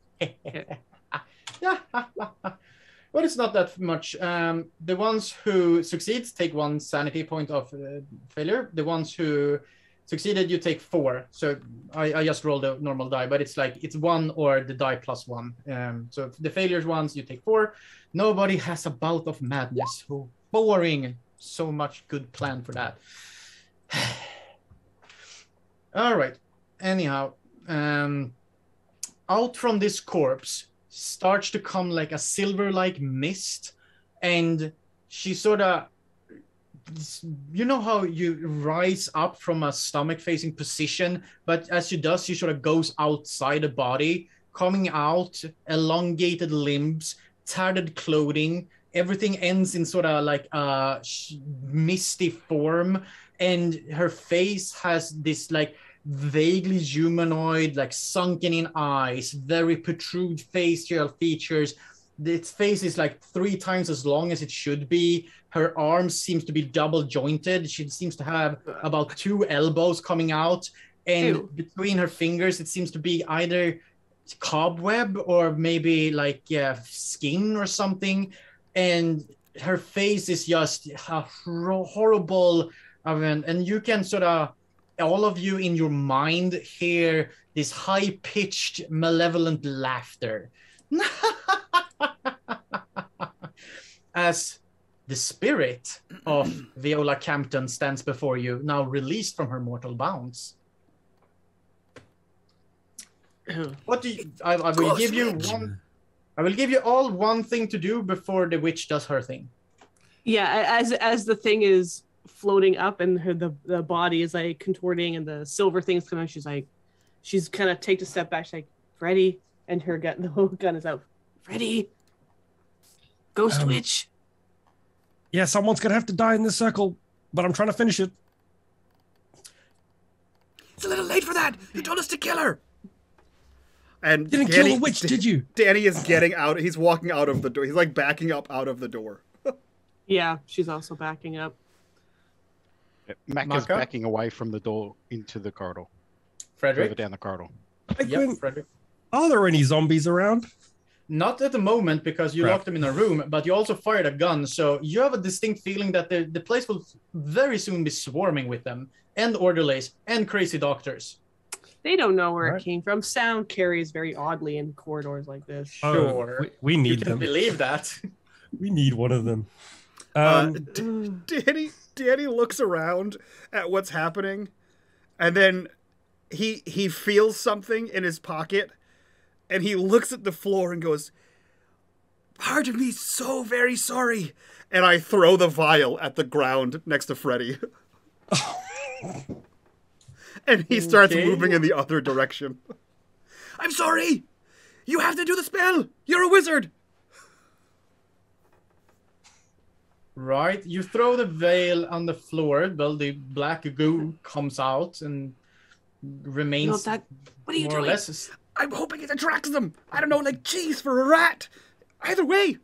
But it's not that much. The ones who succeeds take 1 sanity point of failure. The ones who succeeded, you take 4. So I just rolled a normal die, but it's like it's 1 or the die plus 1. So the failures ones, you take 4. Nobody has a bout of madness. Oh, boring. So much good plan for that. All right. Anyhow, out from this corpse starts to come like a silver-like mist, and she sort of, you know how you rise up from a stomach-facing position, but as she does, she sort of goes outside the body, coming out, elongated limbs, tattered clothing. Everything ends in sort of like a misty form, and her face has this like vaguely humanoid, like sunken in eyes, very protrude facial features. Its face is like 3 times as long as it should be. Her arms seems to be double jointed. She seems to have about 2 elbows coming out. And Ew. between her fingers, it seems to be either cobweb or maybe like skin or something. And her face is just a horrible, and you can sort of, all of you in your mind hear this high-pitched, malevolent laughter. As the spirit of Viola Campton stands before you, now released from her mortal bounds. What do you? I will give you one. I will give you all one thing to do before the witch does her thing. Yeah, as the thing is floating up and the body is like contorting and the silver thing's coming out, she's kind of takes a step back. She's like, Freddy, and the whole gun is out. Freddy, ghost witch. Yeah, someone's gonna have to die in this circle, but I'm trying to finish it. It's a little late for that. You told us to kill her. And Didn't kill the witch, did you? Danny is getting out. He's walking out of the door. He's like backing up out of the door. Yeah, she's also backing up. Mac is Maka? backing away from the door into the corridor. Fredrick? Further down the corridor. Yep, Fredrick. Are there any zombies around? Not at the moment, because you Crap. locked them in a room, but you also fired a gun, so you have a distinct feeling that the place will very soon be swarming with them, and orderlies, and crazy doctors. They don't know where Alright. it came from. Sound carries very oddly in corridors like this. Sure. We You need can them. believe that. We need one of them. Danny looks around at what's happening, and then he feels something in his pocket, and he looks at the floor and goes, "Pardon me, so very sorry." And I throw the vial at the ground next to Freddy. And he starts Okay. moving in the other direction. "I'm sorry! You have to do the spell! You're a wizard!" Right, you throw the veil on the floor, well, the black goo comes out and remains What are you more or doing? less. I'm hoping it attracts them. I don't know, like cheese for a rat. Either way.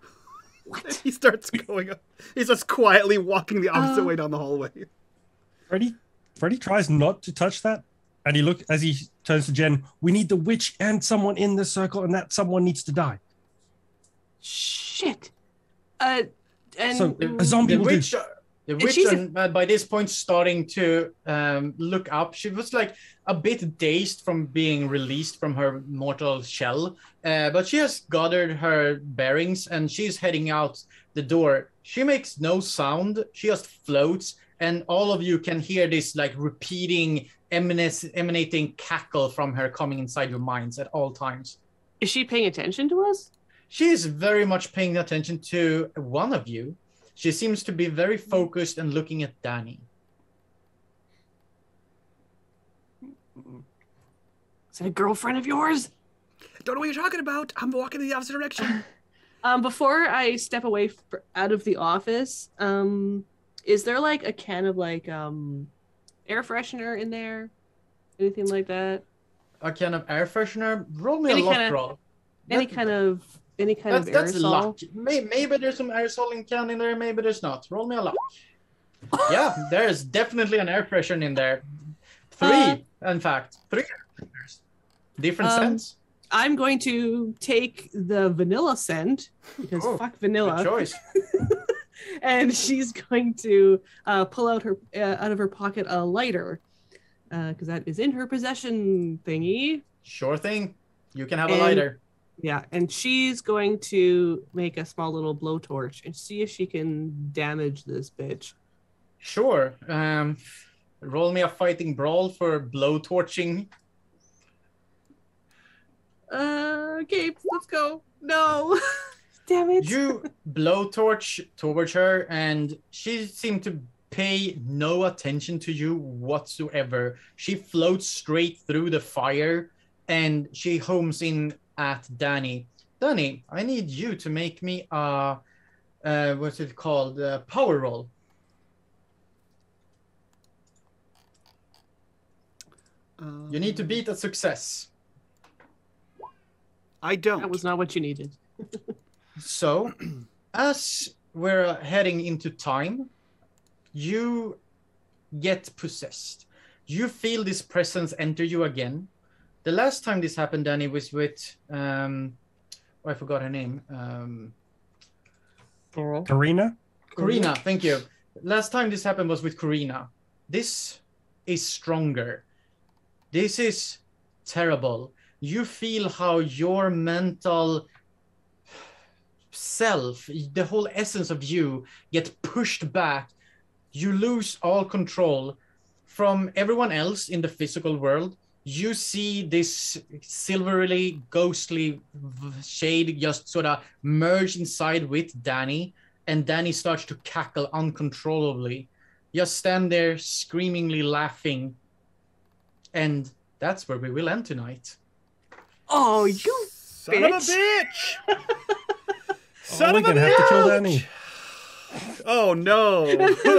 What? He starts going up. He's just quietly walking the opposite way down the hallway. Freddy tries not to touch that, and as he turns to Jen, we need the witch and someone in this circle, and that someone needs to die. Shit. And So a zombie The will witch, do. the witch she's by this point starting to look up. She was like a bit dazed from being released from her mortal shell, but she has gathered her bearings and she's heading out the door. She makes no sound. She just floats, and all of you can hear this like repeating, emanating cackle from her coming inside your minds at all times. is she paying attention to us? She is very much paying attention to one of you. She seems to be very focused and looking at Danny. Is that a girlfriend of yours? Don't know what you're talking about. I'm walking in the opposite direction. Before I step away out of the office, is there like a can of like air freshener in there? Anything like that? A can of air freshener. Roll me Any a luck kind of- roll. Any kind of That's aerosol? luck. Maybe there's some aerosol in can in there. Maybe there's not. Roll me a luck. Yeah, there's definitely an air freshener in there. 3, in fact. 3 air fresheners. Different scents. I'm going to take the vanilla scent because Oh, fuck Good vanilla, choice. and she's going to pull out her out of her pocket a lighter because that is in her possession thingy. Sure thing. You can have a And- lighter. Yeah, and she's going to make a small little blowtorch and see if she can damage this bitch. Sure. Roll me a fighting brawl for blowtorching. Okay, let's go. No, damn it. You blowtorch towards her, and she seemed to pay no attention to you whatsoever. She floats straight through the fire, and she homes in at Danny. Danny, I need you to make me a what's it called? Power roll. You need to beat a success. I don't. That was not what you needed. So, as we're heading into time, you get possessed. You feel this presence enter you again. The last time this happened, Danny, was with I forgot her name. Karina? Karina, thank you. Last time this happened was with Karina. This is stronger. This is terrible. You feel how your mental self, the whole essence of you, get pushed back. You lose all control from everyone else in the physical world. You see this silvery, ghostly shade just sort of merge inside with Danny, and Danny starts to cackle uncontrollably. Just stand there screamingly laughing. And that's where we will end tonight. Oh, you Son of a bitch! Son we're of a gonna have to kill Danny. Oh no!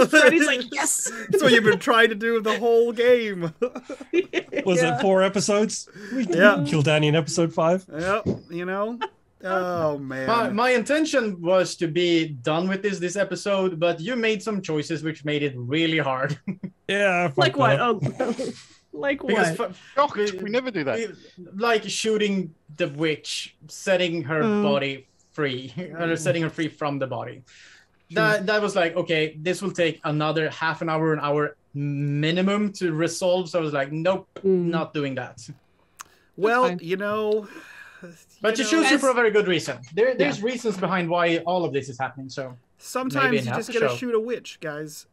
Freddy's like, yes! That's what you've been trying to do the whole game. Was Yeah. it 4 episodes? We Yeah. didn't kill Danny in episode 5. Yep, you know? Oh man. My intention was to be done with this episode, but you made some choices which made it really hard. Yeah. I fucked Like that what? up. Oh, like Because what? Shocked, we never do that. like shooting the witch, setting her body free, or setting her free from the body. That was like, okay, this will take another half an hour minimum to resolve. So I was like, nope, not doing that. Well, fine. you know. But you know, choose it for a very good reason. There's reasons behind why all of this is happening. So sometimes maybe you in half just the gotta show. shoot a witch, guys.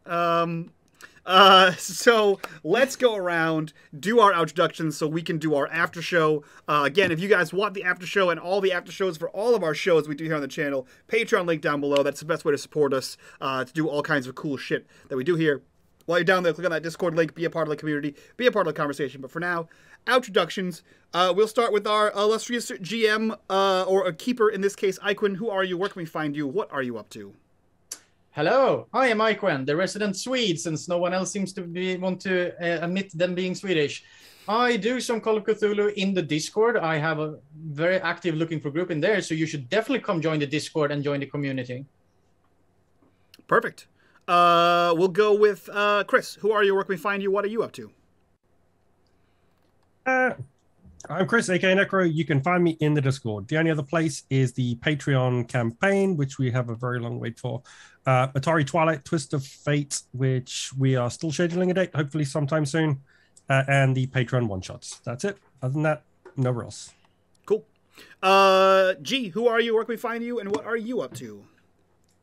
So let's go around, do our introductions so we can do our after show. Again, if you guys want the after show and all the after shows for all of our shows we do here on the channel, Patreon link down below. That's the best way to support us, to do all kinds of cool shit that we do here. While you're down there, click on that Discord link, be a part of the community, be a part of the conversation. But for now, introductions. We'll start with our illustrious GM, or a keeper in this case, Iquin. Who are you? Where can we find you? What are you up to? hello, I am Iquen, the resident Swede, since no one else seems to want to admit them being Swedish. I do some Call of Cthulhu in the Discord. I have a very active looking for group in there, so you should definitely come join the Discord and join the community. Perfect. We'll go with Chris. Who are you? Where can we find you? What are you up to? I'm Chris, aka Necro. You can find me in the Discord. The only other place is the Patreon campaign, which we have a very long wait for. Atari Twilight Twist of Fate, which we are still scheduling a date, hopefully sometime soon. And the Patreon one-shots. That's it. Other than that, nowhere else. Cool. G, who are you? Where can we find you? And what are you up to?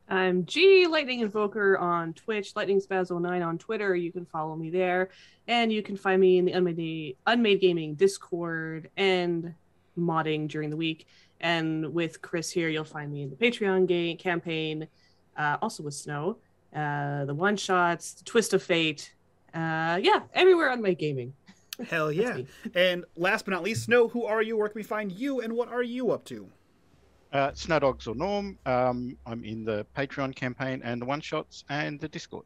I'm G, Lightning Invoker on Twitch, LightningSpaz09 on Twitter. You can follow me there. And you can find me in the Unmade Gaming Discord and modding during the week. And with Chris here, you'll find me in the Patreon game campaign, also with Snow, the one-shots, the Twist of Fate. Yeah, everywhere Unmade Gaming. Hell yeah. And last but not least, Snow, who are you? Where can we find you? And what are you up to? Snowdogs or Norm. I'm in the Patreon campaign and the one-shots and the Discord.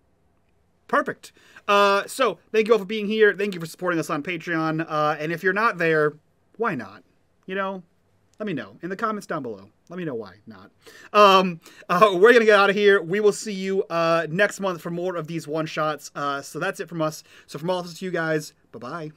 Perfect. So thank you all for being here. Thank you for supporting us on Patreon. And if you're not there, why not? You know, let me know in the comments down below. Let me know why not. We're going to get out of here. We will see you next month for more of these one-shots. So that's it from us. So from all of us to you guys, bye-bye.